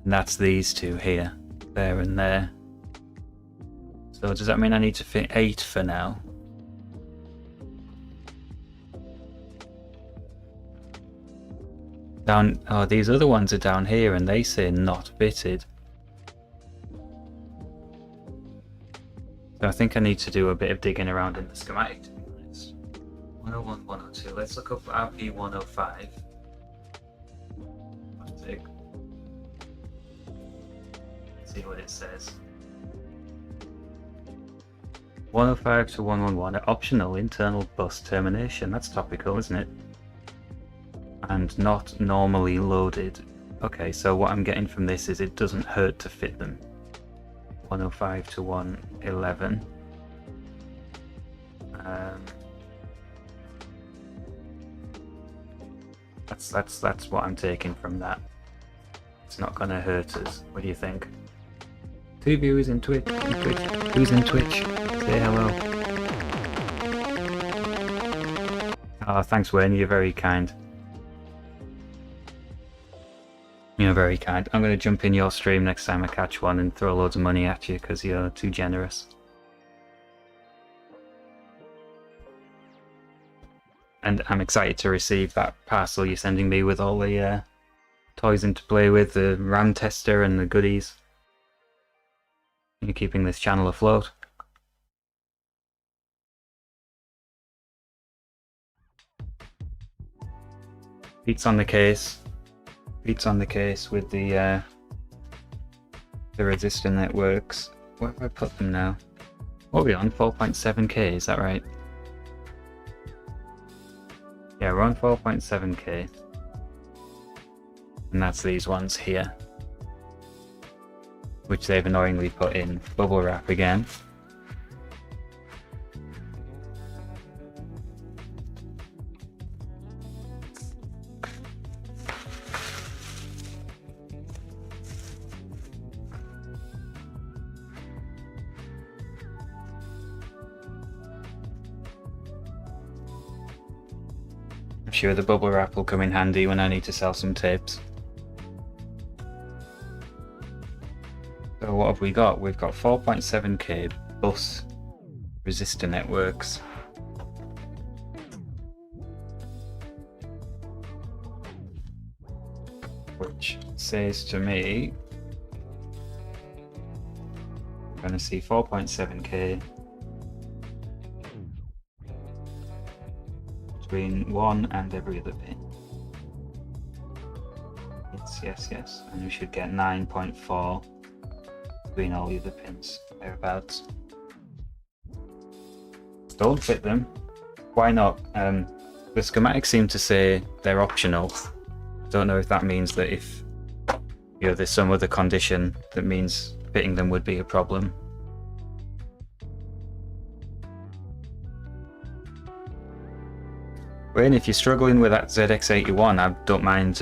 And that's these two here, there and there. So does that mean I need to fit 8 for now? Down, oh, these other ones are down here and they say not fitted. So I think I need to do a bit of digging around in the schematic to be honest. 101, 102, let's look up RP 105. See what it says. 105 to 111, optional internal bus termination. That's topical, isn't it? And not normally loaded. Okay, so what I'm getting from this is it doesn't hurt to fit them. 105 to 111. That's what I'm taking from that. It's not gonna hurt us. What do you think? 2 viewers in Twitch. Who's in Twitch? Say hello. Oh, thanks, Wayne. You're very kind. You're very kind. I'm going to jump in your stream next time I catch one and throw loads of money at you because you're too generous. And I'm excited to receive that parcel you're sending me with all the toys in to play with, the RAM tester and the goodies. You're keeping this channel afloat. Beats on the case. Beats on the case with the resistor networks. Where have I put them now? What are we on? 4.7K, is that right? Yeah, we're on 4.7K. And that's these ones here. Which they've annoyingly put in bubble wrap again. I'm sure the bubble wrap will come in handy when I need to sell some tapes. So what have we got? We've got 4.7K bus resistor networks. Which says to me, I'm going to see 4.7K between one and every other pin. Yes, and we should get 9.4 between all the other pins, thereabouts. Don't fit them. Why not? The schematics seem to say they're optional. I don't know if that means that if there's some other condition that means fitting them would be a problem. Wayne, if you're struggling with that ZX81, I don't mind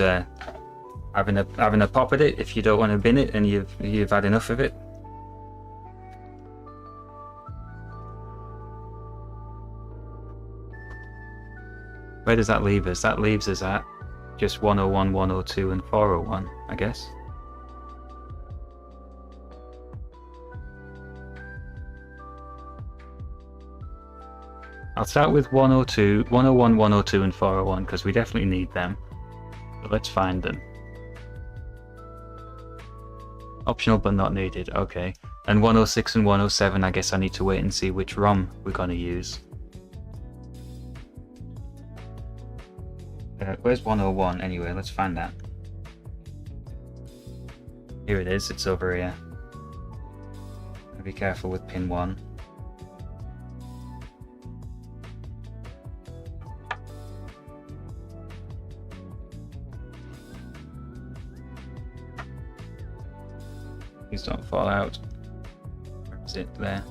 having a pop at it if you don't want to bin it and you've had enough of it. Where does that leave us? That leaves us at just 101, 102 and 401, I guess. I'll start with 102, 101, 102 and 401 because we definitely need them. So let's find them. Optional but not needed, okay. And 106 and 107, I guess I need to wait and see which ROM we're going to use. Where's 101 anyway? Let's find that. Here it is, it's over here. Be careful with pin 1. Please don't fall out. Where is it? There.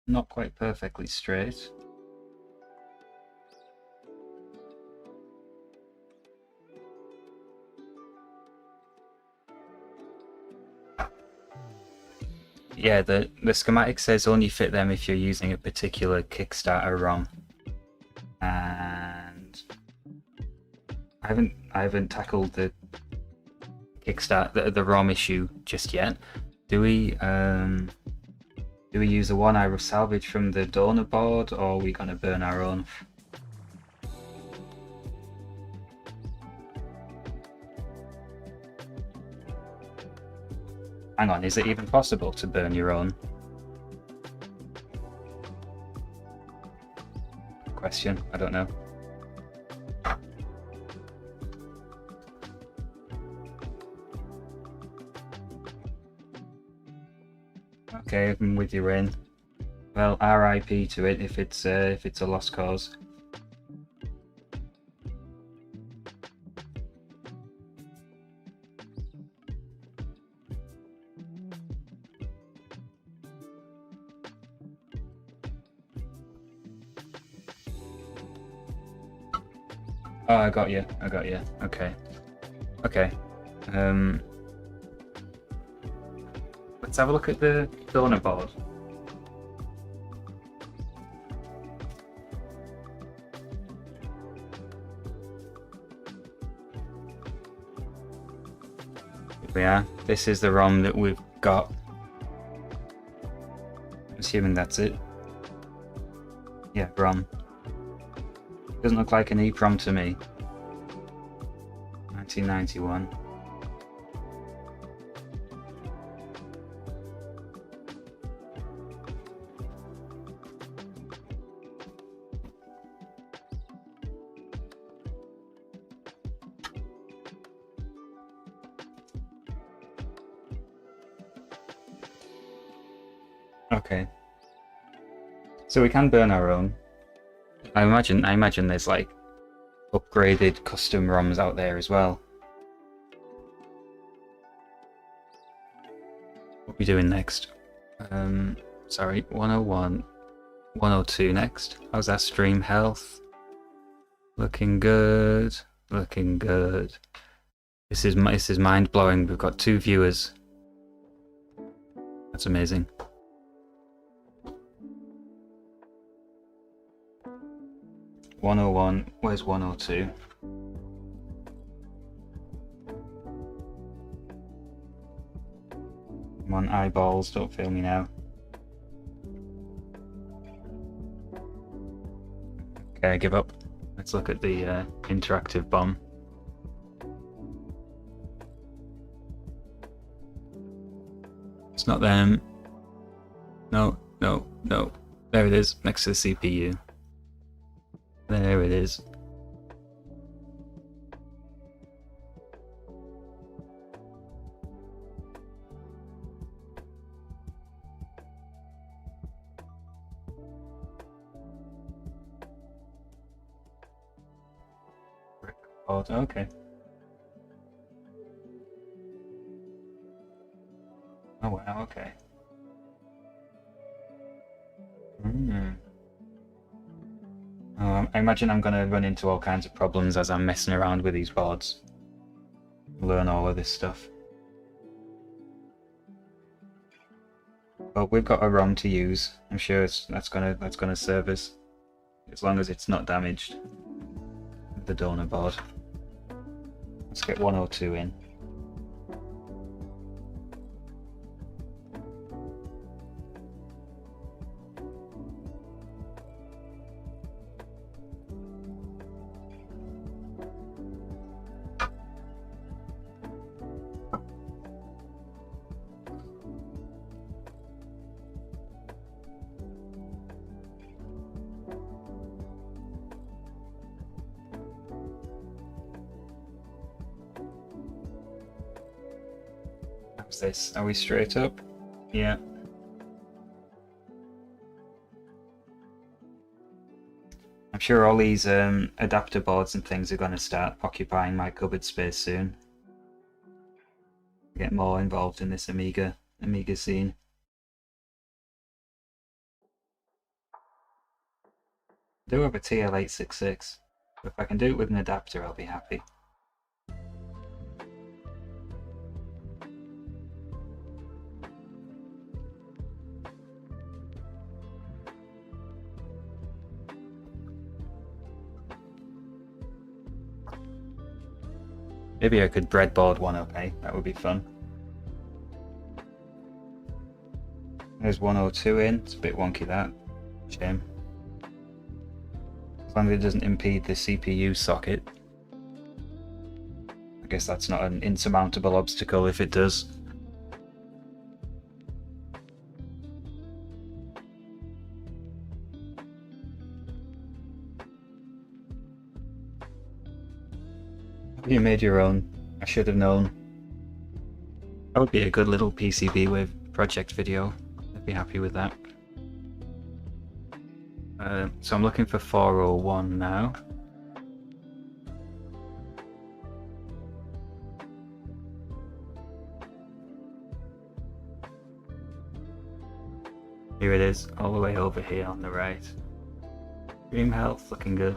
Not quite perfectly straight. Yeah, the schematic says only fit them if you're using a particular Kickstarter ROM, and I haven't tackled the the ROM issue just yet. Do we use the one I salvaged from the donor board, or are we gonna burn our own? Hang on, is it even possible to burn your own? Question, I don't know. Okay, I'm with you, Rain. Well, RIP to it if it's a lost cause. Oh, I got you. Okay. Okay. Let's have a look at the donor board. Here we are. This is the ROM that we've got. Assuming that's it. Yeah, ROM. Doesn't look like an EEPROM to me. 1991. Okay. So we can burn our own. I imagine there's like upgraded custom ROMs out there as well. What are we doing next? Sorry, 101, 102 next. How's our stream health? Looking good. Looking good. This is mind blowing. We've got 2 viewers. That's amazing. (101), where's 102? Come on, eyeballs, don't fail me now. Okay, I give up. Let's look at the interactive bomb. It's not them. No. There it is, next to the CPU. There it is. Okay. Oh wow, okay. I imagine I'm going to run into all kinds of problems as I'm messing around with these boards. Learn all of this stuff. But we've got a ROM to use. I'm sure that's gonna serve us, as long as it's not damaged. The donor board. Let's get 102 in. How's this? Are we straight up? Yeah. I'm sure all these adapter boards and things are going to start occupying my cupboard space soon. Get more involved in this Amiga scene. I do have a TL866, but if I can do it with an adapter, I'll be happy. Maybe I could breadboard one up, eh? That would be fun. There's 102 in, it's a bit wonky that. Shame. As long as it doesn't impede the CPU socket. I guess that's not an insurmountable obstacle if it does. You made your own. I should have known. That would be a good little PCB with project video. I'd be happy with that. So I'm looking for 401 now. Here it is, all the way over here on the right. Dream health, looking good.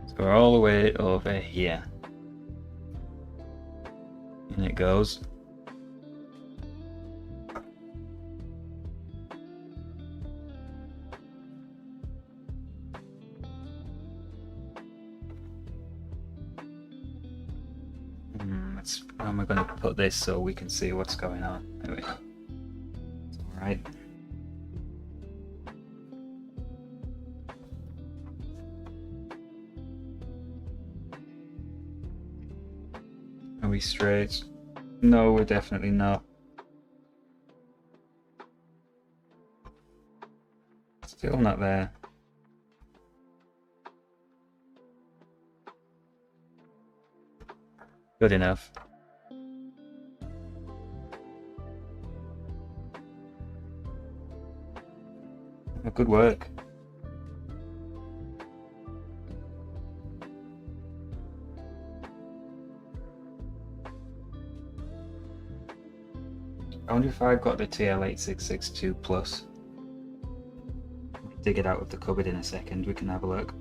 So we're all the way over here. And it goes. How am I going to put this so we can see what's going on? Anyway, it's alright. Are we straight? No, we're definitely not. Still not there. Good enough. Oh, good work. I wonder if I've got the TL8662 Plus. Dig it out of the cupboard in a second, we can have a look.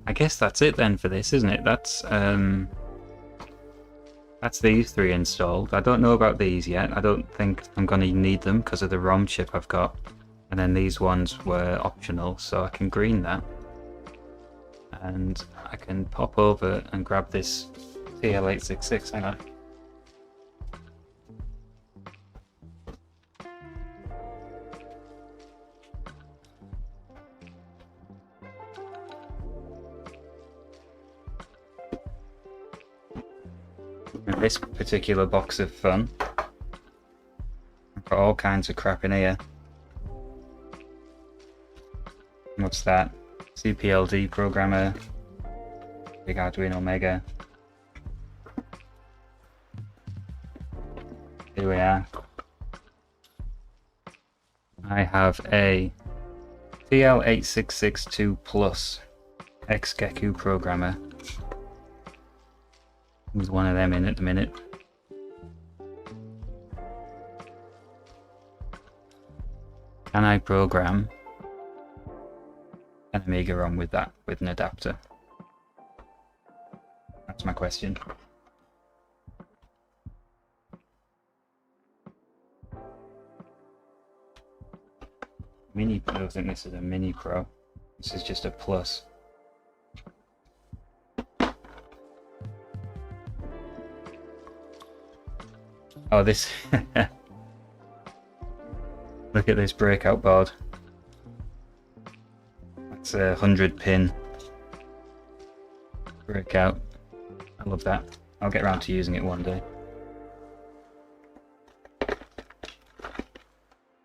I guess that's it then for this, isn't it? That's these three installed. I don't know about these yet. I don't think I'm going to need them because of the ROM chip I've got. And then these ones were optional, so I can green that. And I can pop over and grab this TL866. Hang on. This particular box of fun. I've got all kinds of crap in here. What's that? CPLD programmer, big Arduino Mega. Here we are. I have a TL8662 Plus ex-Geku programmer. There's one of them in at the minute. Can I program an Amiga ROM with that, with an adapter? That's my question. Mini, I don't think this is a Mini Pro. This is just a Plus. Oh, this. Look at this breakout board. That's a 100-pin breakout. I love that. I'll get around to using it one day.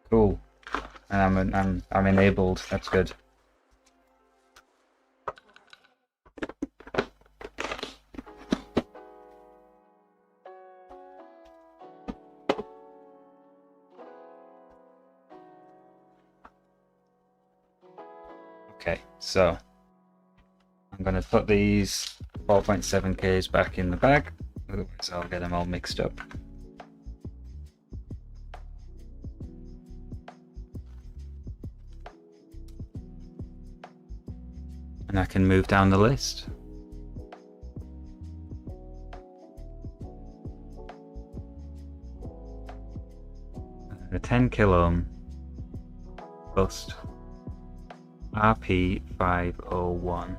Cool. And I'm enabled. That's good. Okay, so I'm going to put these 4.7Ks back in the bag, otherwise I'll get them all mixed up. And I can move down the list. A 10 kilo ohm bust RP501.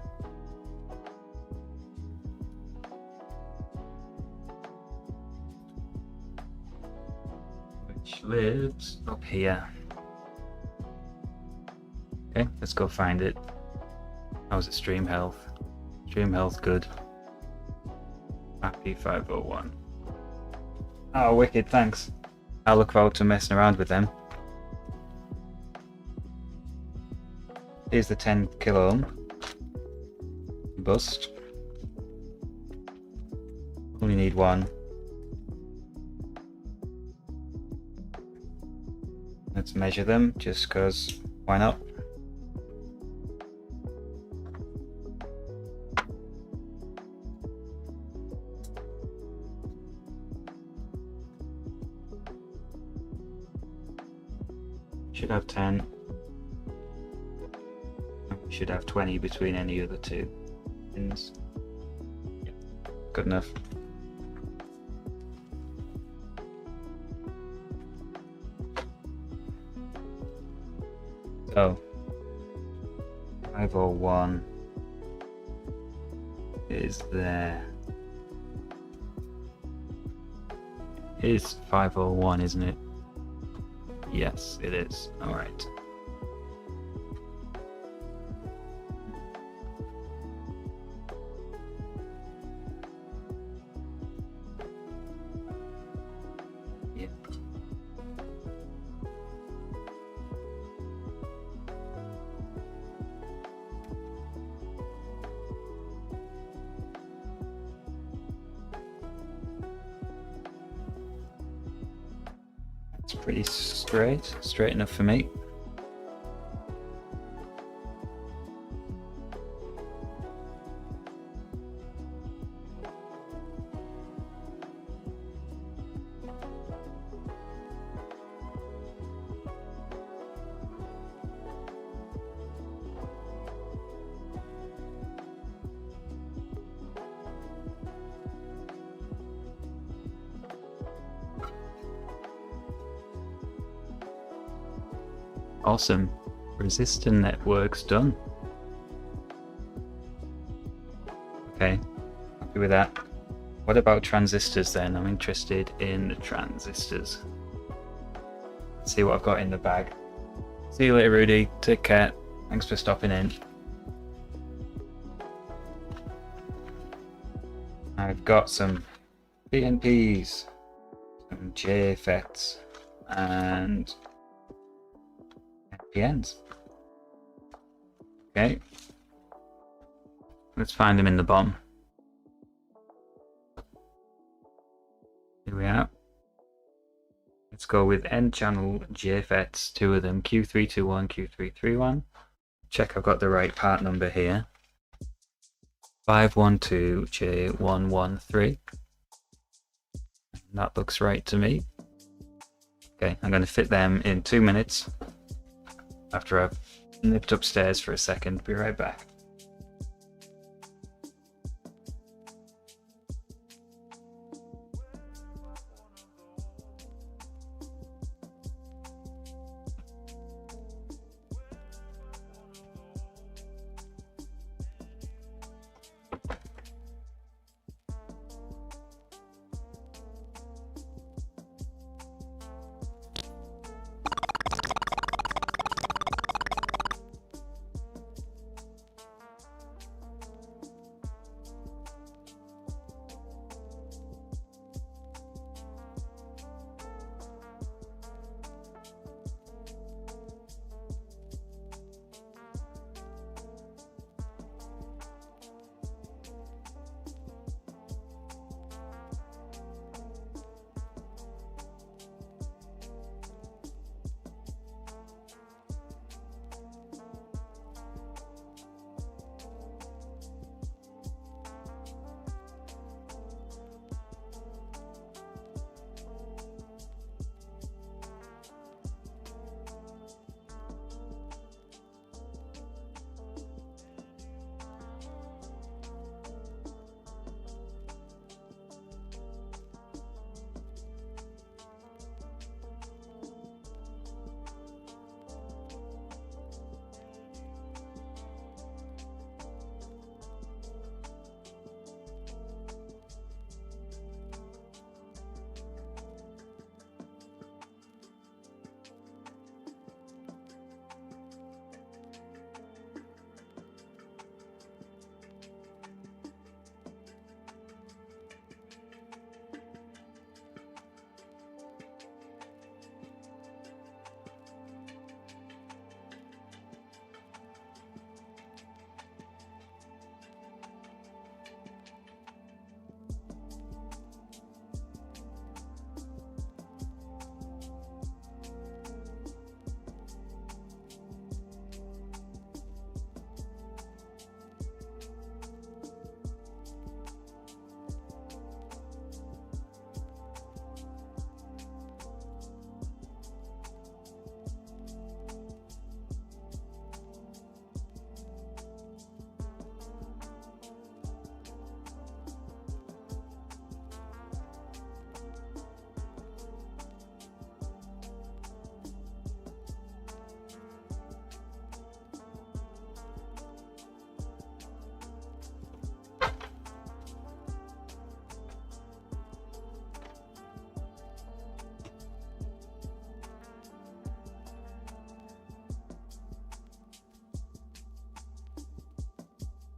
Which lives up here. Okay, let's go find it. How's it stream health? Stream health good. RP501. Oh, wicked, thanks. I'll look forward to messing around with them. Here's the 10 kilo ohm bust. Only need one. Let's measure them just because why not? Should have 10. We should have 20 between any of the two pins. Yep. Good enough. So 501 is there. It is 501, isn't it? Yes, it is. All right. Yep. It's pretty straight enough for me. Awesome. Resistor network's done. Okay, happy with that. What about transistors then? I'm interested in the transistors. Let's see what I've got in the bag. See you later, Rudy. Take care. Thanks for stopping in. I've got some PNPs, some JFETs, and NPNs. Okay, let's find them in the BOM. Here we are. Let's go with N-channel JFETs, two of them, Q321, Q331. Check I've got the right part number here. 512J113. That looks right to me. Okay, I'm going to fit them in 2 minutes after I've nipped upstairs for a second. Be right back.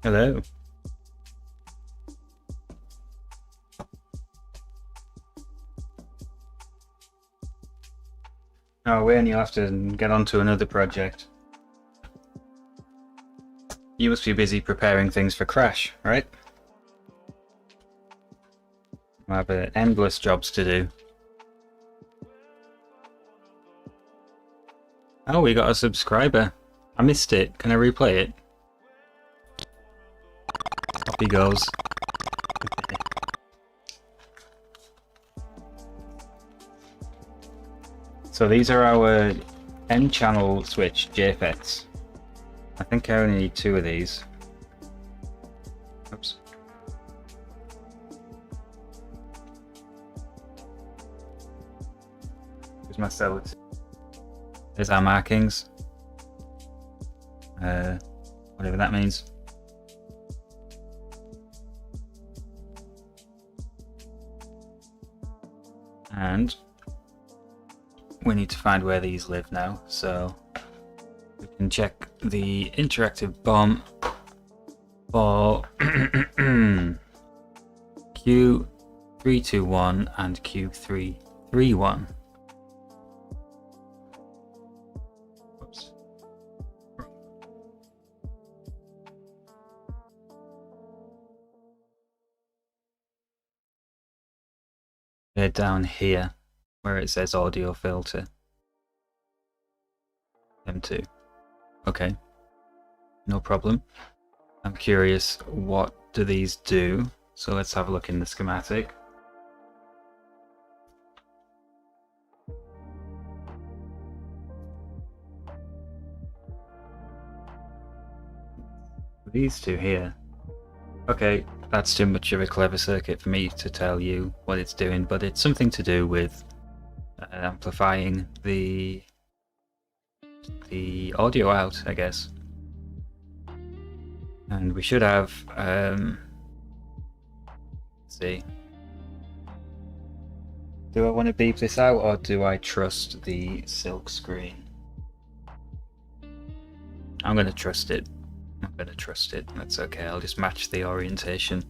Hello. Oh, Wayne, you'll have to get on to another project. You must be busy preparing things for Crash, right? I have endless jobs to do. Oh, we got a subscriber. I missed it. Can I replay it? Up he goes. So these are our N-channel switch JFETs. I think I only need 2 of these. Oops. Here's my cells. There's our markings. Whatever that means. And we need to find where these live now, so we can check the interactive bomb for Q321 and Q331. Whoops. They're down here where it says audio filter. M2. Okay, no problem. I'm curious, what do these do? So let's have a look in the schematic. These two here. Okay, that's too much of a clever circuit for me to tell you what it's doing, but it's something to do with amplifying the audio out, I guess. And we should have let's see. Do I want to beep this out, or do I trust the silk screen? I'm going to trust it. I'm going to trust it. That's okay. I'll just match the orientation.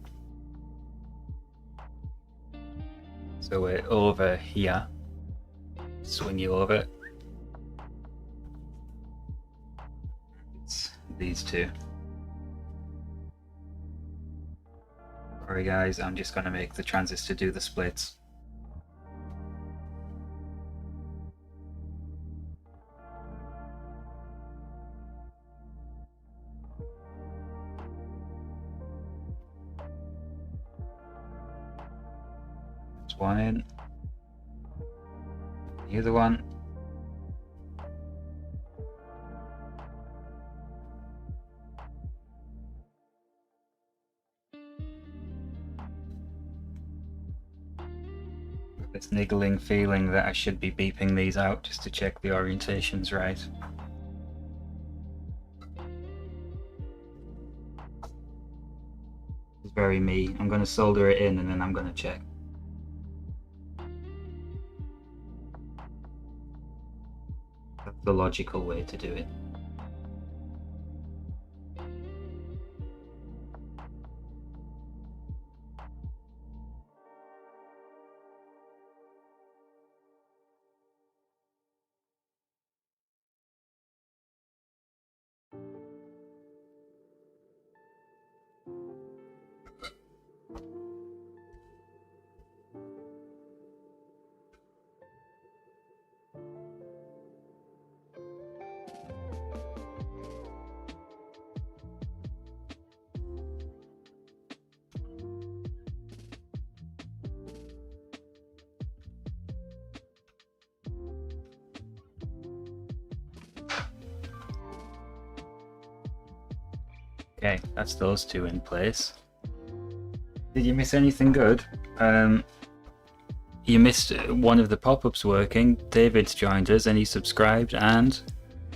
So we're over here. Swing you over. It's these two. Sorry guys, I'm just going to make the transistor do the splits. That's one in. The other one. This niggling feeling that I should be beeping these out just to check the orientation's right. It's very me. I'm going to solder it in and then I'm going to check. That's the logical way to do it. Okay, that's those two in place. Did you miss anything good? You missed one of the pop-ups working. David's joined us and he subscribed, and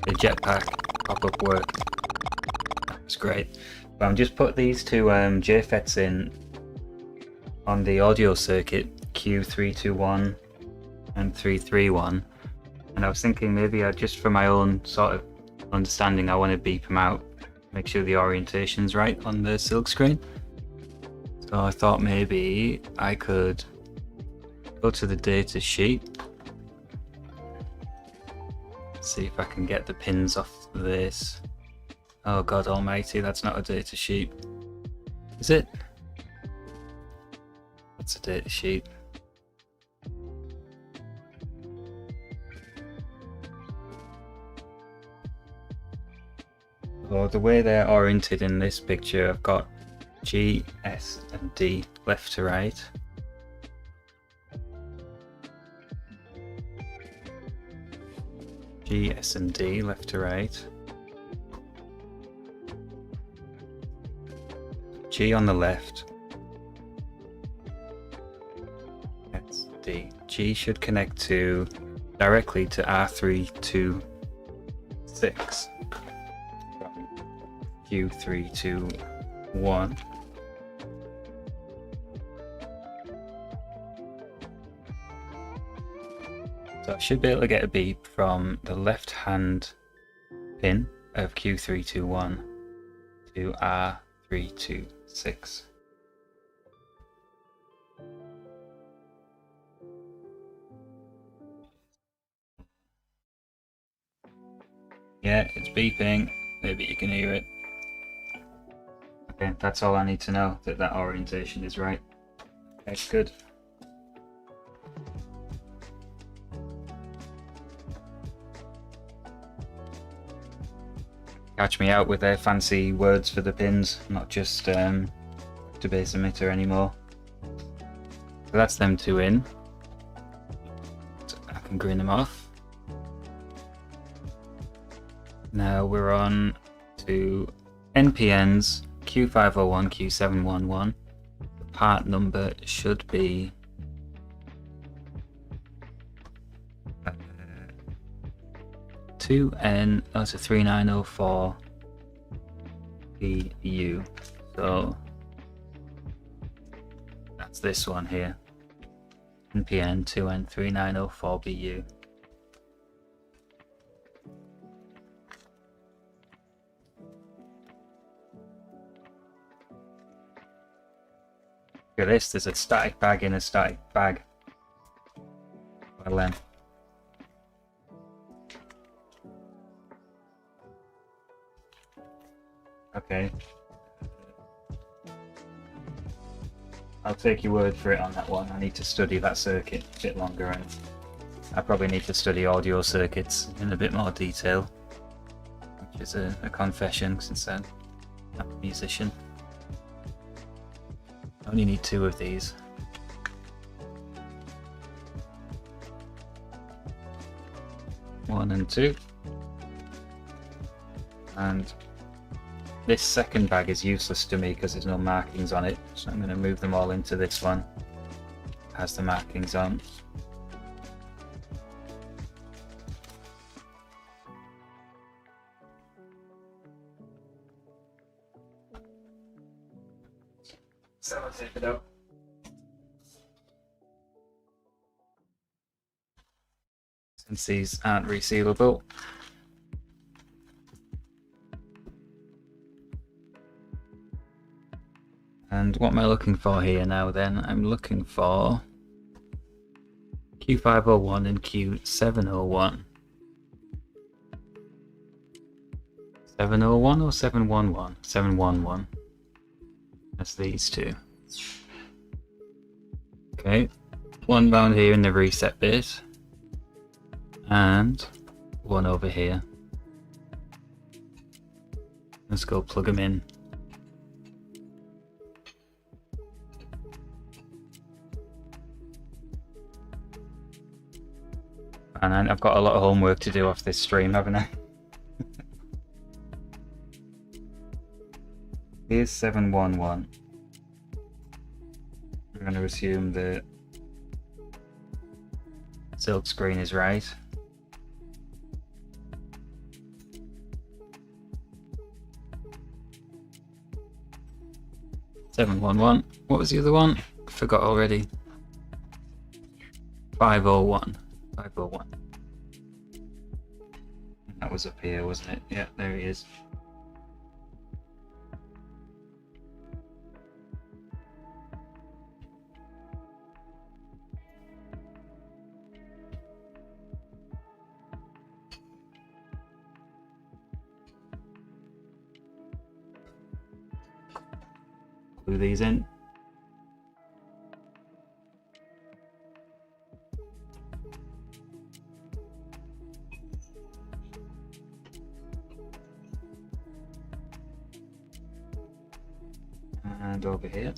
the jetpack pop-up worked. That's great. But I'm just put these two JFETs in on the audio circuit, Q321 and 331. And I was thinking maybe just for my own sort of understanding, I want to beep them out. make sure the orientation's right on the silk screen. So I thought maybe I could go to the data sheet, see if I can get the pins off this. Oh God almighty, that's not a data sheet. Is it? That's a data sheet. So the way they're oriented in this picture, I've got G, S and D left to right. G, S and D left to right. G on the left. S, D. G should connect directly to R326. Q321. So I should be able to get a beep from the left hand pin of Q321 to R326. Yeah, it's beeping. Maybe you can hear it. Okay, that's all I need to know, that orientation is right. Okay, good. Catch me out with their fancy words for the pins, not just to base emitter anymore. So that's them two in. So I can green them off. Now we're on to NPNs Q501, Q711. The part number should be 2N, that's a 3904 BU. So that's this one here. NPN 2N3904 BU. Look at this, there's a static bag in a static bag. Well then. Okay. I'll take your word for it on that one. I need to study that circuit a bit longer, and I probably need to study audio circuits in a bit more detail, which is a confession since I'm a musician. I only need 2 of these. One and 2. And this second bag is useless to me because there's no markings on it, so I'm going to move them all into this one. It has the markings on. So I'll tape it up. Since these aren't resealable. And what am I looking for here now then? I'm looking for Q501 and Q701. 701 or 711? 711. That's these two. Okay, one down here in the reset bit, and one over here. Let's go plug them in. And I've got a lot of homework to do off this stream, haven't I? Here's 711. We're going to assume the silk screen is right. $711. What was the other one? Forgot already. 501. 501. That was up here, wasn't it? Yeah, there he is. of these in. And over here.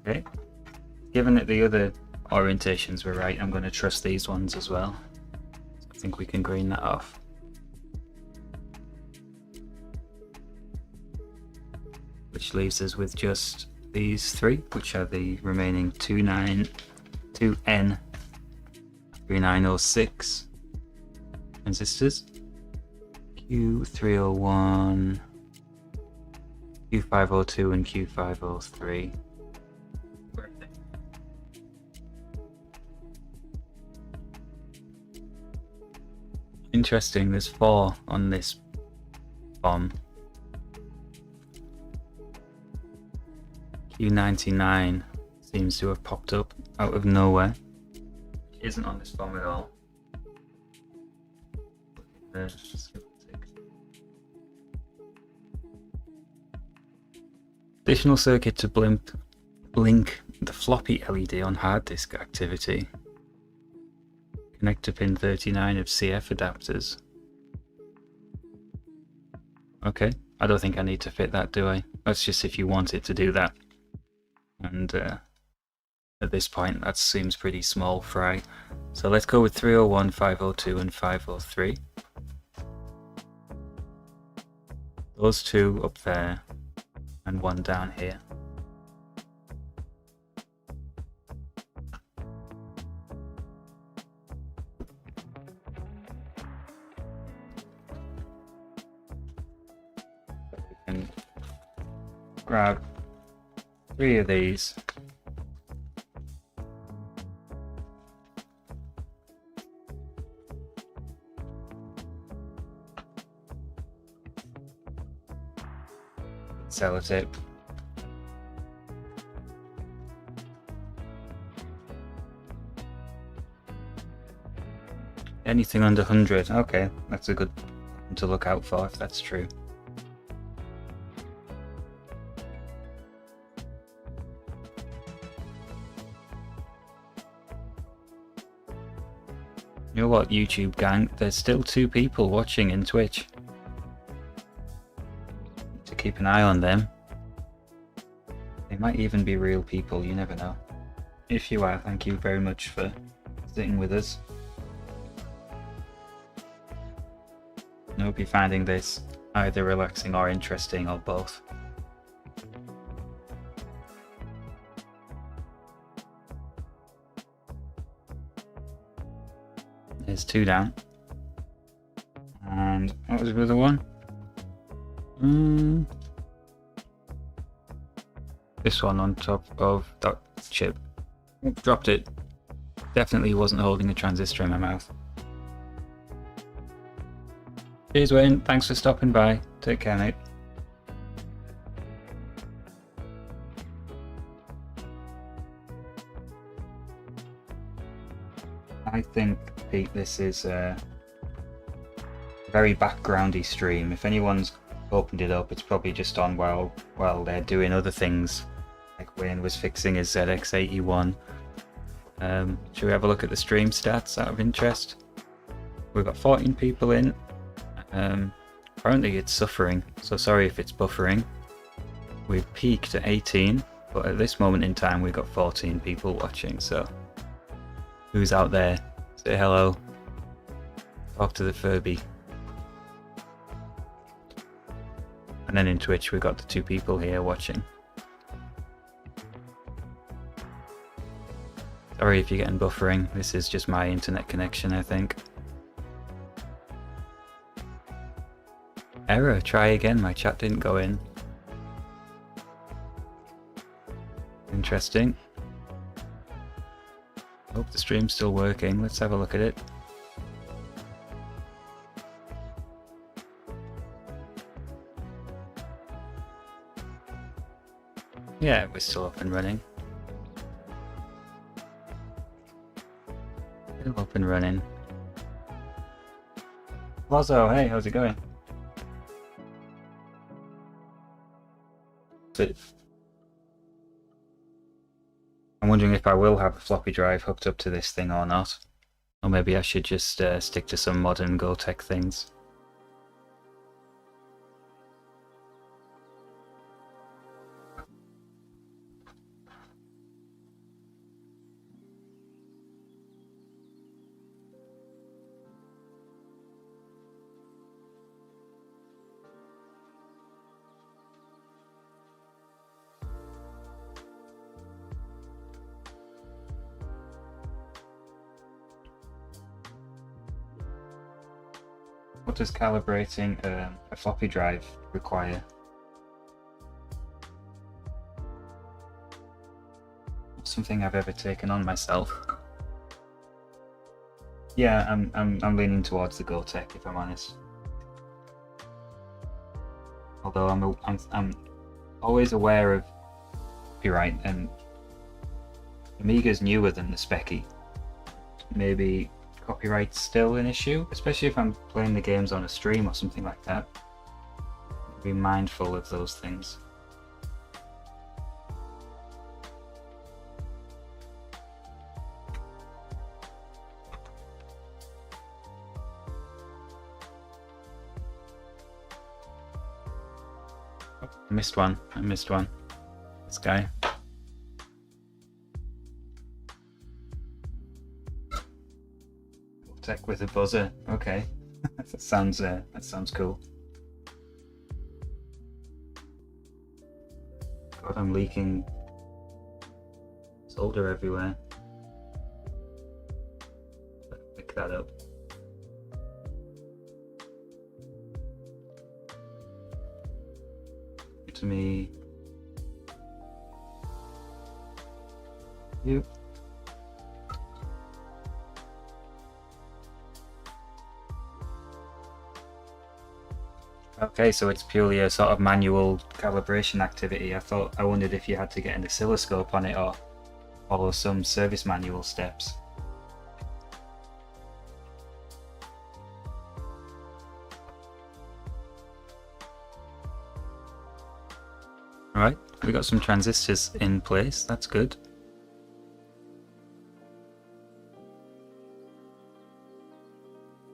Okay, given that the other orientations were right, I'm going to trust these ones as well. I think we can green that off. Which leaves us with just these three, which are the remaining 2N3906 transistors. Q301, Q502 and Q503. Interesting, there's 4 on this bomb. Q99 seems to have popped up out of nowhere. It isn't on this bomb at all. Additional circuit to blink the floppy LED on hard disk activity. Connect to pin 39 of CF adapters. Okay, I don't think I need to fit that, do I? That's just if you want it to do that. And at this point that seems pretty small fry. So let's go with 301, 502 and 503. Those 2 up there and 1 down here. And grab 3 of these. Sellotape. Anything under 100, okay, that's a good one to look out for if that's true. You know what, YouTube gang, there's still 2 people watching in Twitch. To keep an eye on them. They might even be real people, you never know. If you are, thank you very much for sitting with us. I hope you're finding this either relaxing or interesting, or both. There's 2 down. And what was the other one? This one on top of that chip. Dropped it. Definitely wasn't holding a transistor in my mouth. Cheers Wayne, thanks for stopping by. Take care mate. I think, Pete, this is a very backgroundy stream. If anyone's opened it up, it's probably just on while they're doing other things. Like Wayne was fixing his ZX81. Should we have a look at the stream stats out of interest? We've got 14 people in. Apparently it's suffering, so sorry if it's buffering. We've peaked at 18, but at this moment in time we've got 14 people watching, so who's out there? Say hello. Talk to the Furby. And then in Twitch we've got the 2 people here watching. Sorry if you're getting buffering, this is just my internet connection, I think. Error, try again, my chat didn't go in. Interesting. Hope the stream's still working, let's have a look at it. Yeah, we're still up and running. Still up and running. Lazo, hey, how's it going? I'm wondering if I will have a floppy drive hooked up to this thing or not. Or maybe I should just stick to some modern Gotek things. What does calibrating a floppy drive require? Not something I've ever taken on myself. Yeah, I'm leaning towards the Gotek, if I'm honest. Although I'm always aware of copyright, and Amiga's newer than the Speccy. Maybe copyright's still an issue, especially if I'm playing the games on a stream or something like that. Be mindful of those things. Oh, I missed one. This guy. Tech with a buzzer. Okay, that sounds cool. God, I'm leaking solder everywhere. Pick that up. To me. You. Okay, so it's purely a sort of manual calibration activity. I wondered if you had to get an oscilloscope on it or follow some service manual steps. Alright, we got some transistors in place, that's good.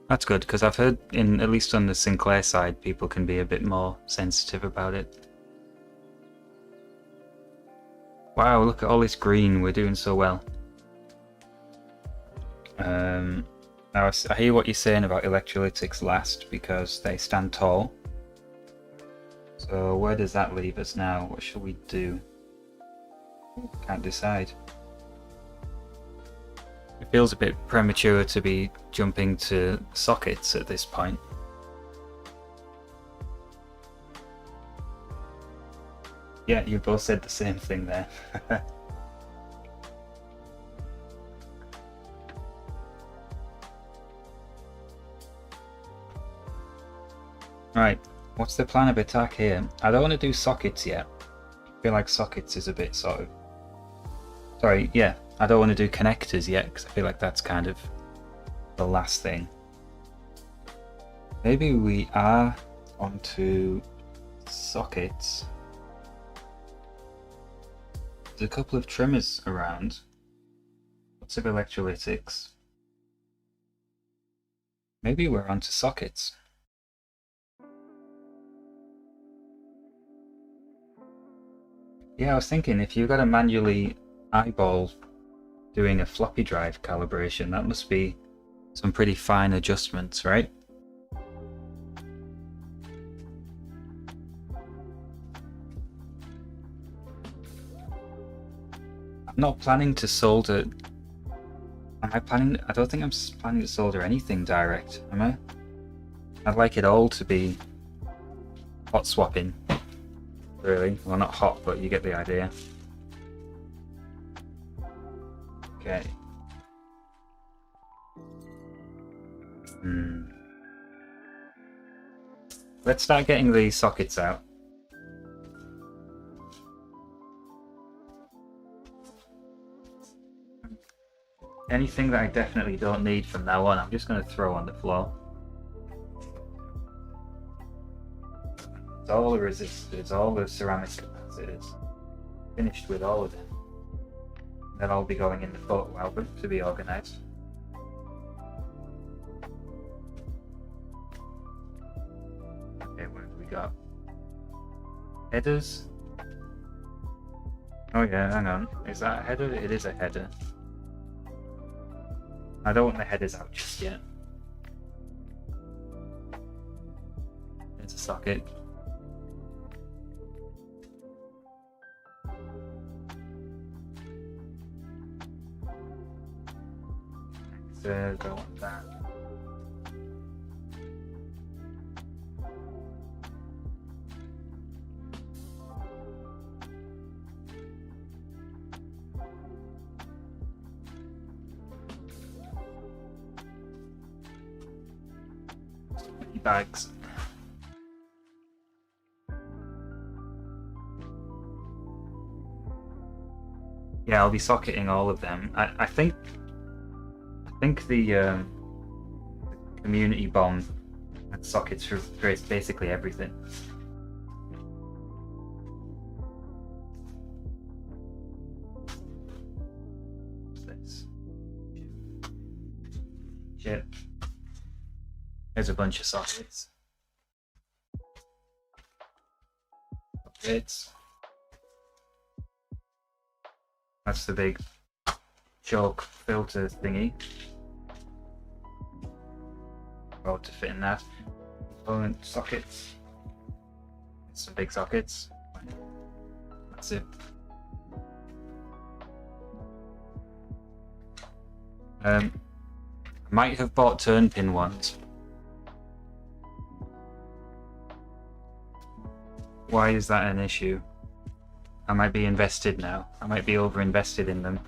That's good, because I've heard, at least on the Sinclair side, people can be a bit more sensitive about it. Wow, look at all this green, we're doing so well. Now I hear what you're saying about electrolytics last, because they stand tall. So where does that leave us now? What shall we do? Can't decide. It feels a bit premature to be jumping to sockets at this point. Yeah, you both said the same thing there. Right, what's the plan of attack here? I don't want to do sockets yet. I feel like sockets is a bit sort of... Sorry, yeah. I don't want to do connectors yet, because I feel like that's kind of the last thing. Maybe we are onto sockets. There's a couple of trimmers around. Lots of electrolytics. Maybe we're onto sockets. Yeah, I was thinking if you've got to manually eyeball doing a floppy drive calibration, that must be some pretty fine adjustments, right? I'm not planning to solder I don't think I'm planning to solder anything direct, am I? I'd like it all to be hot swapping, really. Well, not hot, but you get the idea. Okay. Let's start getting the sockets out. Anything that I definitely don't need from now on, I'm just going to throw on the floor. It's all the resistors, all the ceramic capacitors. Finished with all of them. They'll all be going in the photo album to be organised. Okay, what have we got? Headers? Oh yeah, hang on. Is that a header? It is a header. I don't want the headers out just yet. There's a socket. So don't want that. Bags. Yeah, I'll be socketing all of them. I think the community bomb and sockets for basically everything. What's this? Chip. There's a bunch of sockets. Sockets. That's the big choke filter thingy. Well, to fit in that. Component sockets. Some big sockets. That's it. I might have bought turn pin ones. Why is that an issue? I might be invested now. I might be over invested in them.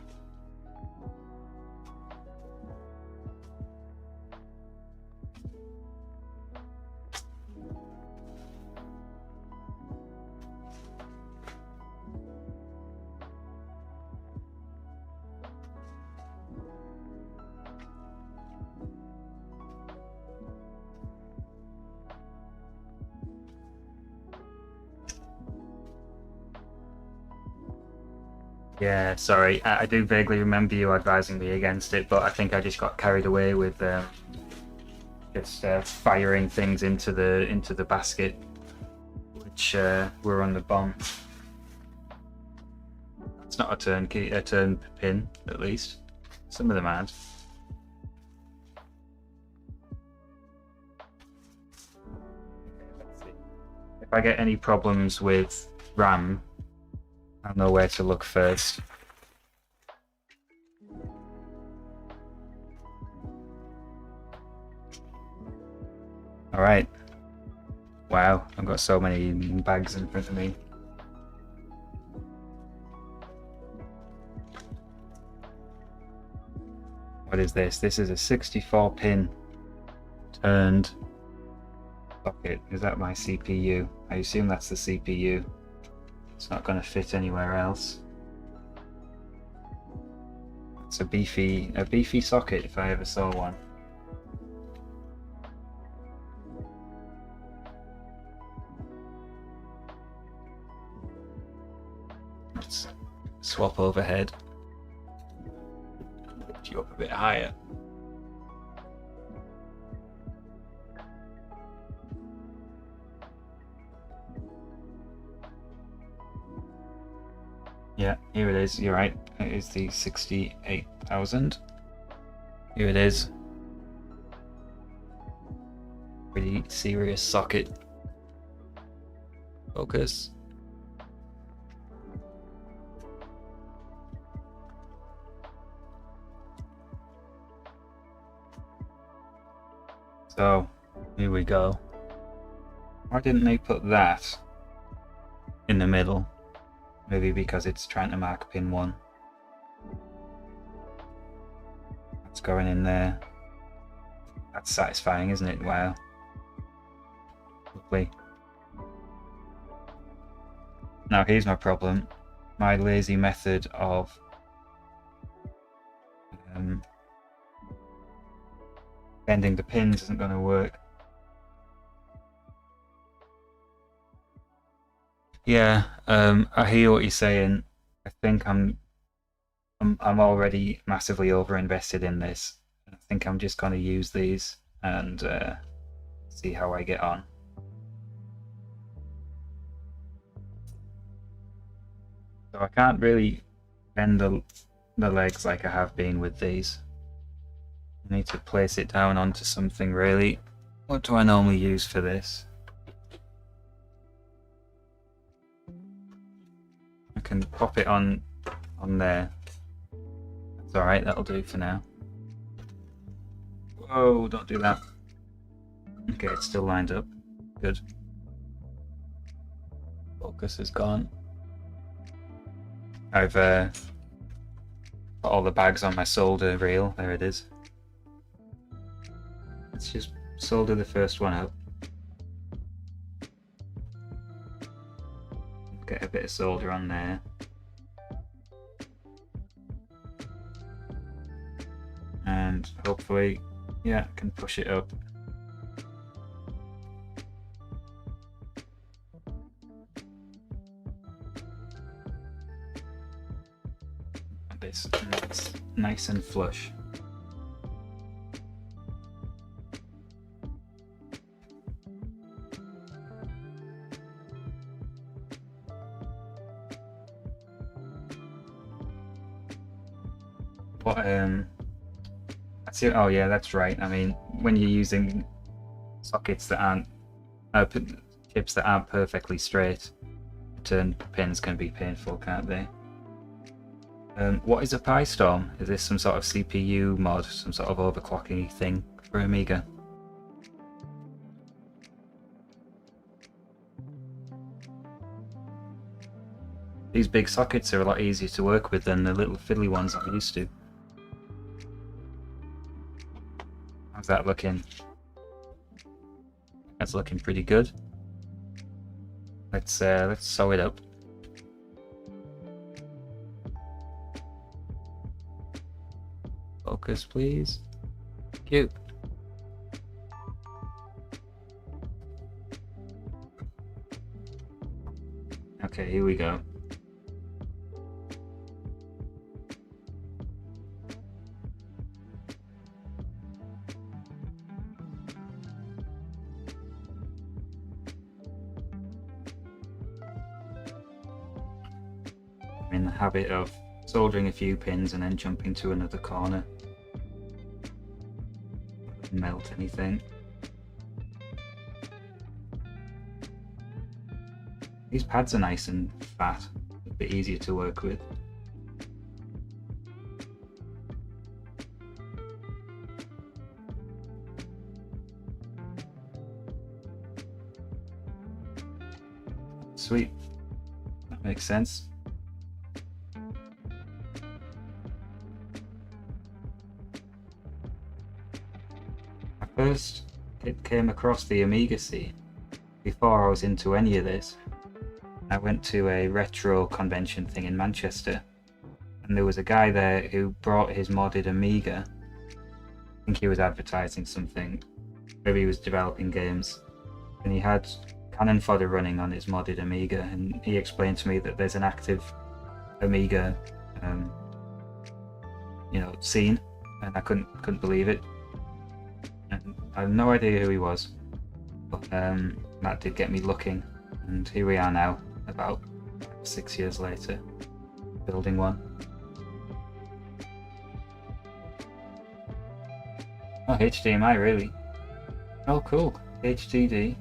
Yeah, sorry. I do vaguely remember you advising me against it, but I think I just got carried away with just firing things into the basket, which were on the bomb. It's not a turn pin, at least. Some of them aren't. Let's see. If I get any problems with RAM, I'll know where to look first. Alright. Wow, I've got so many bags in front of me. What is this? This is a 64 pin turned socket. Is that my CPU? I assume that's the CPU. It's not going to fit anywhere else. It's a beefy socket if I ever saw one. Let's swap overhead. Lift you up a bit higher. Yeah, here it is. You're right. It is the 68,000. Here it is. Pretty serious socket. Focus. So, here we go. Why didn't they put that in the middle? Maybe because it's trying to mark pin 1. That's going in there. That's satisfying, isn't it? Wow. Lovely. Now here's my problem. My lazy method of bending the pins isn't going to work. Yeah, I hear what you're saying. I think I'm already massively over-invested in this. I think I'm just going to use these and see how I get on. So I can't really bend the legs like I have been with these. I need to place it down onto something really. What do I normally use for this? I can pop it on there. That's alright, that'll do for now. Whoa, don't do that. Okay, it's still lined up. Good. Focus is gone. I've put all the bags on my solder reel. There it is. Let's just solder the first one up. Get a bit of solder on there. And hopefully, yeah, I can push it up. This nice and flush. What that's it. Oh yeah, that's right. I mean, when you're using sockets that aren't chips that aren't perfectly straight, turn pins can be painful, can't they? What is a Pi Storm? Is this some sort of CPU mod, some sort of overclocking thing for Amiga? These big sockets are a lot easier to work with than the little fiddly ones I'm used to. How's that looking? That's looking pretty good. Let's sew it up. Focus, please. Cute. Okay, here we go. I'm in the habit of soldering a few pins and then jumping to another corner. Melt anything. These pads are nice and fat, a bit easier to work with. Sweet, that makes sense. First, it came across the Amiga scene. Before I was into any of this, I went to a retro convention thing in Manchester, and there was a guy there who brought his modded Amiga. I think he was advertising something, maybe he was developing games, and he had cannon fodder running on his modded Amiga, and he explained to me that there's an active Amiga, scene, and I couldn't believe it. And I have no idea who he was, but that did get me looking, and here we are now, about 6 years later, building one. Oh, HDMI, really? Oh, cool. HDD.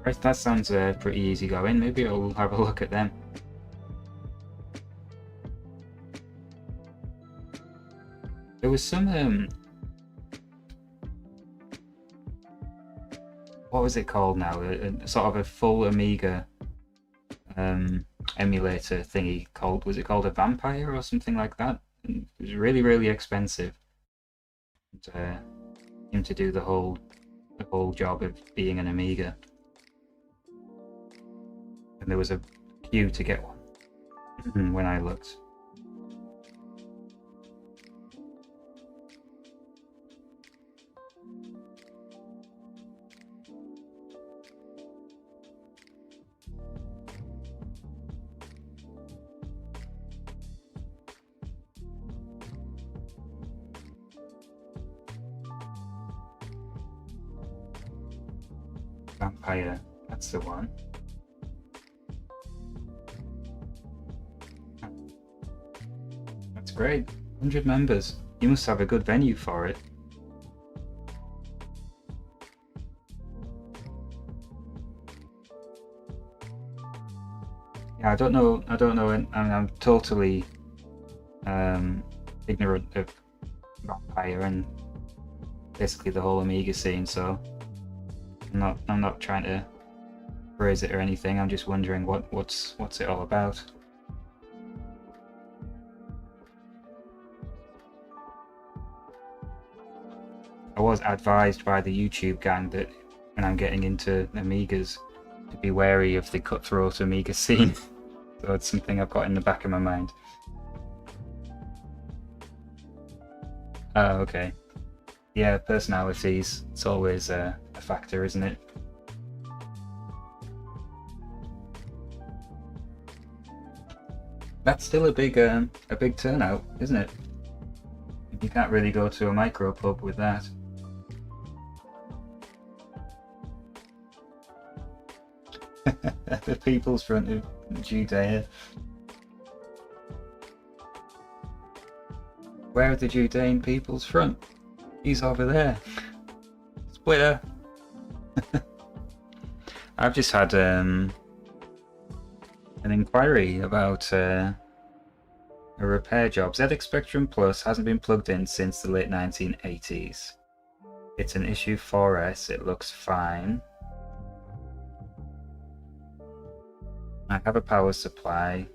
Right, that sounds pretty easy going. Maybe I'll have a look at them. There was some what was it called now? A sort of a full Amiga emulator thingy called, was it called a Vampire or something like that? And it was really, really expensive. And, seemed to do the whole job of being an Amiga. And there was a queue to get one when I looked. Vampire, that's the one. That's great. 100 members. You must have a good venue for it. Yeah, I don't know, I'm totally ignorant of Vampire and basically the whole Amiga scene, so I'm not trying to praise it or anything. I'm just wondering what's it all about. I was advised by the YouTube gang that when I'm getting into Amigas to be wary of the cutthroat Amiga scene. So it's something I've got in the back of my mind. Oh, okay. Yeah, personalities, it's always a factor, isn't it? That's still a big turnout, isn't it? You can't really go to a micro pub with that. The People's Front of Judea. Where are the Judean People's Front? He's over there. Splitter. I've just had an inquiry about a repair job. ZX Spectrum Plus hasn't been plugged in since the late 1980s. It's an issue 4S. It looks fine. I have a power supply.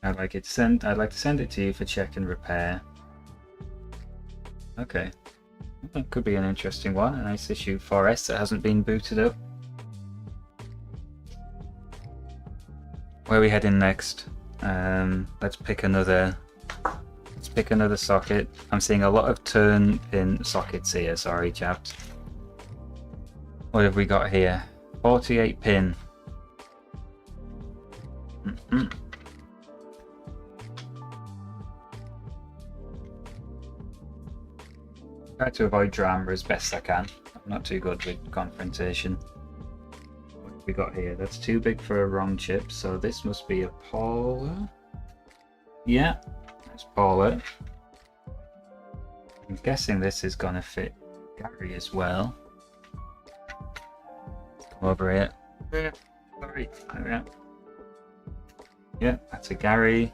I'd like to send it to you for check and repair. Okay. That could be an interesting one. A nice issue 4S that hasn't been booted up. Where are we heading next? Let's pick another socket. I'm seeing a lot of turn pin sockets here, sorry chaps. What have we got here? 48 pin. Try to avoid drama as best I can. I'm not too good with confrontation. What have we got here? That's too big for a wrong chip, so this must be a Paula. Yeah, that's Paula. I'm guessing this is gonna fit Gary as well. Come over here. Sorry. There we are. Yeah, that's a Gary.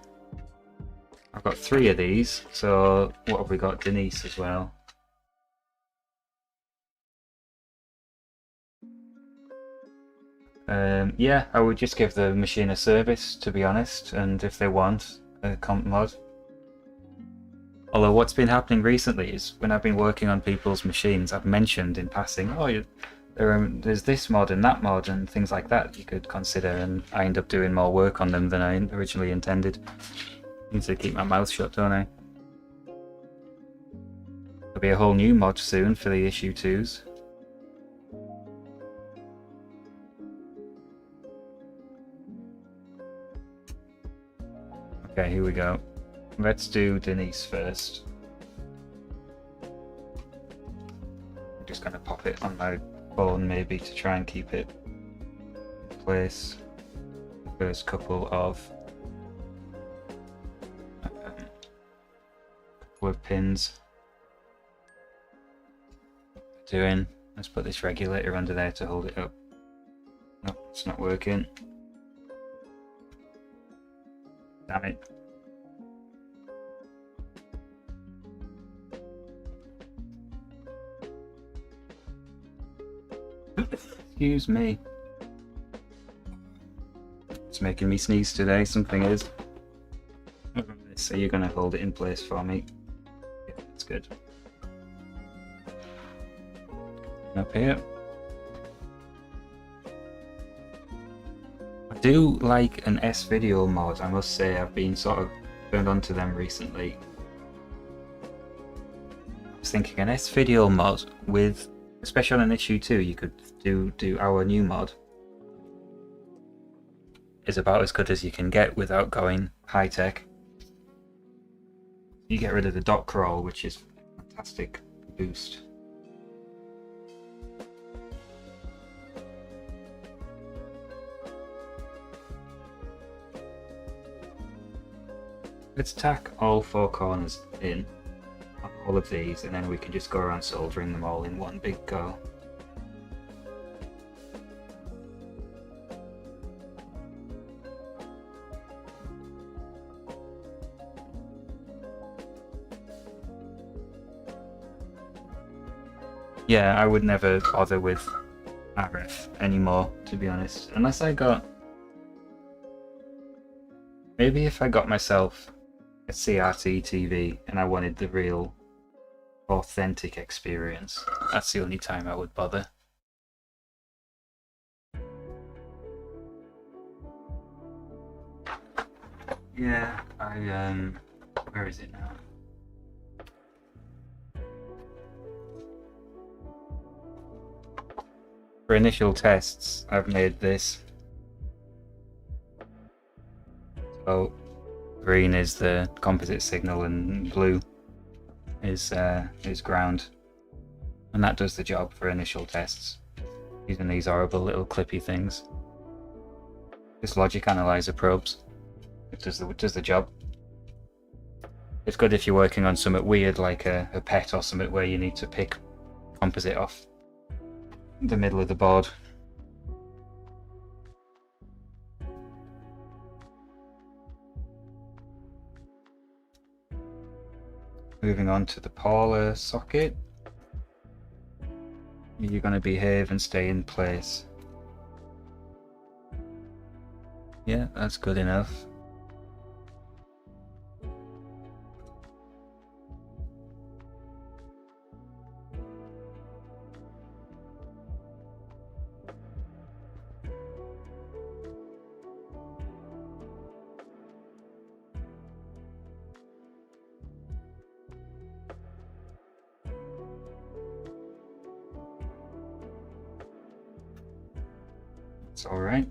I've got 3 of these, so what have we got? Denise as well. Yeah, I would just give the machine a service, to be honest, and if they want a comp mod. Although what's been happening recently is when I've been working on people's machines, I've mentioned in passing, oh, there's this mod and that mod and things like that you could consider, and I end up doing more work on them than I originally intended. Need to keep my mouth shut, don't I? There'll be a whole new mod soon for the issue 2s. Okay, here we go. Let's do Denise first. I'm just going to pop it on my phone maybe to try and keep it in place. The first couple of pins. Doing. Let's put this regulator under there to hold it up. No, it's not working. Damn it. Excuse me. It's making me sneeze today, something is. So you're going to hold it in place for me. Yeah, that's good. Up here. I do like an S-Video mod, I must say. I've been sort of turned onto them recently. I was thinking an S-Video mod with, especially on an issue 2, you could do our new mod. Is about as good as you can get without going high-tech. You get rid of the dot crawl, which is a fantastic boost. Let's tack all 4 corners in on all of these, and then we can just go around soldering them all in one big go. Yeah, I would never bother with RF anymore, to be honest. Unless I got... Maybe if I got myself a CRT TV and I wanted the real, authentic experience. That's the only time I would bother. Yeah, where is it now? For initial tests, I've made this. So green is the composite signal and blue is ground, and that does the job for initial tests using these horrible little clippy things. Just logic analyzer probes. It does the job. It's good if you're working on something weird like a PET or something where you need to pick composite off the middle of the board. Moving on to the Paula socket. You're going to behave and stay in place. Yeah, that's good enough. It's all right.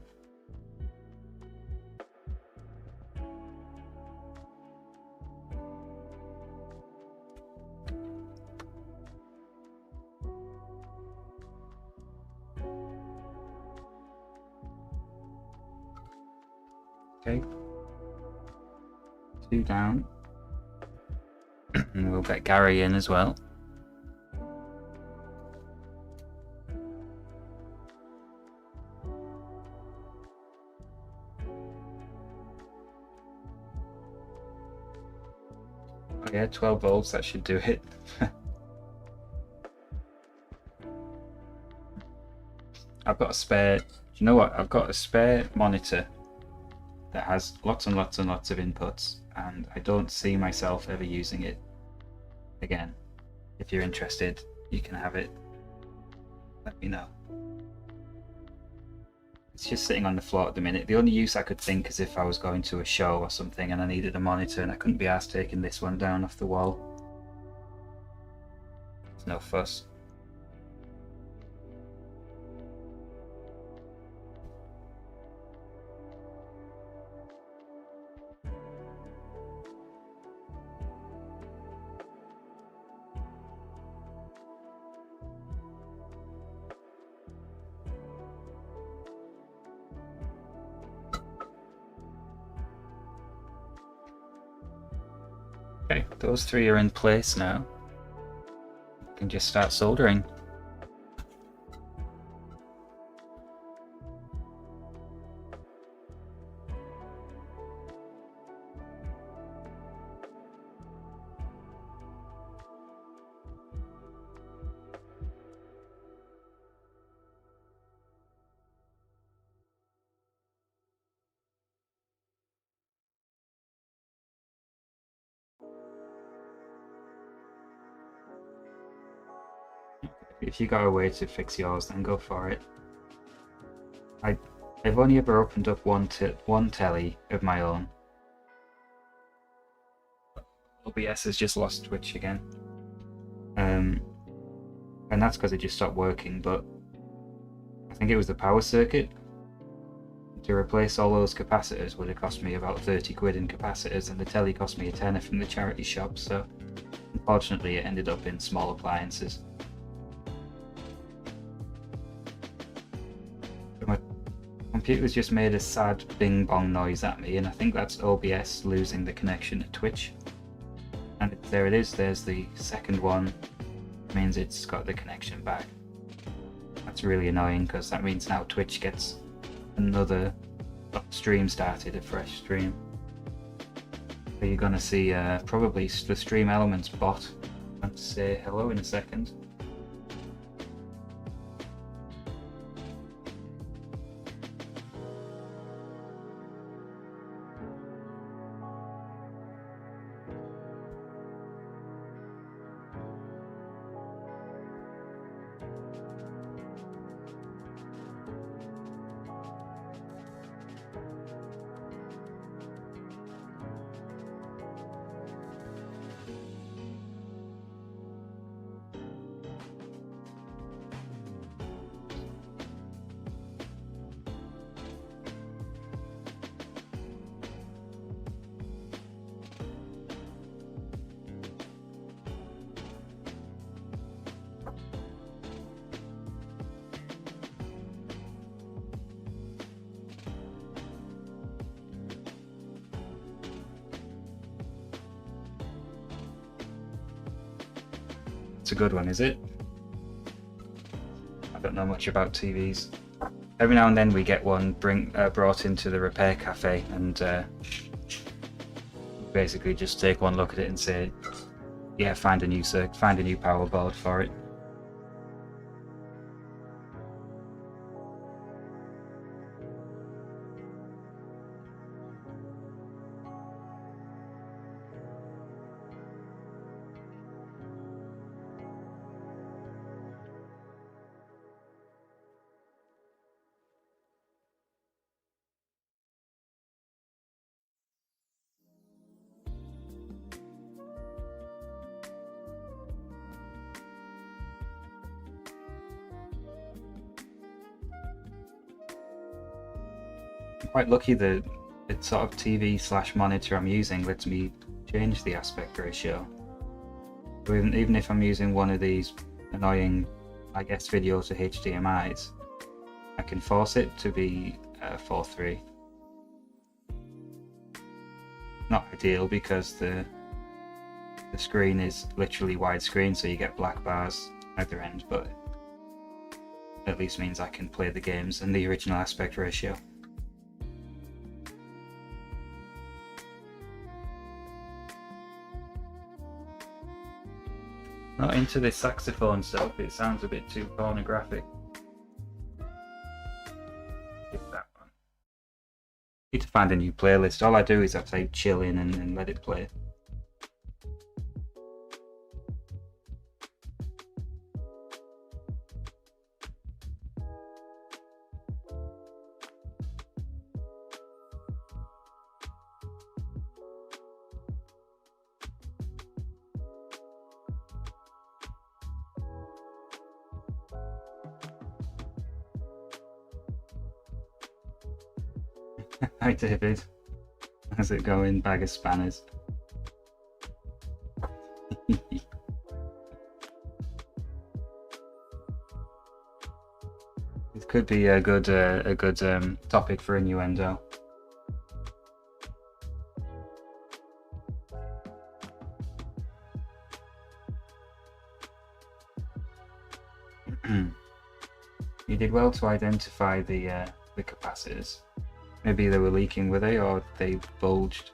Okay. 2 down. And we'll get Gary in as well. Oh yeah, 12 volts, that should do it. I've got a spare, do you know what? I've got a spare monitor that has lots and lots and lots of inputs, and I don't see myself ever using it again. If you're interested, you can have it. Let me know. It's just sitting on the floor at the minute. The only use I could think is if I was going to a show or something and I needed a monitor and I couldn't be arsed taking this one down off the wall. It's no fuss. Okay, those 3 are in place now. You can just start soldering. If you got a way to fix yours, then go for it. I've only ever opened up one telly of my own. OBS has just lost Twitch again. And that's because it just stopped working, but I think it was the power circuit. To replace all those capacitors would have cost me about 30 quid in capacitors, and the telly cost me a tenner from the charity shop, so unfortunately it ended up in small appliances. But my computer's just made a sad bing bong noise at me, and I think that's OBS losing the connection to Twitch. And there it is, there's the second one. It means it's got the connection back. That's really annoying because that means now Twitch gets another stream started, a fresh stream. So you're gonna see probably the Stream Elements bot. I'm going to say hello in a second. It's a good one, is it? I don't know much about TVs. Every now and then we get one brought into the repair cafe, and basically just take one look at it and say, yeah, find a new power board for it. I'm quite lucky that the sort of TV/monitor I'm using lets me change the aspect ratio. So even if I'm using one of these annoying, I guess, video to HDMIs, I can force it to be 4:3. Not ideal because the screen is literally widescreen, so you get black bars at the end, but at least means I can play the games in the original aspect ratio. Not into this saxophone stuff, it sounds a bit too pornographic. Skip that one. Need to find a new playlist. All I do is I type chill in and let it play. Hi David, how's it going? Bag of spanners. This could be a good topic for innuendo. You did well to identify the capacitors. Maybe they were leaking, were they, or they bulged?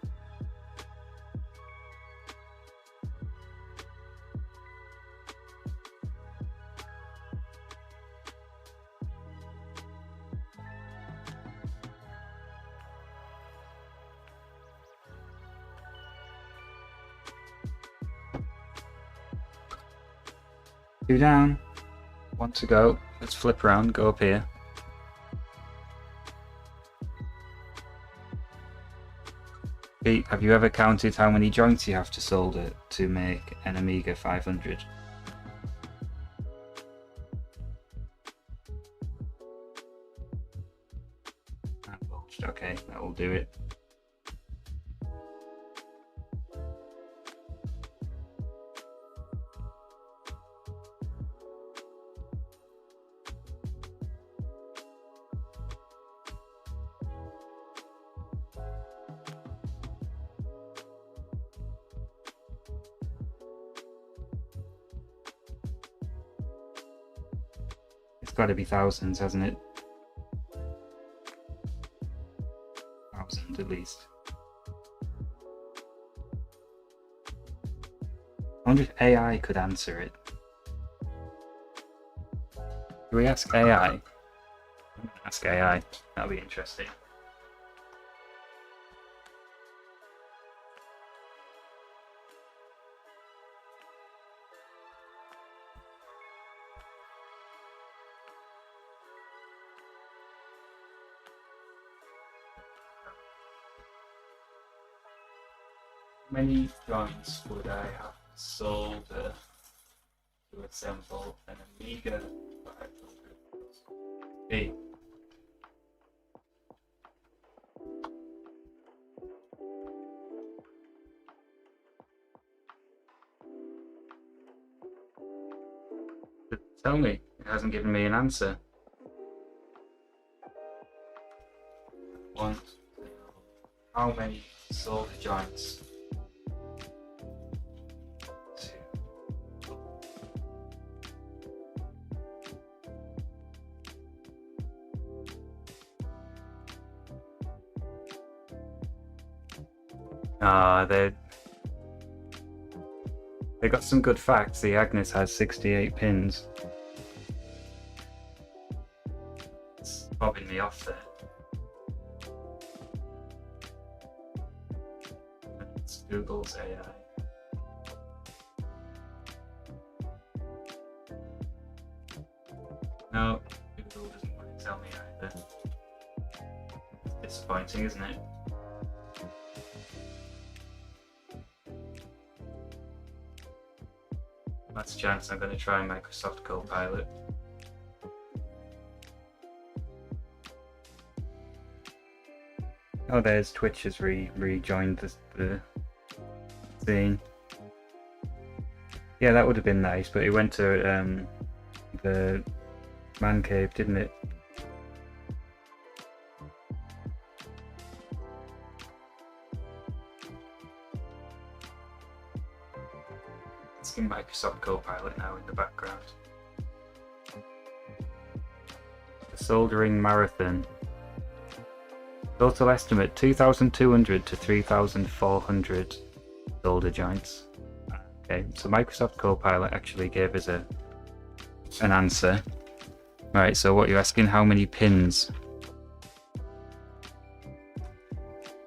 Two down. Want to go? Let's flip around, go up here. Pete, have you ever counted how many joints you have to solder to make an Amiga 500? Okay, that will do it. It's got to be thousands, hasn't it? Thousand at least. I wonder if AI could answer it. Do we ask AI? I'm gonna ask AI. That'll be interesting. How many joints would I have to solder to assemble an Amiga 500? Tell me, it hasn't given me an answer. How many solder joints? They got some good facts. The Agnes has 68 pins. It's bobbing me off there. It's Google's AI. No, Google doesn't want to tell me either. It's disappointing, isn't it? That's a chance I'm going to try Microsoft Copilot. Oh, there's Twitch has rejoined the thing. Yeah, that would have been nice, but it went to the man cave, didn't it? It's in Microsoft Copilot now in the background. The soldering marathon. Total estimate 2,200 to 3,400 solder joints. Okay, so Microsoft Copilot actually gave us an answer. Right, so what you're asking, how many pins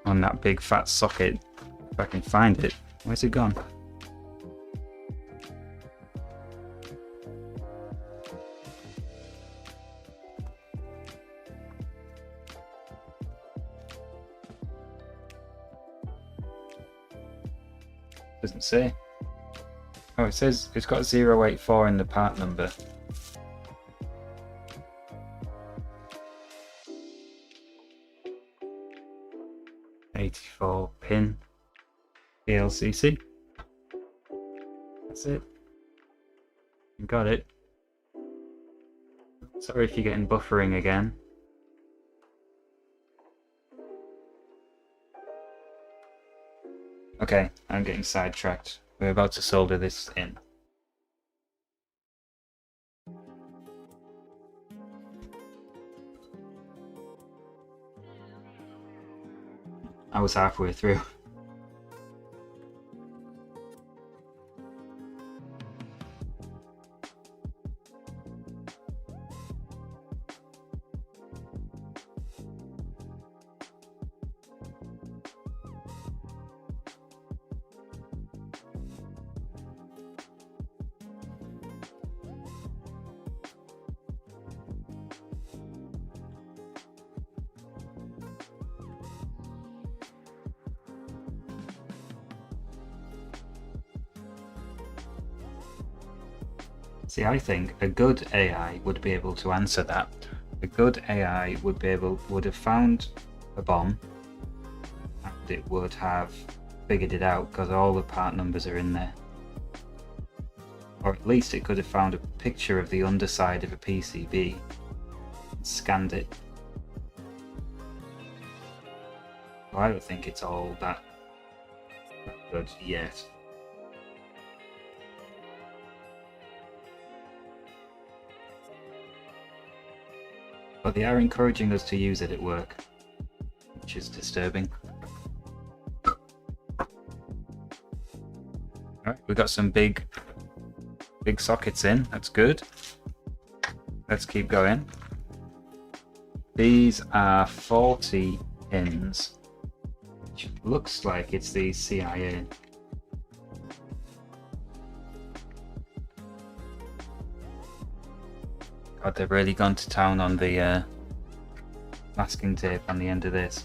on that big fat socket? If I can find it. Where's it gone? Doesn't say. Oh, it says it's got 084 in the part number. .84 pin PLCC. That's it. You got it. Sorry if you're getting buffering again. Okay, I'm getting sidetracked. We're about to solder this in. I was halfway through. See, I think a good AI would be able to answer that. A good AI would have found a bomb, and it would have figured it out because all the part numbers are in there. Or at least it could have found a picture of the underside of a PCB and scanned it. So I don't think it's all that good yet. But they are encouraging us to use it at work, which is disturbing. Alright, we got some big sockets in, that's good. Let's keep going. These are 40 pins, which looks like it's the CIA. God, they've really gone to town on the masking tape on the end of this.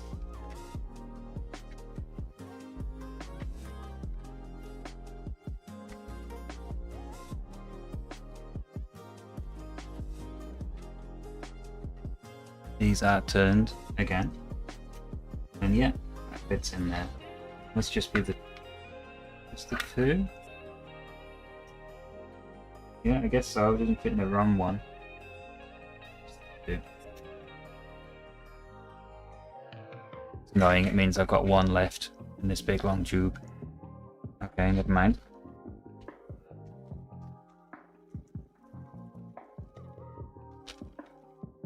These are turned again, and yeah, that fits in there. Must just be the two. Yeah, I guess so. It doesn't fit in the wrong one. It's annoying. It means I've got one left in this big long tube. Okay, never mind.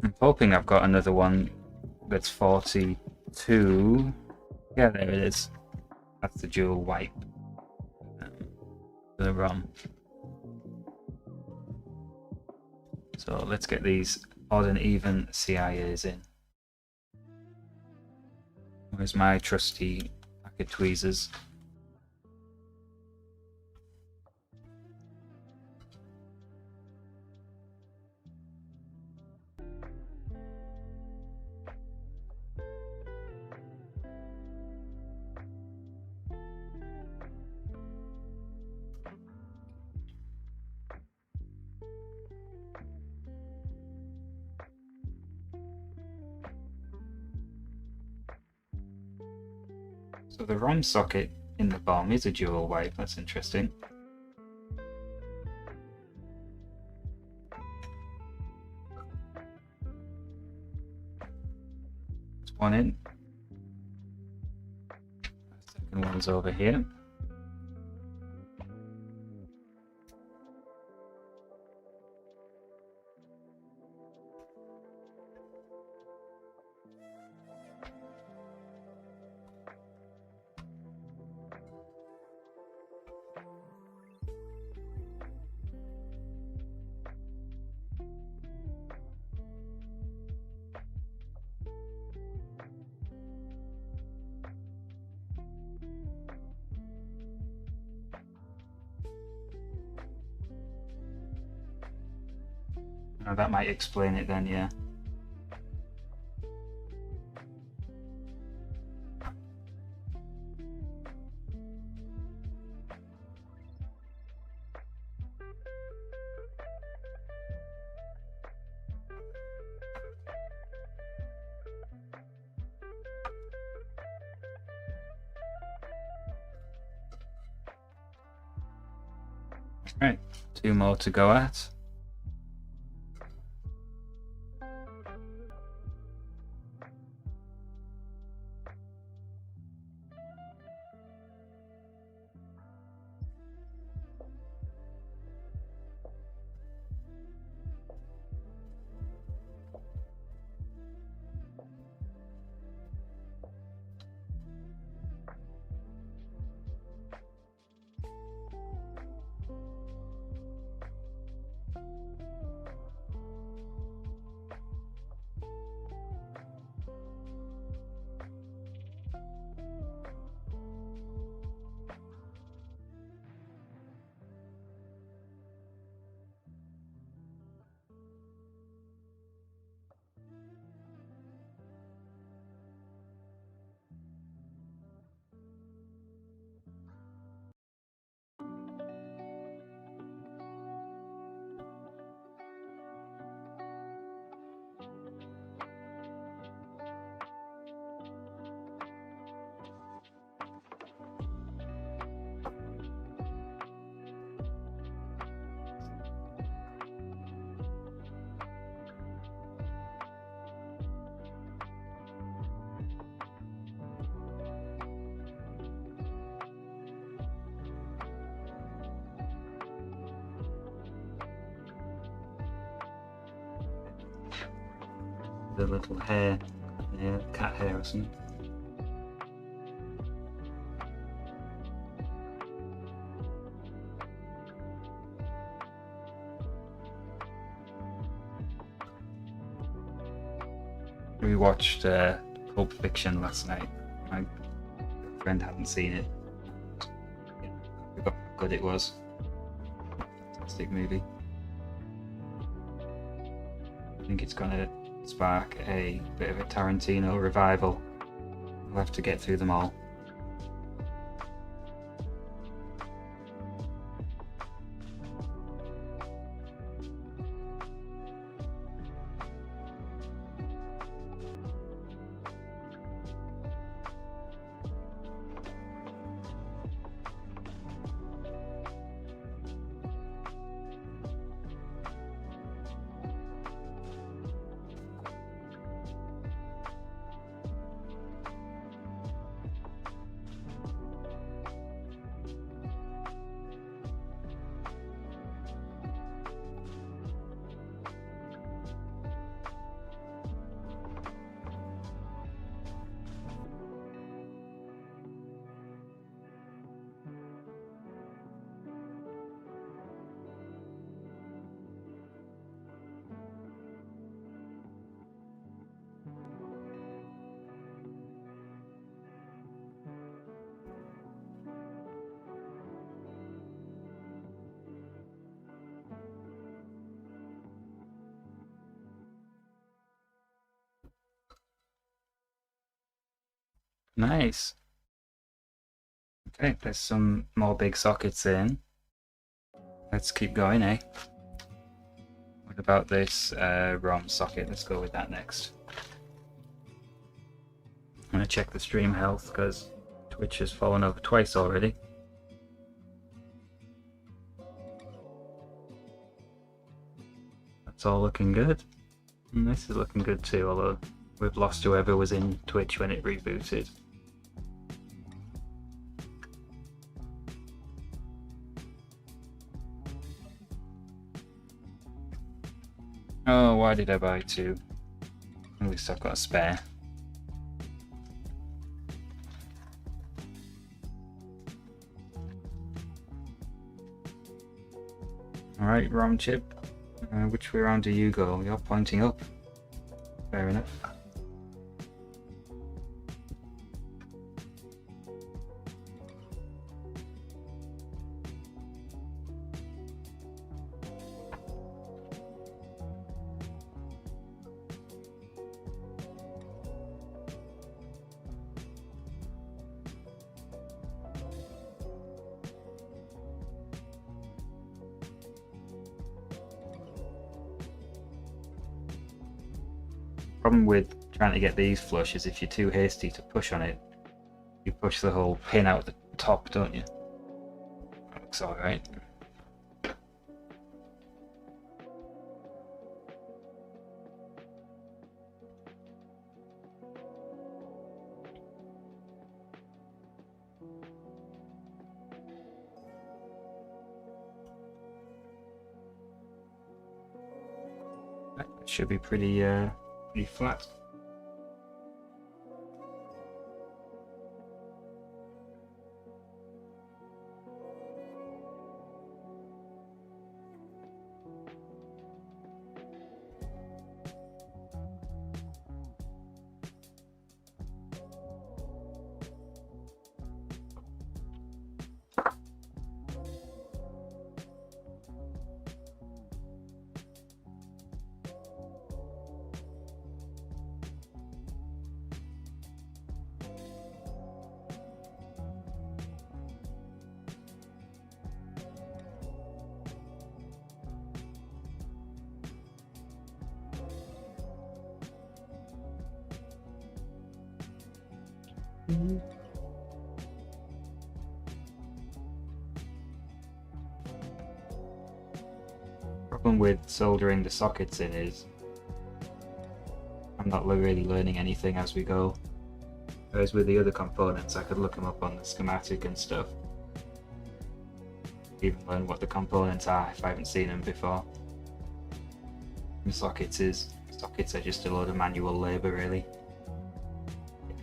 I'm hoping I've got another one that's 42. Yeah, there it is. That's the dual wipe. The ROM. So let's get these odd and even CIAs in. Where's my trusty pack of tweezers? So the ROM socket in the bomb is a dual wipe, that's interesting. There's one in. The second one's over here. Oh, that might explain it then, yeah. Right, two more to go at. the little hair, yeah, cat hair or something. We watched Pulp Fiction last night. My friend hadn't seen it. I forgot how good it was. Fantastic movie. I think it's gonna spark a bit of a Tarantino revival. We'll have to get through them all. Nice. Okay, there's some more big sockets in. Let's keep going, eh? What about this ROM socket? Let's go with that next. I'm gonna check the stream health because Twitch has fallen over twice already. That's all looking good. And this is looking good too, although we've lost whoever was in Twitch when it rebooted. Oh, why did I buy two? At least I've got a spare. Alright, ROM chip. Which way around do you go? You're pointing up. Fair enough. Problem with trying to get these flush is if you're too hasty to push on it, you push the whole pin out the top, don't you? That looks alright. That should be pretty flat. Problem with soldering the sockets in is I'm not really learning anything as we go. Whereas with the other components, I could look them up on the schematic and stuff. Even learn what the components are if I haven't seen them before. The sockets is Sockets are just a load of manual labour, really.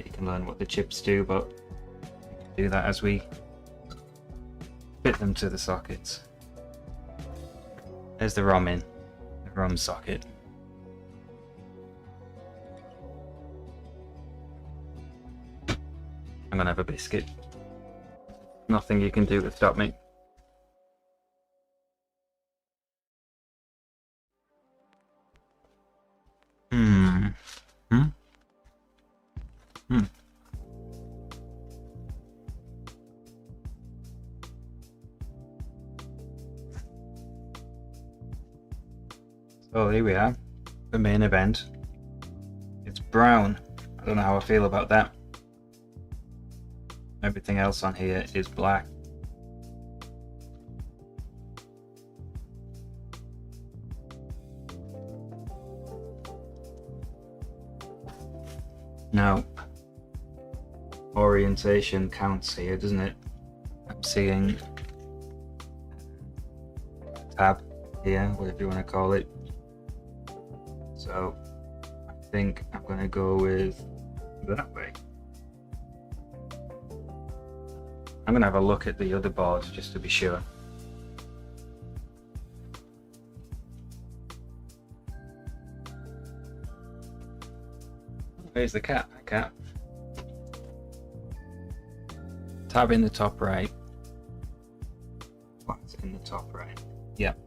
You can learn what the chips do, but do that as we fit them to the sockets. There's the ROM in, the ROM socket. I'm gonna have a biscuit. Nothing you can do to stop me. So here we are, the main event. It's brown. I don't know how I feel about that. Everything else on here is black. Now, orientation counts here, doesn't it? I'm seeing tab here, whatever you want to call it. So I think I'm going to go with that way. I'm going to have a look at the other board just to be sure. Where's the cat? Cat. Tab in the top right. What's in the top right? Yep,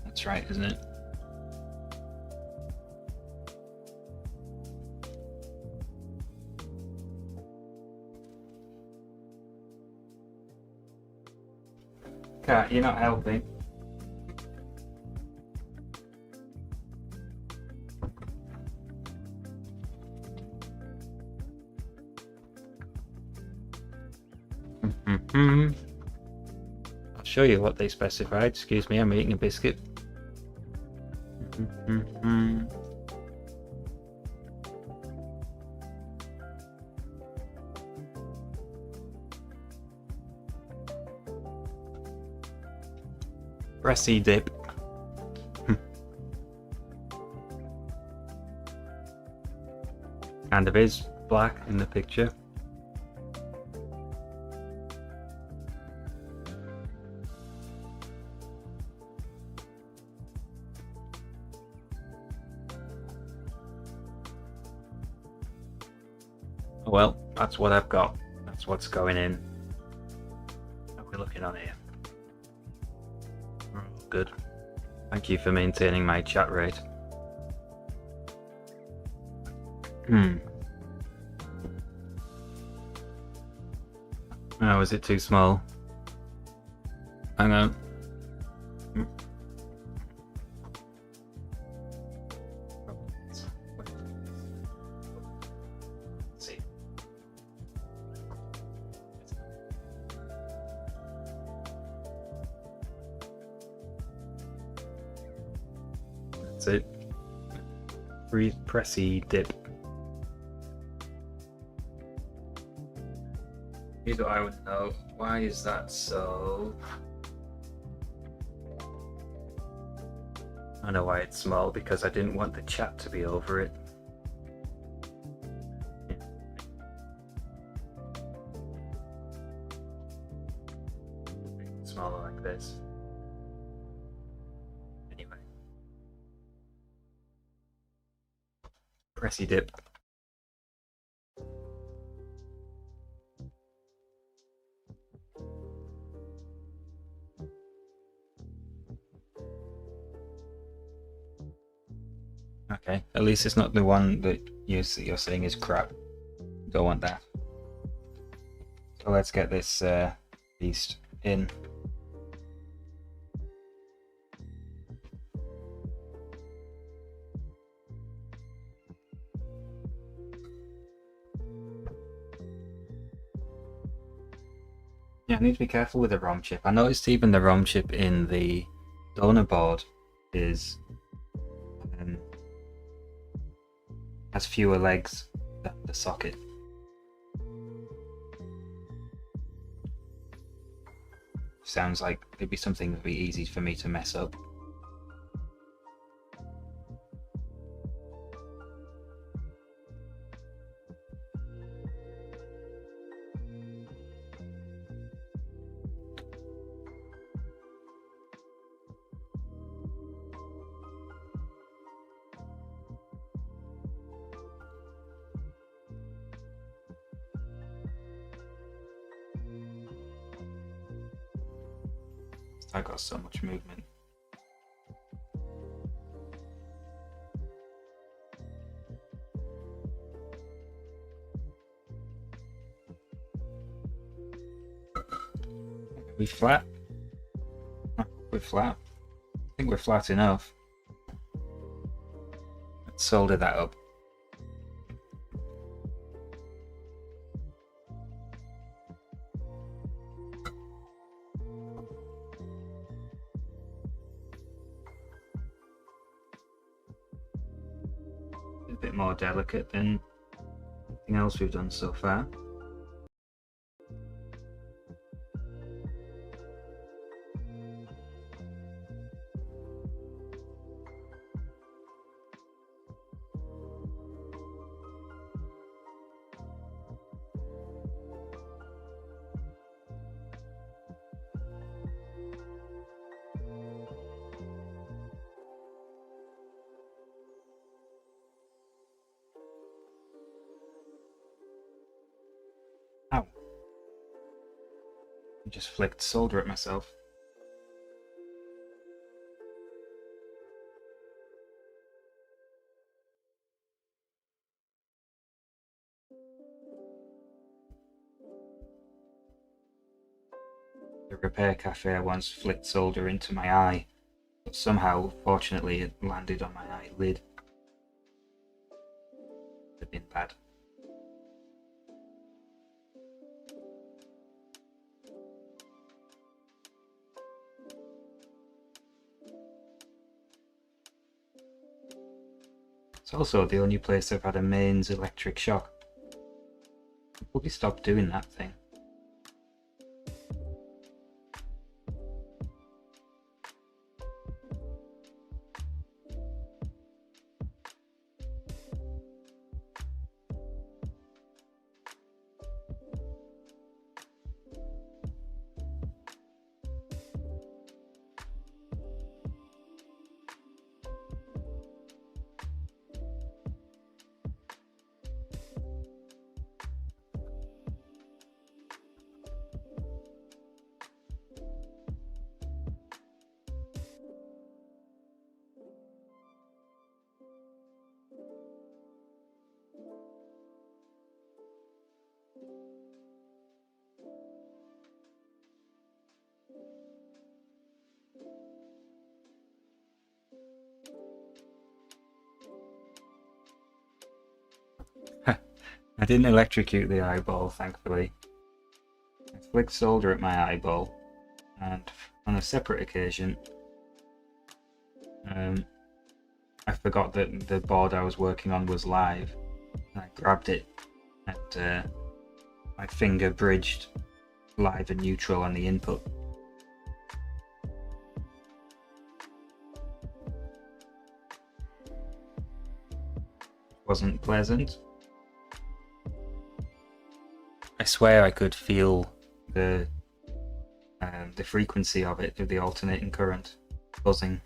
that's right, isn't it? Cat, you're not helping. I'll show you what they specified. Excuse me, I'm eating a biscuit. Pressy dip. And it is black in the picture. Well, that's what I've got. That's what's going in. How are we looking on here? Good. Thank you for maintaining my chat rate. Oh, is it too small? Hang on. That's it. Pressy dip. Here's what I would know. Why is that so? I know why it's small, because I didn't want the chat to be over it. Smaller like this. Anyway. Pressy dip. Okay, at least it's not the one that you're saying is crap. Don't want that. So let's get this beast in. Yeah, I need to be careful with the ROM chip. I noticed even the ROM chip in the donor board is has fewer legs than the socket. Sounds like it'd be something that'd be easy for me to mess up. I got so much movement. Are we flat? Oh, we're flat. I think we're flat enough. Let's solder that up. A bit more delicate than anything else we've done so far. Ow. I just flicked solder at myself. The repair cafe I once flicked solder into my eye, but somehow, fortunately, it landed on my eyelid. Would have been bad. It's also the only place I've had a mains electric shock. I'll probably stop doing that thing. I didn't electrocute the eyeball, thankfully. I flicked solder at my eyeball, and on a separate occasion, I forgot that the board I was working on was live, and I grabbed it, and my finger bridged live and neutral on the input. Wasn't pleasant. I swear I could feel the frequency of it, of the alternating current, buzzing.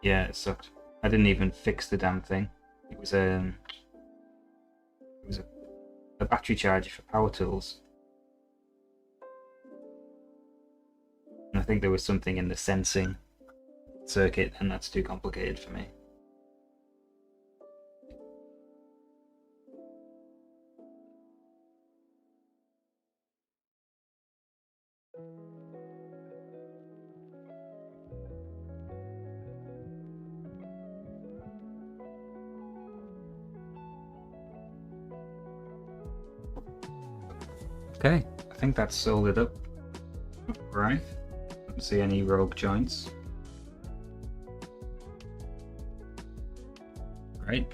Yeah, it sucked. I didn't even fix the damn thing. It was a battery charger for power tools. And I think there was something in the sensing circuit, and that's too complicated for me. Okay, I think that's soldered up. Right. Don't see any rogue joints. Great.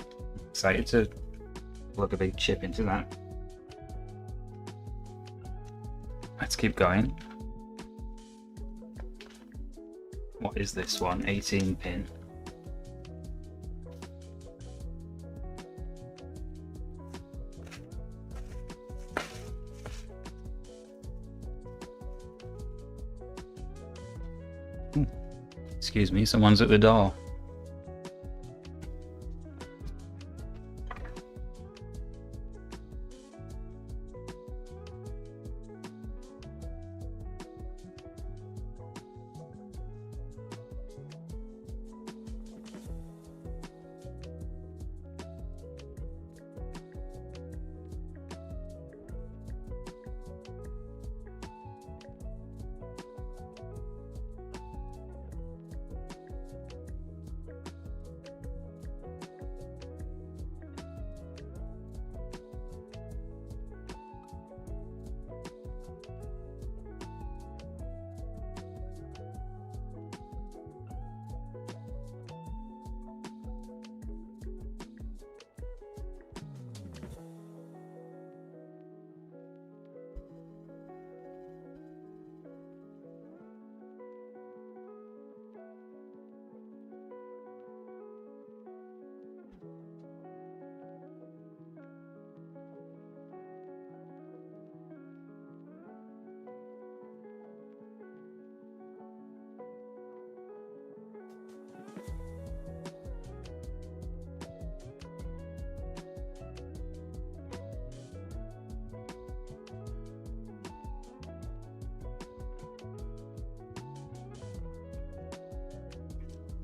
Excited to plug a big chip into that. Let's keep going. What is this one? 18 pin. Excuse me, someone's at the door.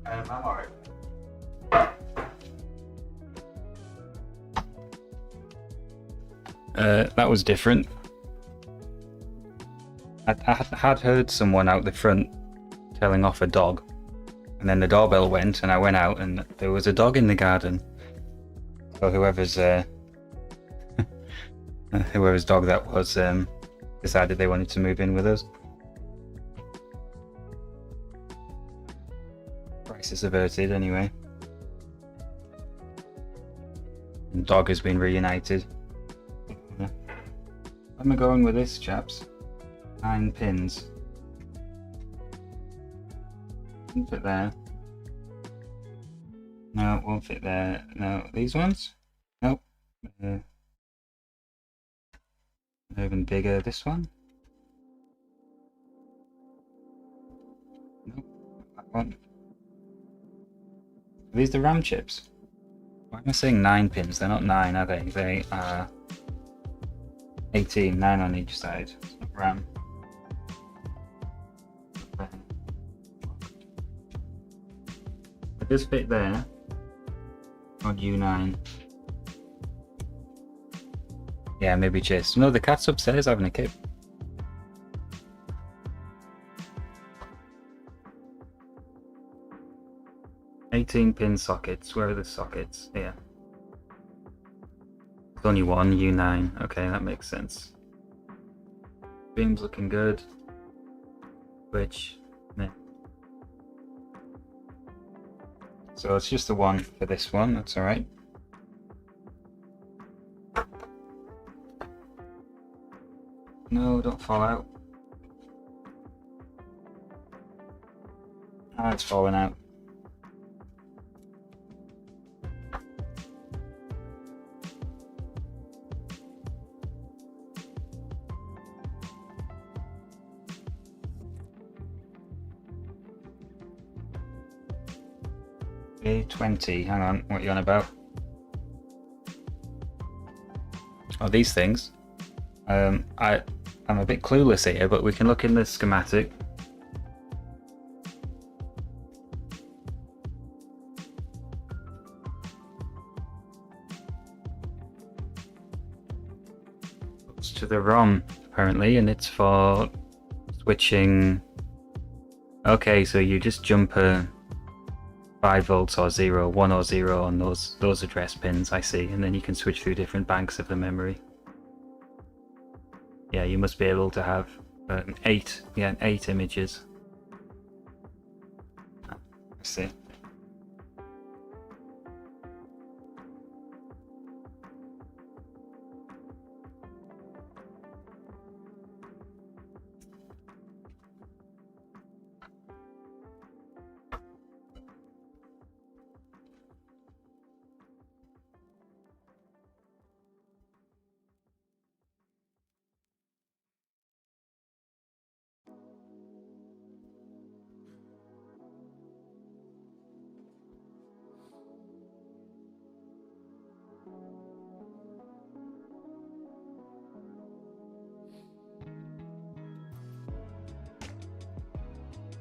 I'm alright. That was different. I had heard someone out the front telling off a dog, and then the doorbell went, and I went out, and there was a dog in the garden. So whoever's whoever's dog that was decided they wanted to move in with us. Crisis averted, anyway. And dog has been reunited. Where am I going with this, chaps? 9 pins. Won't fit there. No, it won't fit there. No, these ones? Nope. Even bigger, this one? Nope, that one. Are these the RAM chips? Why am I saying 9 pins? They're not 9, are they? They are 18, 9 on each side. It's not RAM. It does fit there. On U9. Yeah, maybe Chase. No, the cat's upstairs having a kip. $18-pin sockets. Where are the sockets? Here. There's only one U9. Okay, that makes sense. Beam's looking good. Which, meh. So it's just the one for this one. That's all right. No, don't fall out. Ah, it's falling out. A20, hang on, what are you on about? Oh, these things. I'm a bit clueless here, but we can look in the schematic. It's to the ROM, apparently, and it's for switching. Okay, so you just jump a 5 volts or 0, 1 or 0 on those address pins, I see, and then you can switch through different banks of the memory. Yeah, you must be able to have 8 images. I see.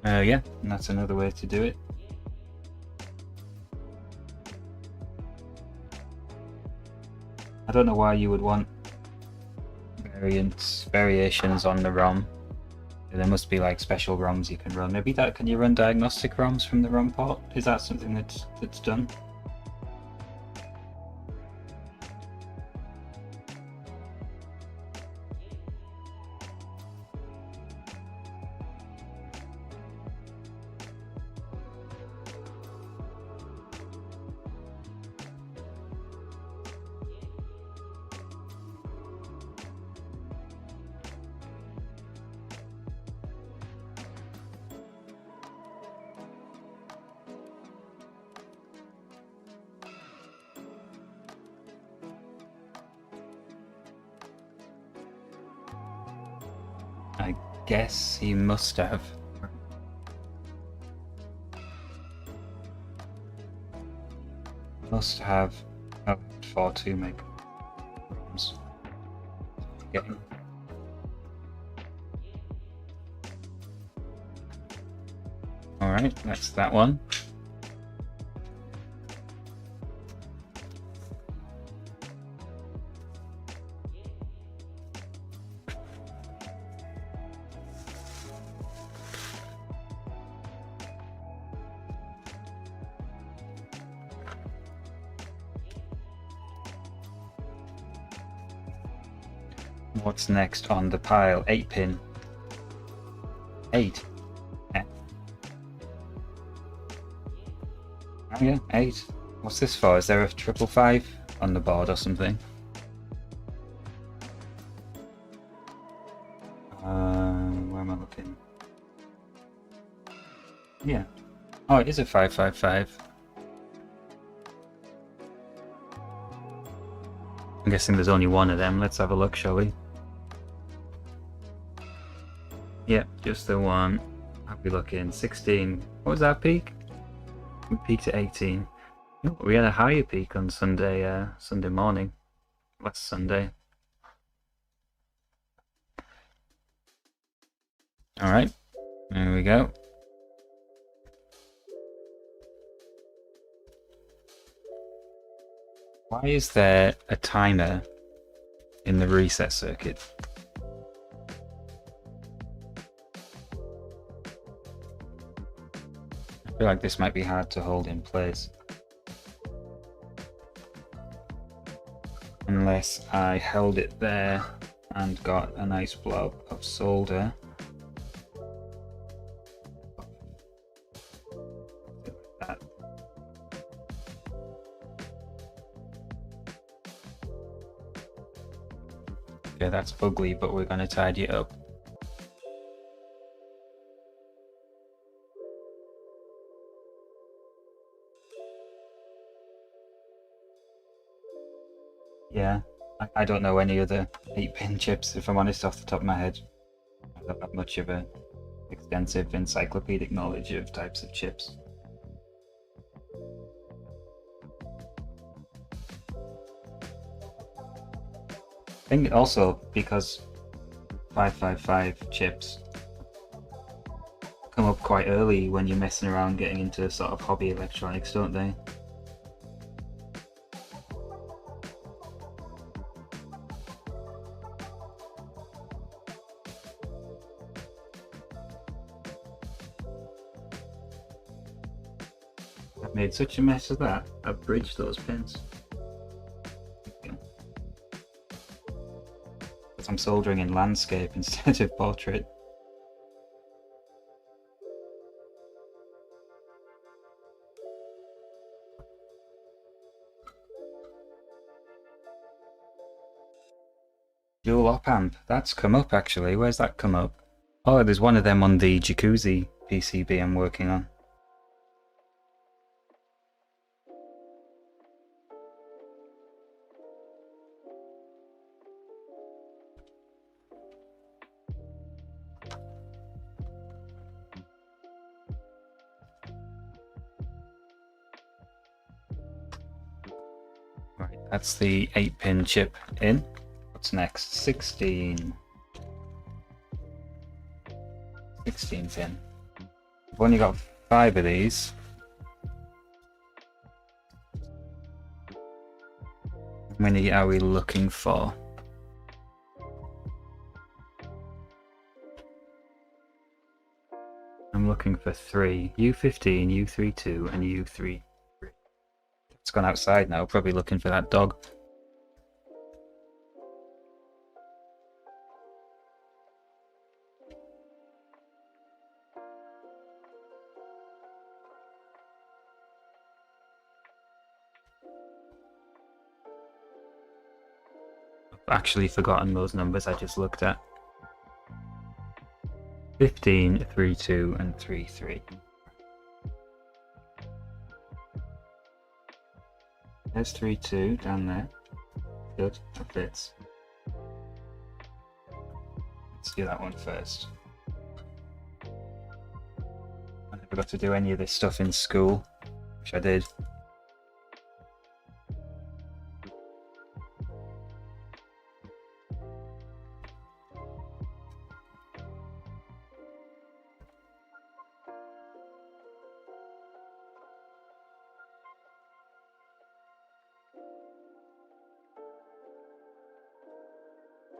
Yeah, and that's another way to do it. I don't know why you would want variations on the ROM. There must be like special ROMs you can run. Maybe that, can you run diagnostic ROMs from the ROM port? Is that something that's done? I guess he must have. Must have 42 meg ROMs. Getting. Alright, that's that one. What's next on the pile? 8-pin. 8. Yeah. Oh yeah, 8. What's this for? Is there a 555 on the board or something? Where am I looking? Yeah. Oh, it is a 555. I'm guessing there's only one of them. Let's have a look, shall we? Yep, just the one. I'll be looking. 16. What was our peak? We peaked at 18. Oh, we had a higher peak on Sunday. Sunday morning. Last Sunday. All right. There we go. Why is there a timer in the reset circuit? I feel like this might be hard to hold in place. Unless I held it there and got a nice blob of solder. Like that. Okay, that's ugly, but we're going to tidy it up. Yeah, I don't know any other 8-pin chips, if I'm honest, off the top of my head. I don't have much of a extensive encyclopedic knowledge of types of chips. I think also because 555 chips come up quite early when you're messing around getting into sort of hobby electronics, don't they? I've made such a mess of that, I've bridged those pins. Because I'm soldering in landscape instead of portrait. Dual op amp, that's come up actually. Where's that come up? Oh, there's one of them on the jacuzzi PCB I'm working on. Right, that's the 8-pin chip in. What's next? 16 pin. I've only got 5 of these. How many are we looking for? I'm looking for 3. U15, U32, and U33. It's gone outside now, probably looking for that dog. I've actually forgotten those numbers I just looked at. 15, 32, and 33. There's 32 down there. Good, that fits. Let's do that one first. I never got to do any of this stuff in school, which I did.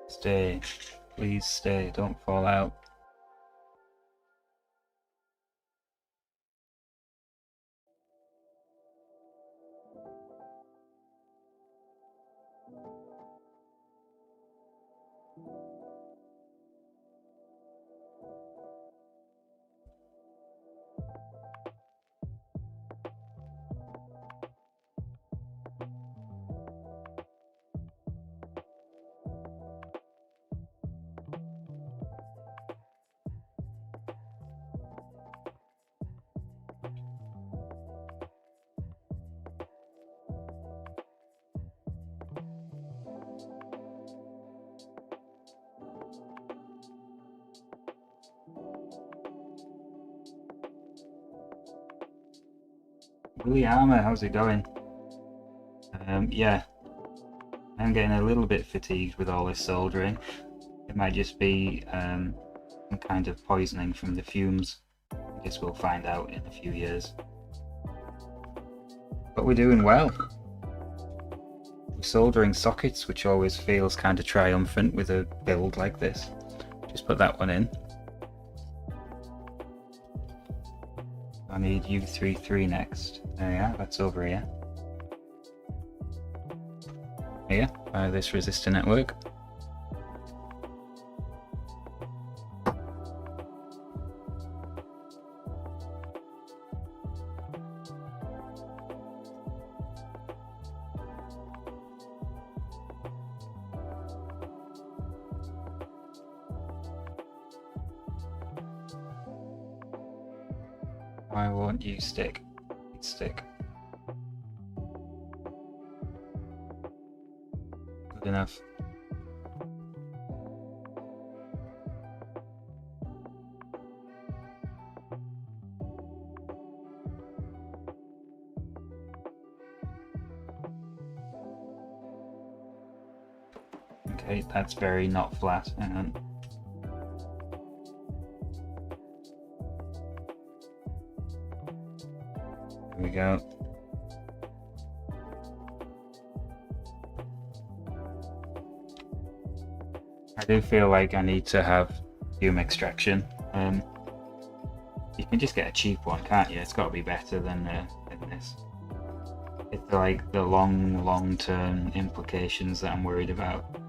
Stay. Please stay. Don't fall out. Willie Armour, how's it going? Yeah, I'm getting a little bit fatigued with all this soldering. It might just be some kind of poisoning from the fumes. I guess we'll find out in a few years. But we're doing well. We're soldering sockets, which always feels kind of triumphant with a build like this. Just put that one in. I need U33 next. There we are, that's over here. Here, by this resistor network. Why won't you stick? Stick. Good enough. Okay, that's very not flat. Hang on. There we go. I do feel like I need to have fume extraction. You can just get a cheap one, can't you? It's got to be better than this. It's like the long-term implications that I'm worried about.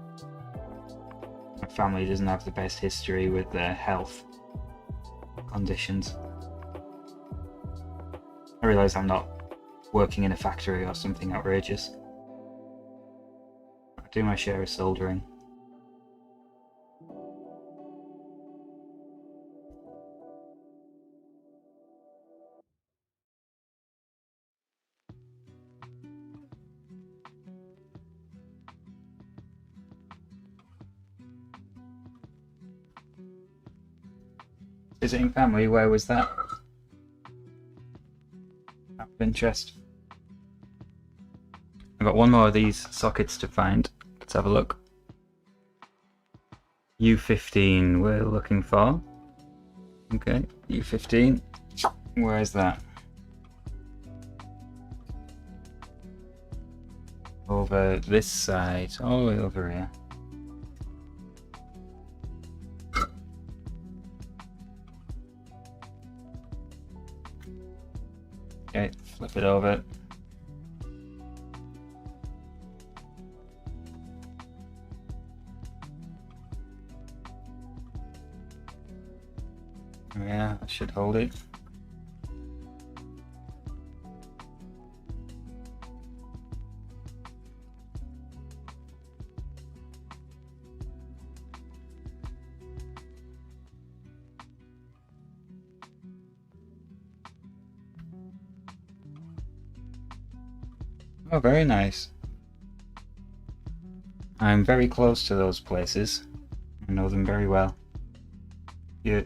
My family doesn't have the best history with their health conditions. I realise I'm not working in a factory or something outrageous. I do my share of soldering. Visiting family, where was that? Out of interest. I've got one more of these sockets to find. Let's have a look. U15 we're looking for. Okay, U15. Where is that? Over this side, all the way over here. Okay, flip it over. Yeah, that should hold it. Oh, very nice. I'm very close to those places. I know them very well. You're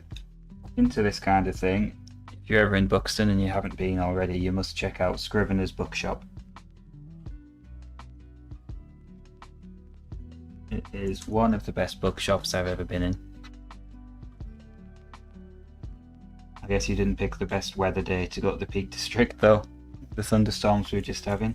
into this kind of thing. If you're ever in Buxton and you haven't been already, you must check out Scrivener's Bookshop. It is one of the best bookshops I've ever been in. I guess you didn't pick the best weather day to go to the Peak District though. The thunderstorms we were just having.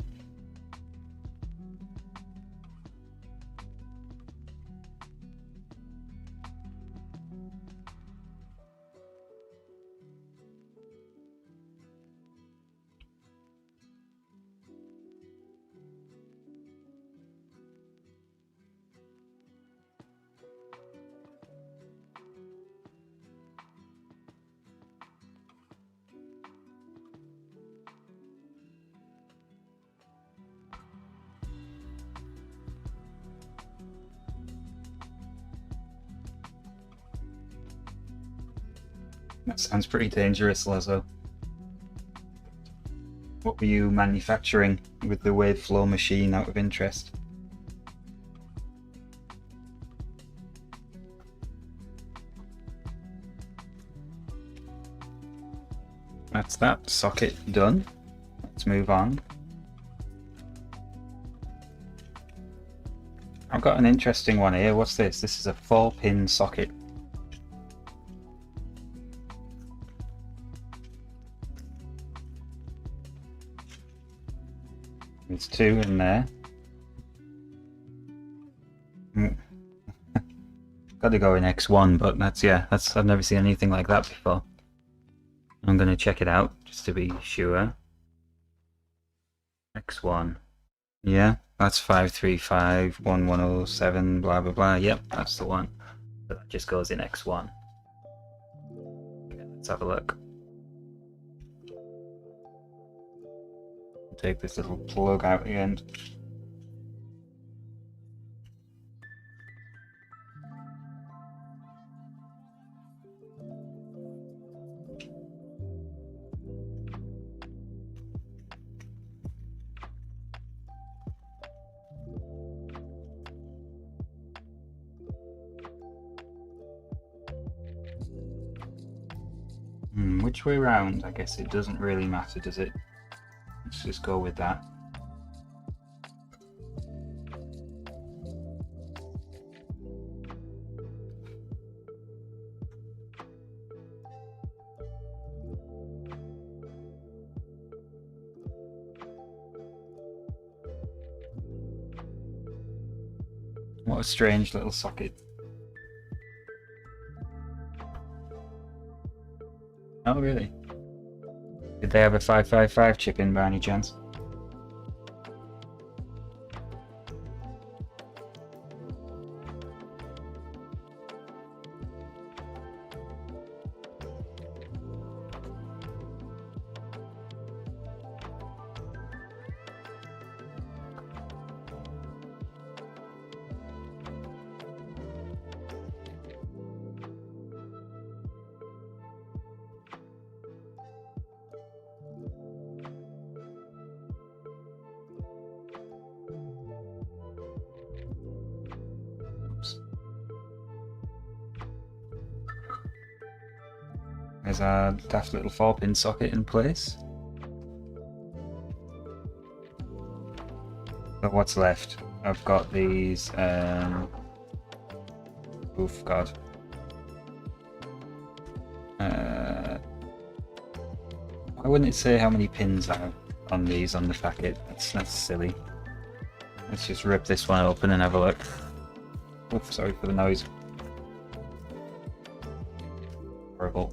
That sounds pretty dangerous, Lazo. What were you manufacturing with the wave flow machine, out of interest? That's that socket done. Let's move on. I've got an interesting one here. What's this? This is a 4-pin socket. There's 2 in there. Got to go in X1, but that's I've never seen anything like that before. I'm going to check it out just to be sure. X1. Yeah, that's 5351107 blah blah blah. Yep, that's the one. But that just goes in X1. Okay, let's have a look. Take this little plug out the end. Which way round? I guess it doesn't really matter, does it? Let's just go with that. What a strange little socket. Oh, really? Did they have a 555 chip in by any chance? There's our daft little 4-pin socket in place. But what's left? I've got these, oof, God. Why wouldn't it say how many pins are on these on the packet? That's silly. Let's just rip this one open and have a look. Oops, sorry for the noise. Horrible.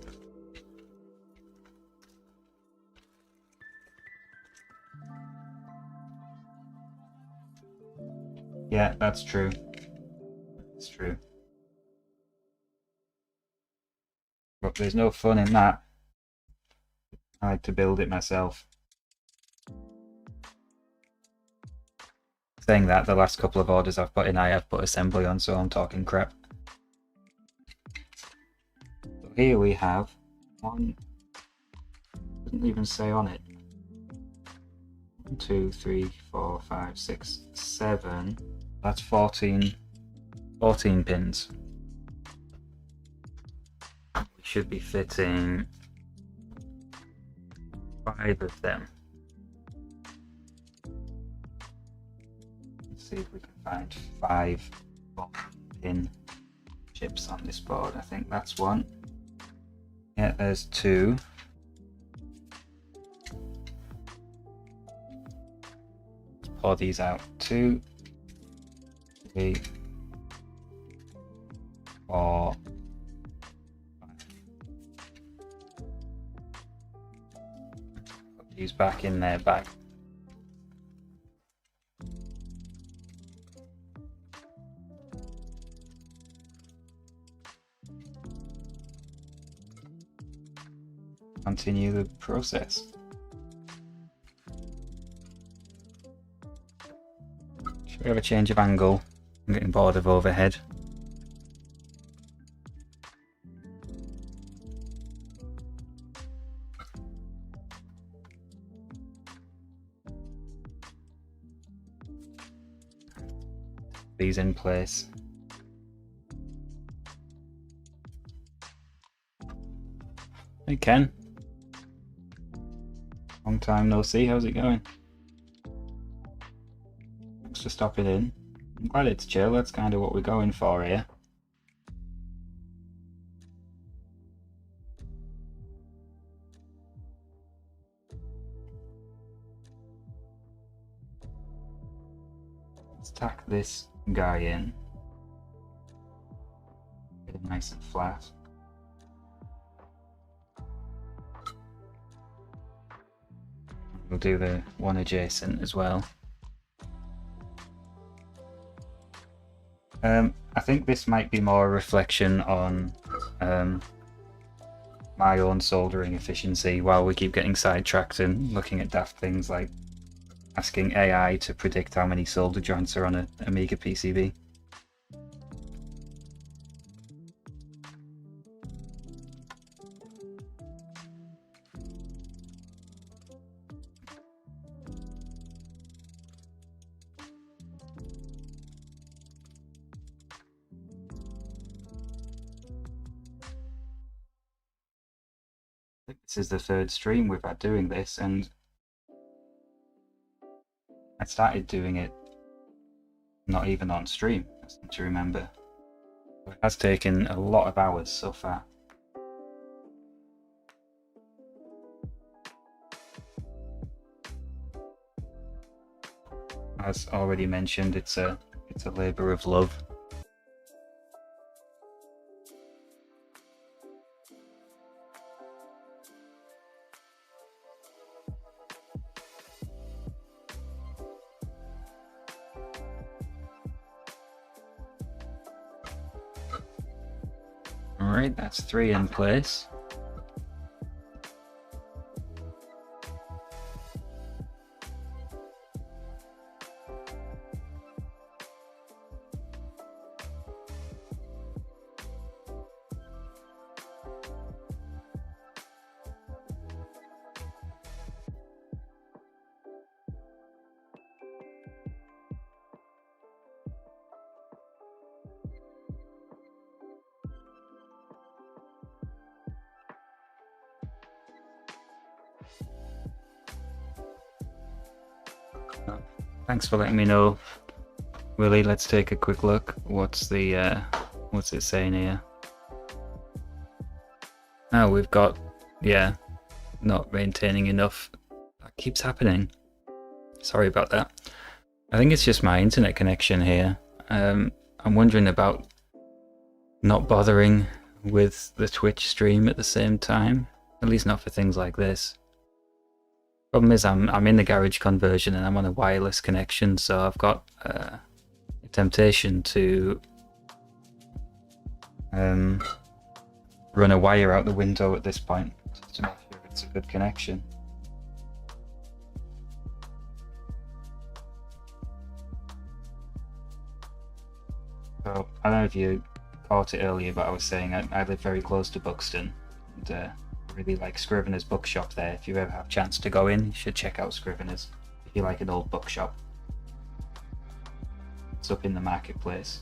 Yeah, that's true. It's true. But there's no fun in that. I like to build it myself. Saying that, the last couple of orders I've put in, I have put assembly on, so I'm talking crap. So here we have one. Doesn't even say on it. 1, 2, 3, 4, 5, 6, 7. That's 14 pins. We should be fitting 5 of them. Let's see if we can find 5 pin chips on this board. I think that's one. Yeah, there's 2. Let's pour these out. 2, 3, 4, 5. Put these back in their bag. Continue the process. Should we have a change of angle? I'm getting bored of overhead. These in place. Hey Ken. Long time no see, how's it going? Thanks for stopping in. I'm glad it's chill, that's kind of what we're going for here. Let's tack this guy in. Get it nice and flat. We'll do the one adjacent as well. I think this might be more a reflection on my own soldering efficiency while we keep getting sidetracked and looking at daft things like asking AI to predict how many solder joints are on an Amiga PCB. This is the third stream we've had doing this, and I started doing it not even on stream, I seem to remember. It has taken a lot of hours so far. As already mentioned, it's a labour of love. Alright, that's 3 in place. Thanks for letting me know, Willie. Let's take a quick look. What's it saying here? Oh, we've got, yeah, not maintaining enough. That keeps happening. Sorry about that. I think it's just my internet connection here. I'm wondering about not bothering with the Twitch stream at the same time, at least not for things like this. Problem is I'm in the garage conversion and I'm on a wireless connection, so I've got a temptation to run a wire out the window at this point just to make sure it's a good connection. So I don't know if you caught it earlier, but I was saying I live very close to Buxton, and really like Scrivener's bookshop there. If you ever have a chance to go in, you should check out Scrivener's if you like an old bookshop. It's up in the marketplace.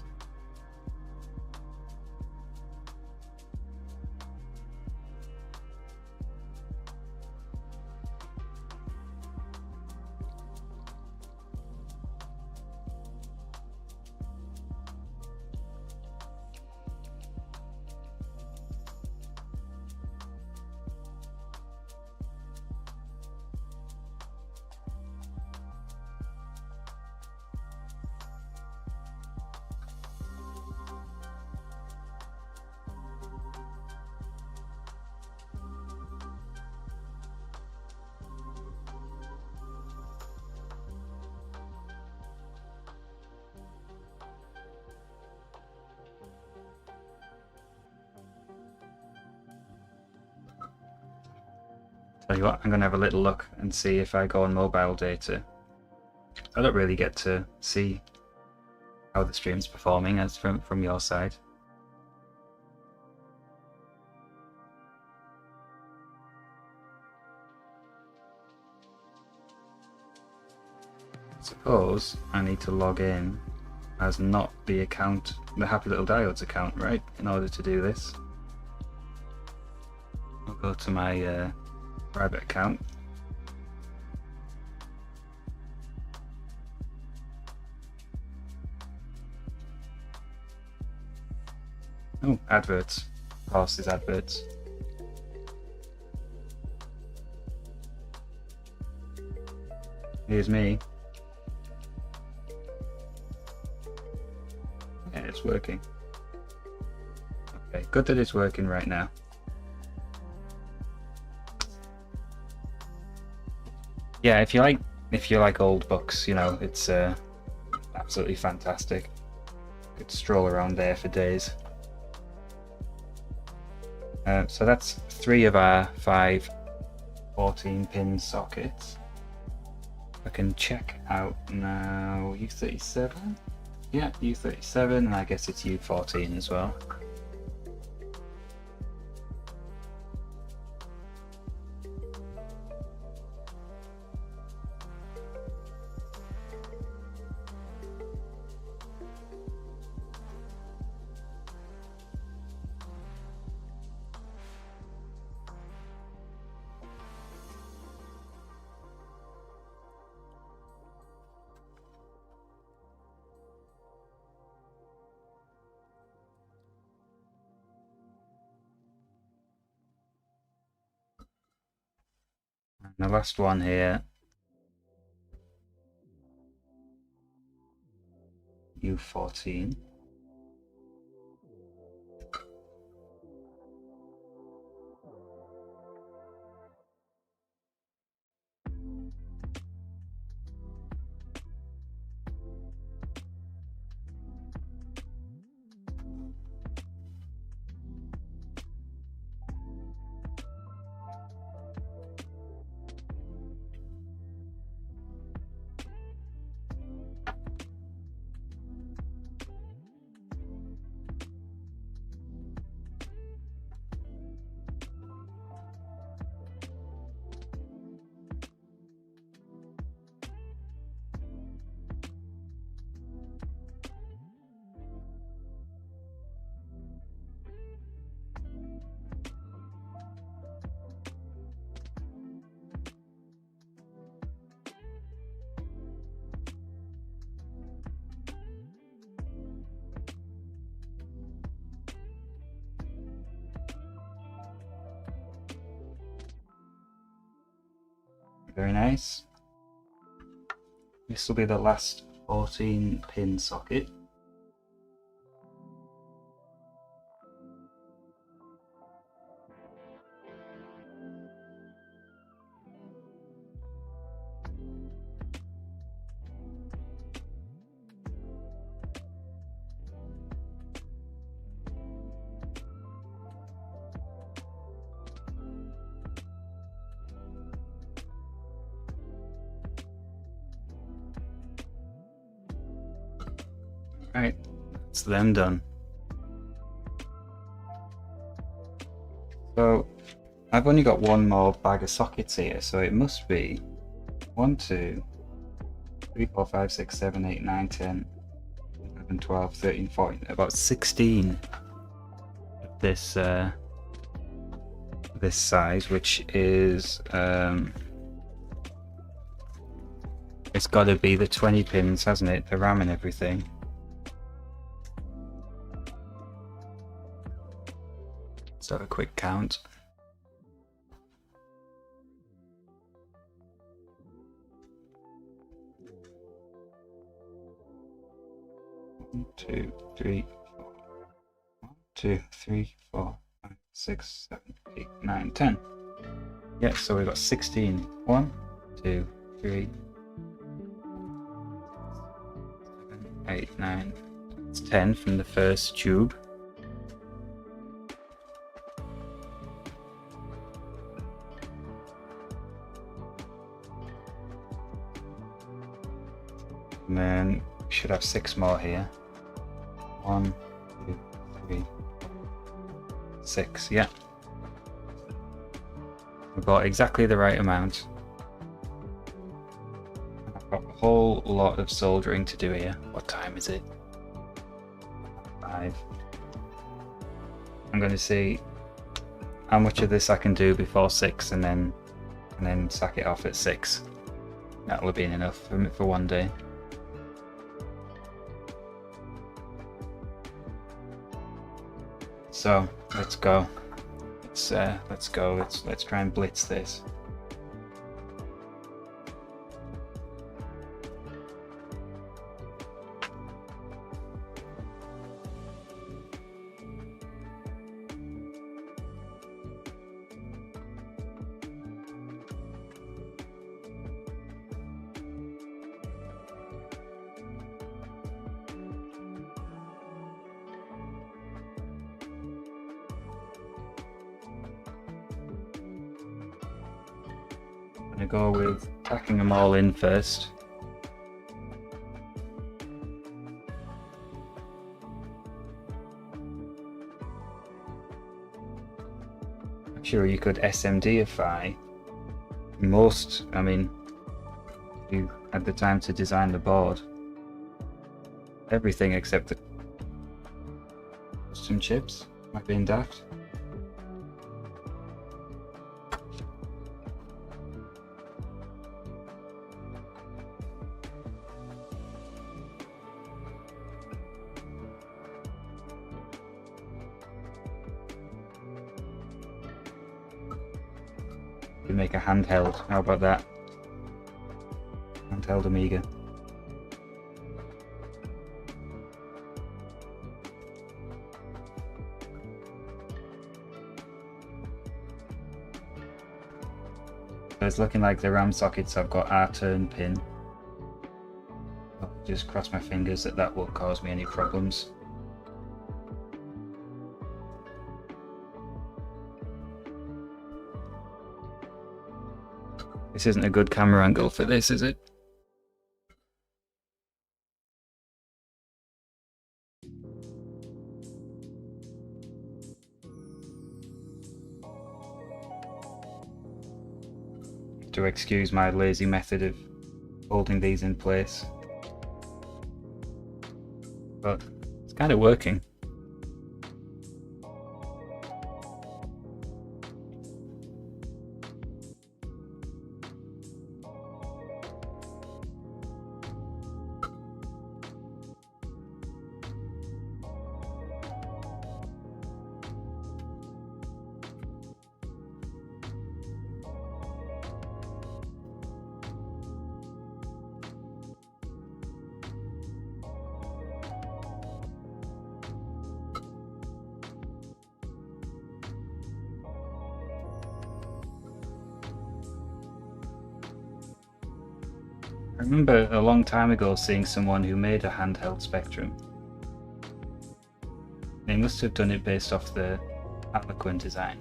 Tell you what, I'm going to have a little look and see if I go on mobile data. I don't really get to see how the stream's performing as from your side. I suppose I need to log in as not the account, the Happy Little Diodes account, right, in order to do this. I'll go to my private account. Oh, adverts. Of course, there's adverts. Here's me. Yeah, it's working. Okay, good that it's working right now. Yeah, if you like old books, you know, it's absolutely fantastic. You could stroll around there for days. So that's 3 of our 5 14-pin sockets. I can check out now U37. Yeah, U37, and I guess it's U14 as well. And the last one here, U14. Very nice. This will be the last 14 pin socket. Right, that's them done. So I've only got one more bag of sockets here, so it must be 1, 2, 3, 4, 5, 6, 7, 8, 9, 10, 11, 12, 13, 14, about 16 of this this size, which is it's got to be the 20 pins, hasn't it? The RAM and everything. Let's have a quick count. One, 2, 3, 4. 1, 2, 3, 4, 5, 6, 7, 8, 9, 10. Yeah, so we've got 16. 1, 2, 3, 7, 8, 9. It's 10 from the first tube. And then we should have 6 more here. 1, 2, 3, 6. Yeah. We've got exactly the right amount. I've got a whole lot of soldering to do here. What time is it? 5. I'm going to see how much of this I can do before 6 and then sack it off at 6. That'll have been enough for one day. So let's go. Let's go. Let's try and blitz this. I'm going to go with packing them all in first. I'm sure you could SMDify most, I mean, if you had the time to design the board, everything except the custom chips. Might be in daft. We make a handheld. How about that? Handheld Amiga. So it's looking like the RAM sockets I've got are turn pin. I'll just cross my fingers that that won't cause me any problems. This isn't a good camera angle for this, is it? To excuse my lazy method of holding these in place. But it's kind of working. I remember a long time ago seeing someone who made a handheld Spectrum. They must have done it based off the Harlequin design.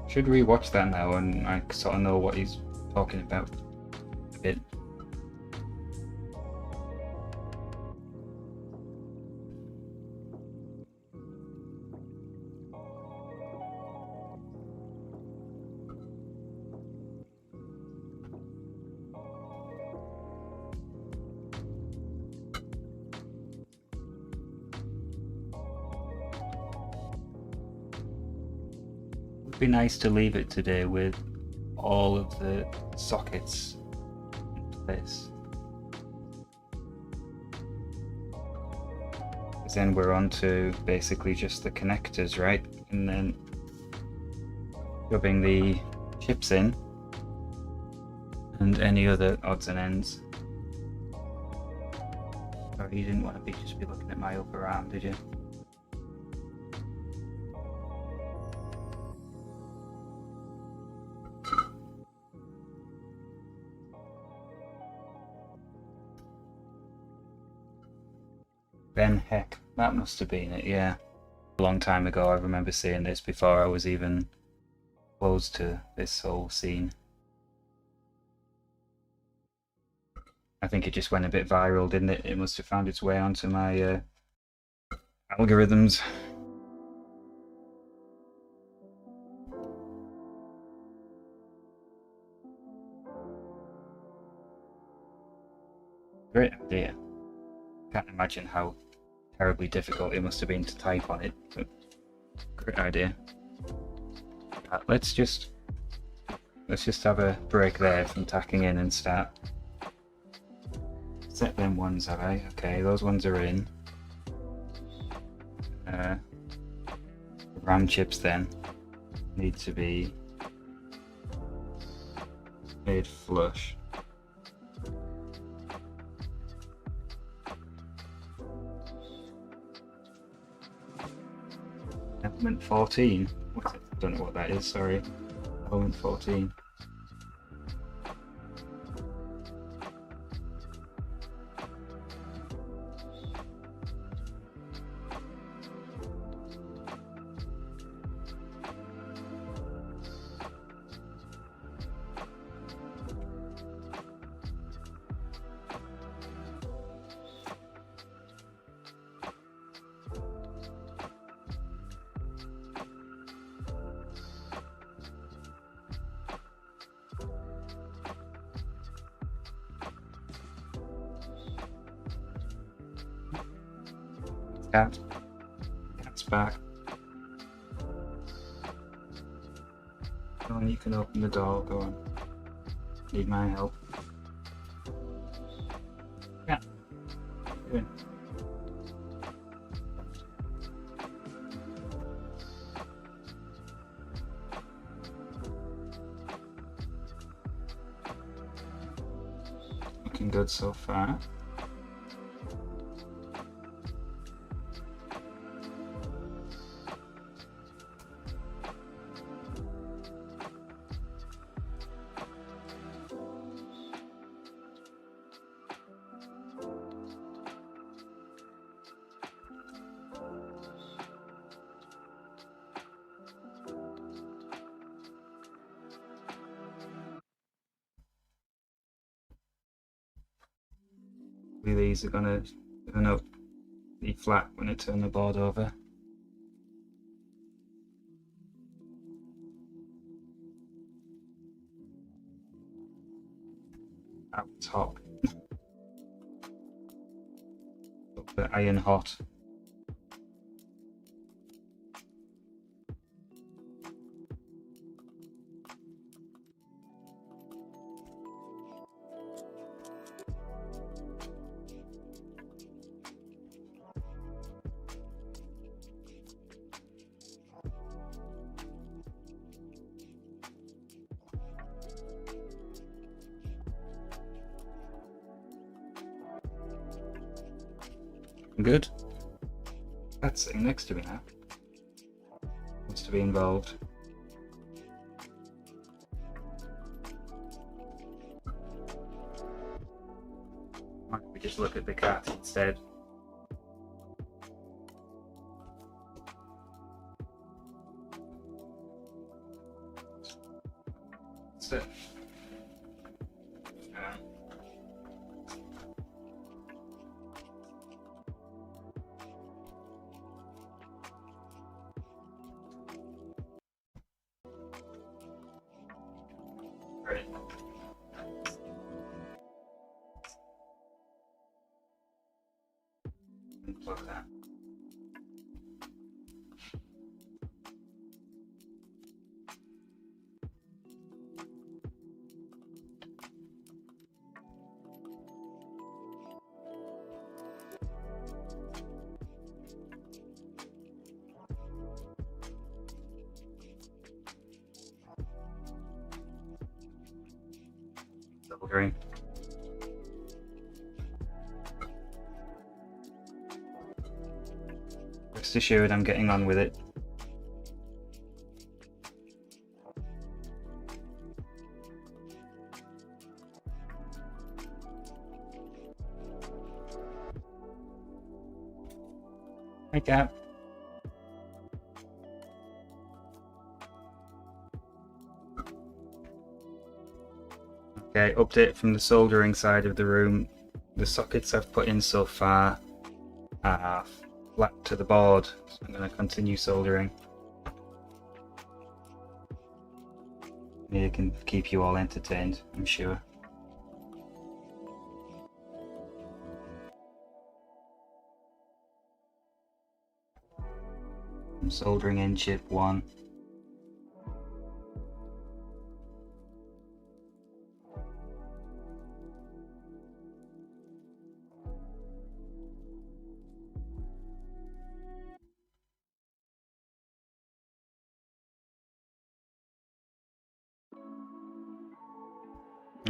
Should rewatch that now and I sort of know what he's talking about a bit. Be nice to leave it today with all of the sockets in place. Because then we're on to basically just the connectors, right? And then shoving the chips in and any other odds and ends. Sorry, you didn't want to just be looking at my upper arm, did you? Ben Heck, that must have been it, yeah. A long time ago, I remember seeing this before I was even close to this whole scene. I think it just went a bit viral, didn't it? It must have found its way onto my algorithms. Great idea. Can't imagine how terribly difficult it must have been to type on it, but great idea. Let's just have a break there from tacking in and start. Set them ones, have I? Okay, those ones are in. RAM chips then need to be made flush. Element 14. What's it? I don't know what that is, sorry. Element 14. Cat's back. Go on, you can open the door, go on. Need my help. Yeah. Good. Looking good so far. These are gonna turn up, be flat when I turn the board over. Out top. Up the iron hot. Good. That's sitting next to me now. Wants to be involved. We just look at the cat instead. So, right. Unplug that. Soldering. Rest assured I'm getting on with it. Hi Cap. Okay, update from the soldering side of the room. The sockets I've put in so far are flat to the board, so I'm going to continue soldering. It can keep you all entertained, I'm sure. I'm soldering in chip 1.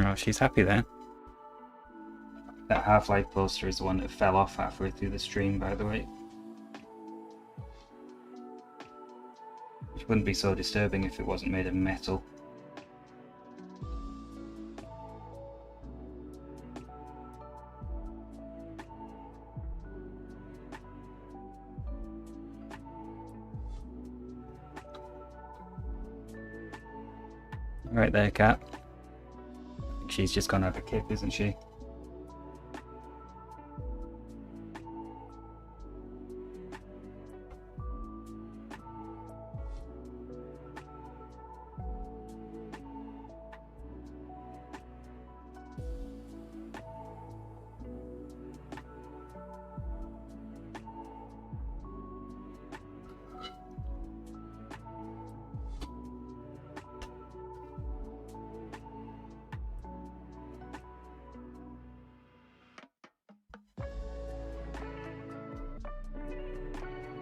Oh, she's happy then. That Half-Life poster is the one that fell off halfway through the stream, by the way. Which wouldn't be so disturbing if it wasn't made of metal. Right there, Cat. She's just gonna have a kip, isn't she?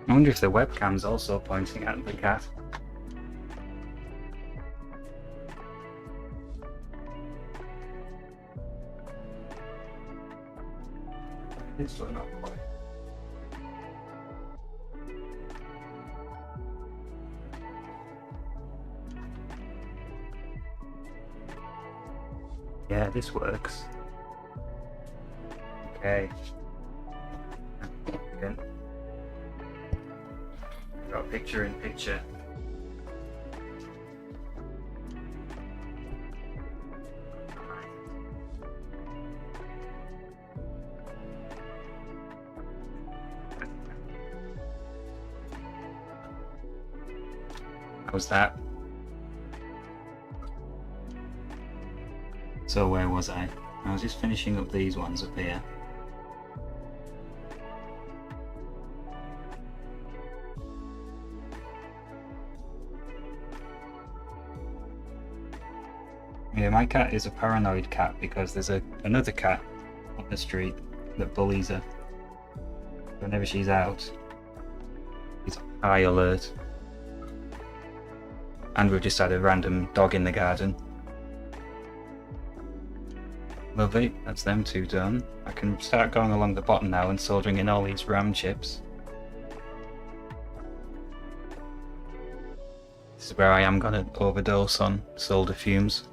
I wonder if the webcam's also pointing at the cat. This one not quite. Yeah, this works. Okay. Again. Got picture in picture. How's that? So where was I? I was just finishing up these ones up here. Yeah, my cat is a paranoid cat because there's another cat on the street that bullies her. Whenever she's out, she's on high alert. And we've just had a random dog in the garden. Lovely, that's them two done. I can start going along the bottom now and soldering in all these RAM chips. This is where I am going to overdose on solder fumes.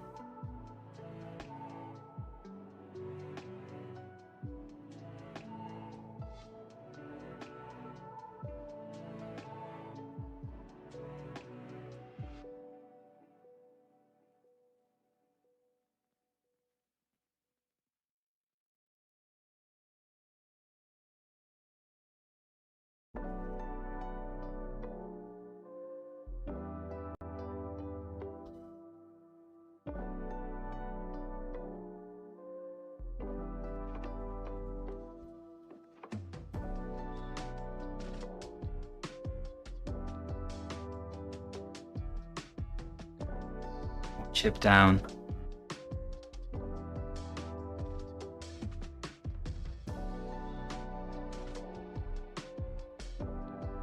chip down.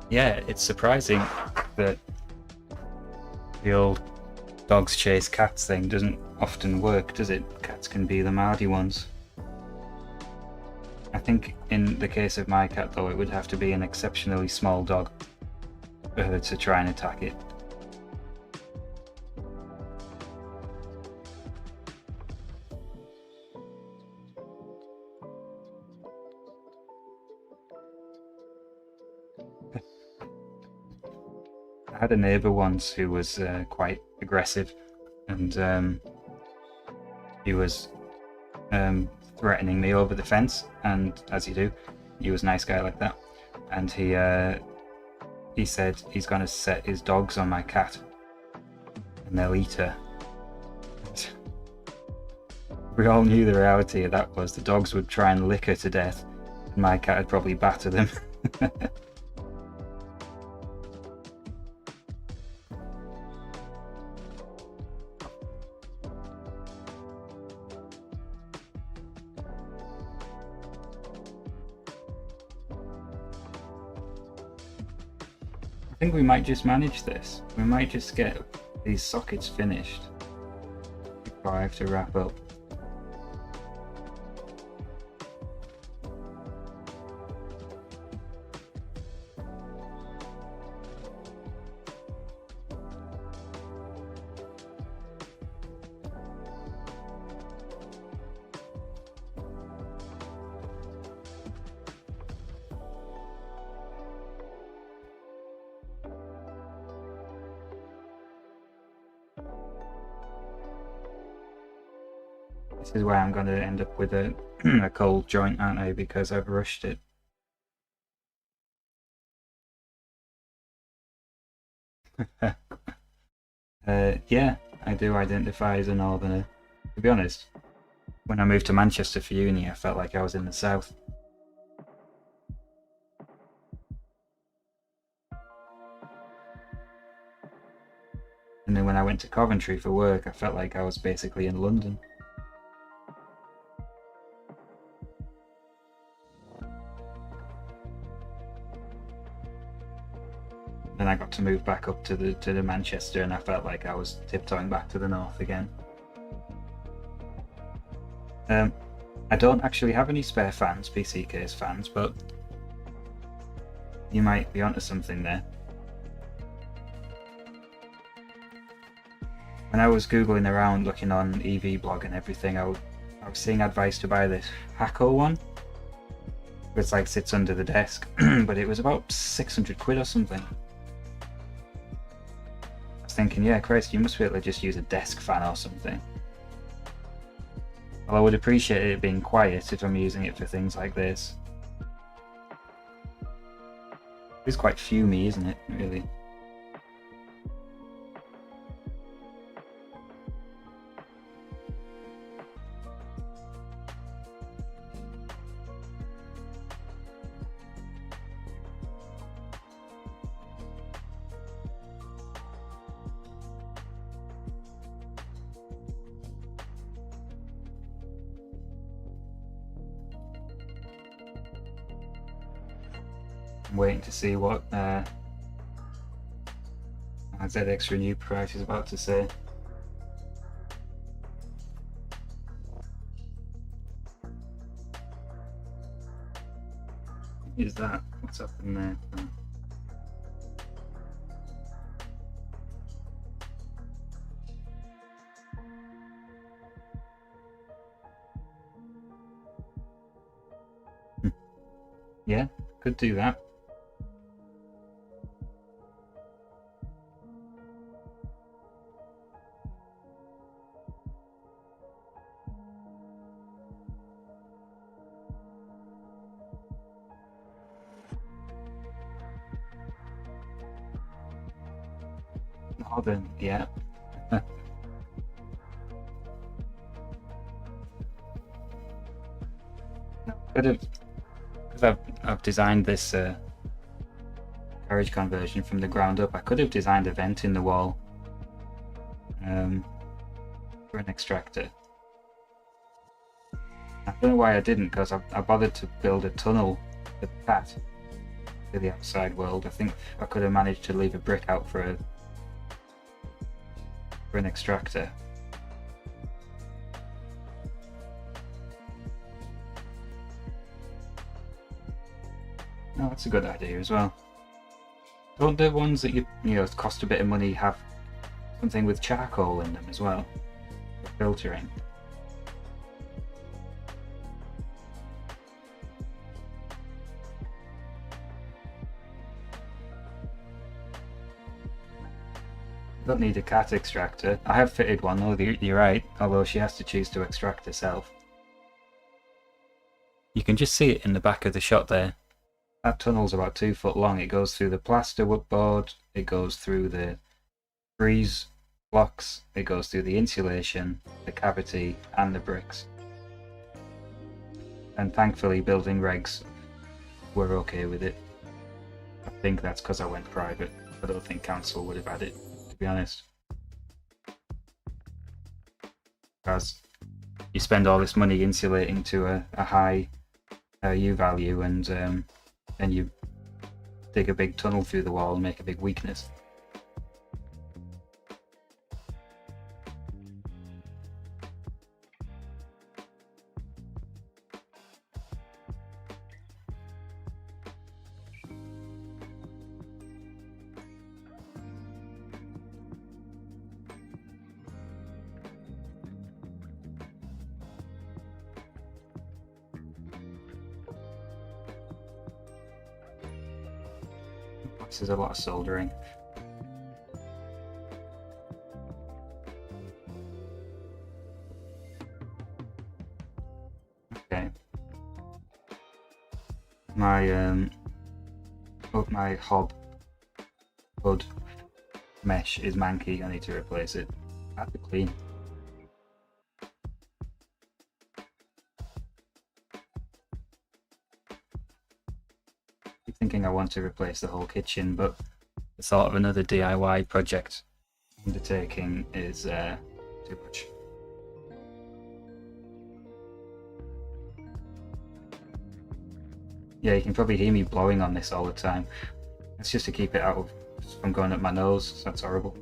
Yeah, it's surprising that the old dogs chase cats thing doesn't often work, does it? Cats can be the mardy ones. I think in the case of my cat though, it would have to be an exceptionally small dog for her to try and attack it. I had a neighbour once who was quite aggressive, and he was threatening me over the fence, and as you do, he was a nice guy like that, and he said he's going to set his dogs on my cat and they'll eat her. We all knew the reality of that was the dogs would try and lick her to death and my cat would probably batter them. I think we might just manage this. We might just get these sockets finished before I have to wrap up. This is where I'm going to end up with a cold joint, aren't I, because I've rushed it. Yeah, I do identify as a northerner. To be honest, when I moved to Manchester for uni, I felt like I was in the south. And then when I went to Coventry for work, I felt like I was basically in London. Then I got to move back up to the Manchester, and I felt like I was tiptoeing back to the north again. I don't actually have any spare fans, PC case fans, but you might be onto something there. When I was googling around, looking on EV blog and everything, I was seeing advice to buy this Hako one. It's like sits under the desk, but it was about 600 quid or something. I was thinking, yeah, Christ, you must be able to just use a desk fan or something. Well, I would appreciate it being quiet if I'm using it for things like this. It's quite fumey, isn't it, really? I'm waiting to see what ZX Renew price is about to say. Is that what's up in there? Yeah, could do that. Oh, then, yeah. Could have, because I've designed this carriage conversion from the ground up. I could have designed a vent in the wall, an extractor. I don't know why I didn't, because I bothered to build a tunnel for the cat to the outside world. I think I could have managed to leave a brick out for an extractor. Oh, that's a good idea as well. Don't the ones that you know cost a bit of money have something with charcoal in them as well for filtering? Don't need a cat extractor. I have fitted one, though, you're right, although she has to choose to extract herself. You can just see it in the back of the shot there. That tunnel's about 2 foot long. It goes through the plaster board, it goes through the freeze blocks, it goes through the insulation, the cavity, and the bricks. And thankfully, building regs were okay with it. I think that's because I went private. I don't think council would have had it, to be honest. Because you spend all this money insulating to a high U value, and then you dig a big tunnel through the wall and make a big weakness. This is a lot of soldering. Okay. My hob hood mesh is manky. I need to replace it. I have to clean. Thinking I want to replace the whole kitchen, but the thought of another DIY project undertaking is too much. Yeah, you can probably hear me blowing on this all the time. It's just to keep it out from going up my nose. That's horrible.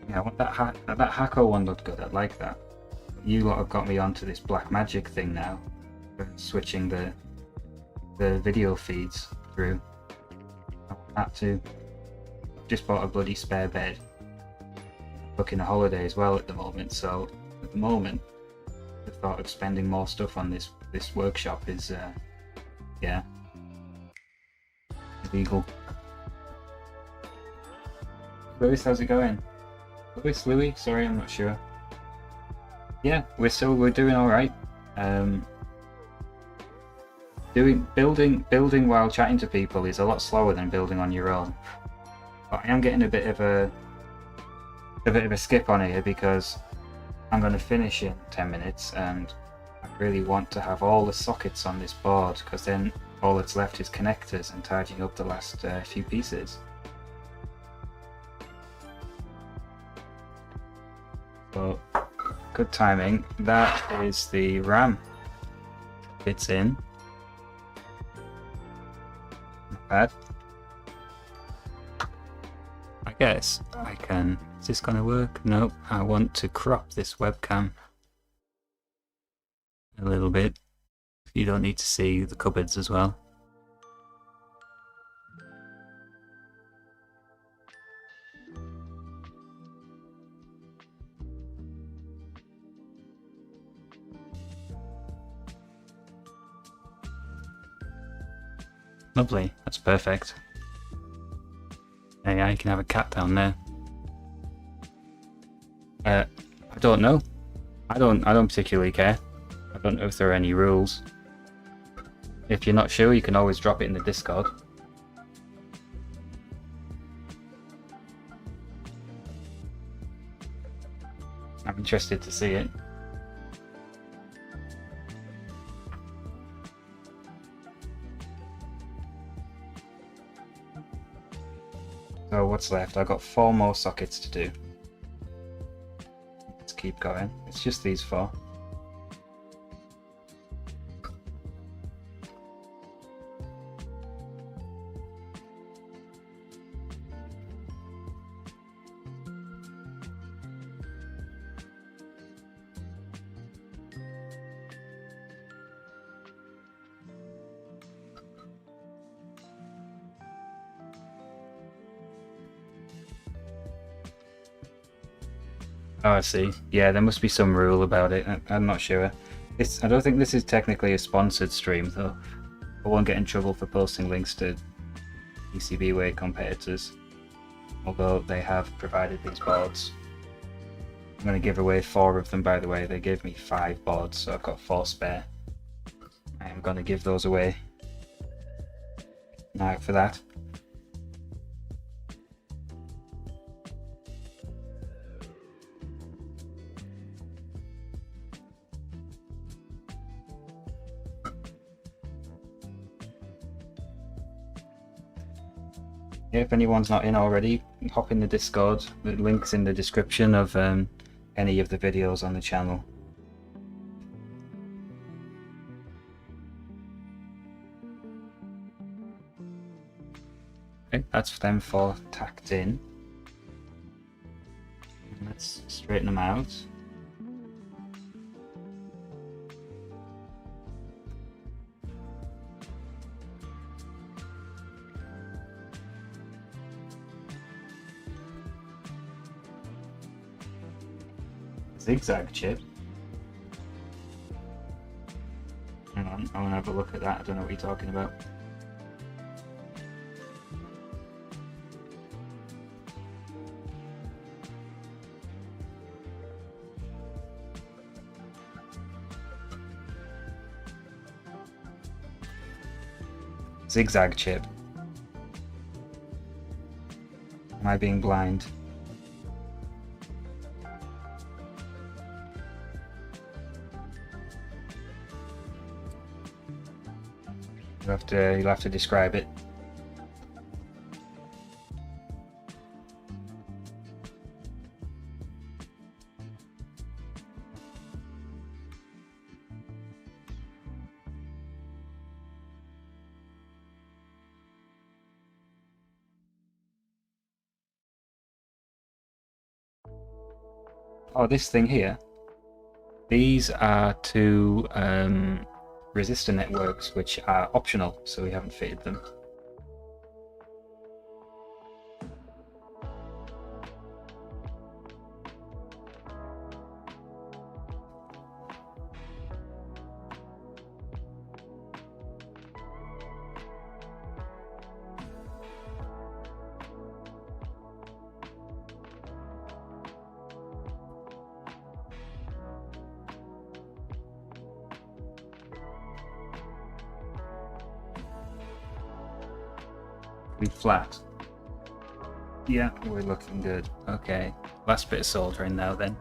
Yeah, I want that Hako one looked good. I like that. You lot have got me onto this black magic thing now, for switching the video feeds through. I want that too. I've just bought a bloody spare bed. Booking a holiday as well at the moment, so at the moment the thought of spending more stuff on this workshop is yeah, illegal. Lewis, how's it going? Louis, sorry, I'm not sure. Yeah, we're doing all right. Building while chatting to people is a lot slower than building on your own. But I am getting a bit of a skip on here because I'm going to finish in 10 minutes, and I really want to have all the sockets on this board, because then all that's left is connectors and tidying up the last few pieces. So, good timing. That is the RAM. Fits in. Not bad. I guess I can. Is this going to work? Nope. I want to crop this webcam a little bit. You don't need to see the cupboards as well. Lovely, that's perfect. Yeah, you can have a cat down there. I don't know. I don't particularly care. I don't know if there are any rules. If you're not sure, you can always drop it in the Discord. I'm interested to see it. So what's left? I've got 4 more sockets to do. Let's keep going. It's just these 4. Oh, I see. Yeah, there must be some rule about it. I'm not sure. I don't think this is technically a sponsored stream, though. I won't get in trouble for posting links to PCBWay competitors, although they have provided these boards. I'm going to give away 4 of them, by the way. They gave me 5 boards, so I've got 4 spare. I am going to give those away. Now for that. If anyone's not in already, hop in the Discord. The link's in the description of any of the videos on the channel. Okay, that's them 4 tacked in. Let's straighten them out. Zigzag chip. Hang on, I want to have a look at that. I don't know what you're talking about. Zigzag chip. Am I being blind? You'll have to describe it. Oh, this thing here. These are 2 resistor networks which are optional, so we haven't fitted them. Be flat. Yeah, we're looking good. Okay, last bit of soldering now then.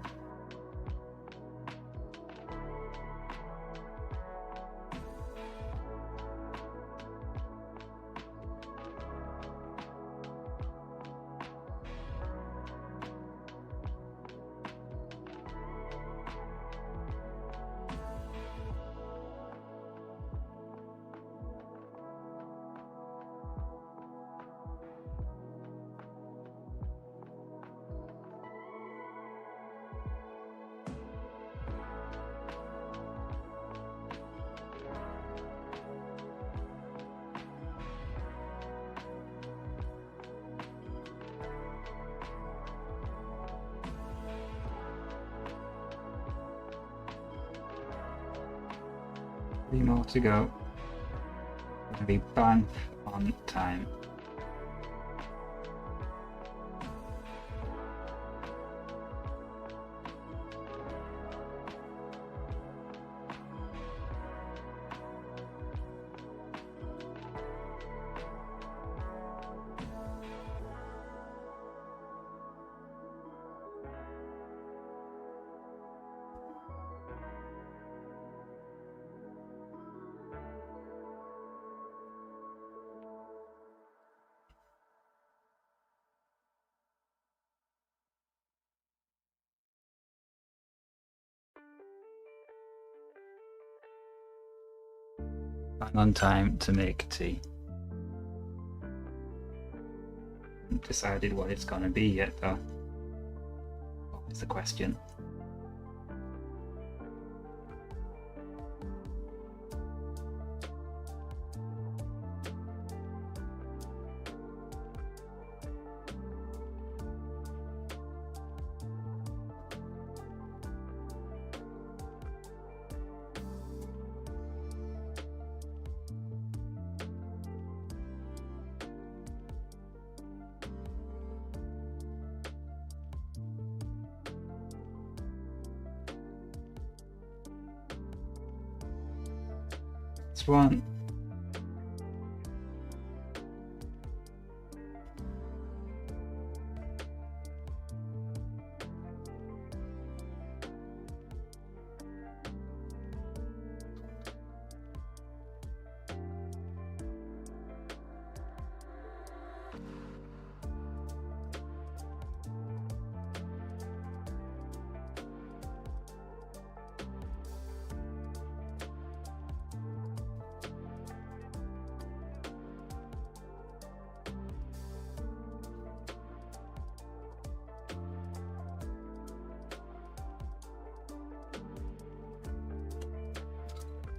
Three more to go. We're going to be bang on time. Bang on time to make tea. Haven't decided what it's gonna be yet though. Is the question. This one.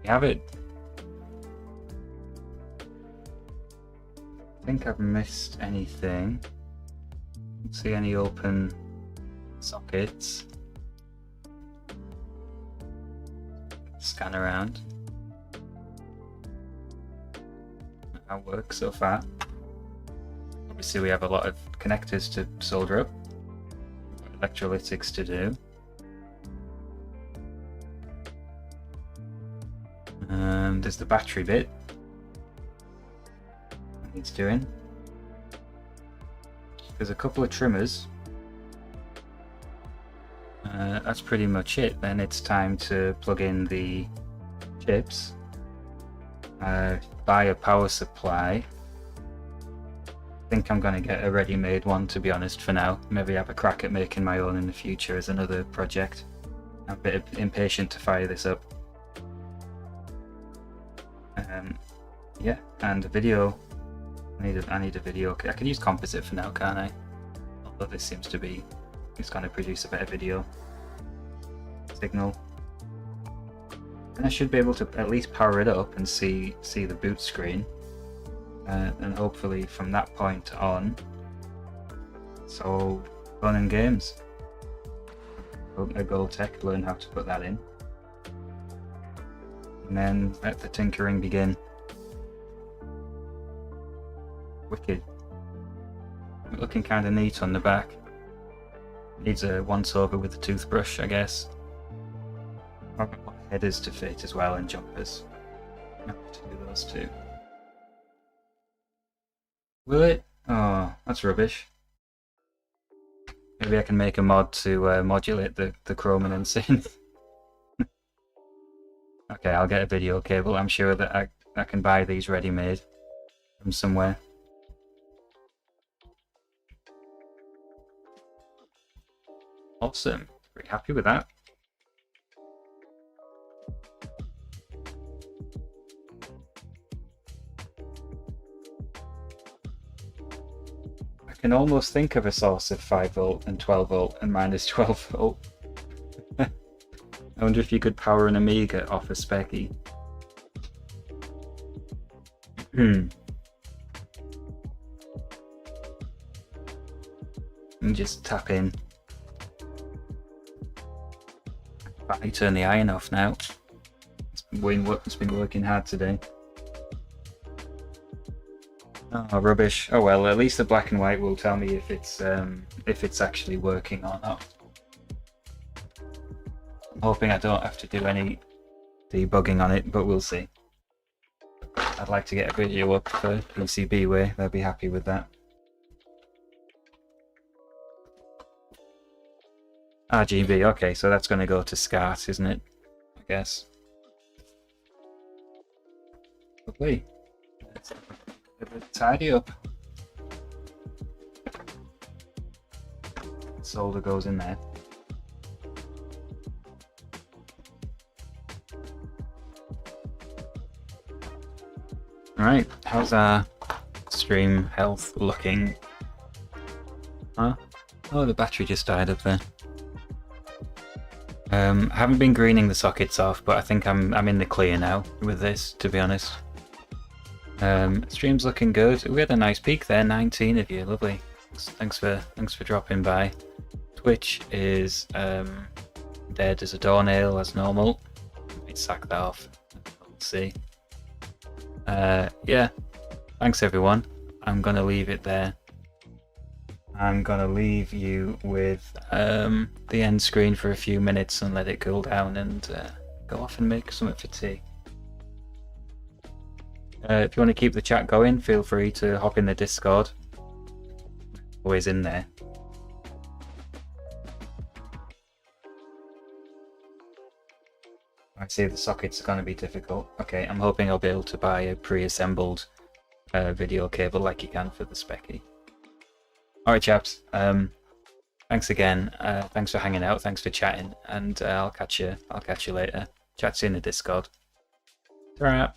You have it. I think I've missed anything. Don't see any open sockets. Scan around. That works so far. Obviously we have a lot of connectors to solder up. Electrolytics to do. There's the battery bit. That needs doing. There's a couple of trimmers. That's pretty much it. Then it's time to plug in the chips. Buy a power supply. I think I'm going to get a ready-made one, to be honest, for now. Maybe have a crack at making my own in the future as another project. I'm a bit impatient to fire this up. Yeah, and a video. I need a video. I can use composite for now, can't I? Although this seems to be, it's going to produce a better video signal. And I should be able to at least power it up and see the boot screen. And hopefully from that point on, it's all fun and games. Hope a Gold Tech learn how to put that in. And then let the tinkering begin. Wicked. Looking kind of neat on the back. Needs a once over with a toothbrush, I guess. I've got headers to fit as well and jumpers. I have to do those too. Will it? Oh, that's rubbish. Maybe I can make a mod to modulate the chrome and sync. Okay, I'll get a video cable. I'm sure that I can buy these ready-made from somewhere. Awesome. Pretty happy with that. I can almost think of a source of 5 volt and 12 volt and minus 12 volt. I wonder if you could power an Amiga off a Specky. And just tap in. I turn the iron off now. It's been working hard today. Oh, rubbish. Oh well, at least the black and white will tell me if it's actually working or not. I'm hoping I don't have to do any debugging on it, but we'll see. I'd like to get a video up for PCBWay. They'll be happy with that. RGB, okay, so that's going to go to SCART, isn't it? I guess. Lovely. Let's tidy up. Solder goes in there. Alright, how's our stream health looking? Huh? Oh, the battery just died up there. I haven't been greening the sockets off, but I think I'm in the clear now with this, to be honest. Stream's looking good. We had a nice peak there, 19 of you, lovely. Thanks for dropping by. Twitch is dead as a doornail as normal. Let me sack that off. We'll see. Yeah, thanks everyone. I'm gonna leave it there. I'm gonna leave you with the end screen for a few minutes and let it cool down and go off and make something for tea. If you want to keep the chat going, feel free to hop in the Discord. Always in there. I see the sockets are going to be difficult. Okay, I'm hoping I'll be able to buy a pre-assembled video cable like you can for the Specky. Alright chaps, thanks again. Thanks for hanging out, thanks for chatting, and I'll catch you later. Chat soon in the Discord. Ta-ra.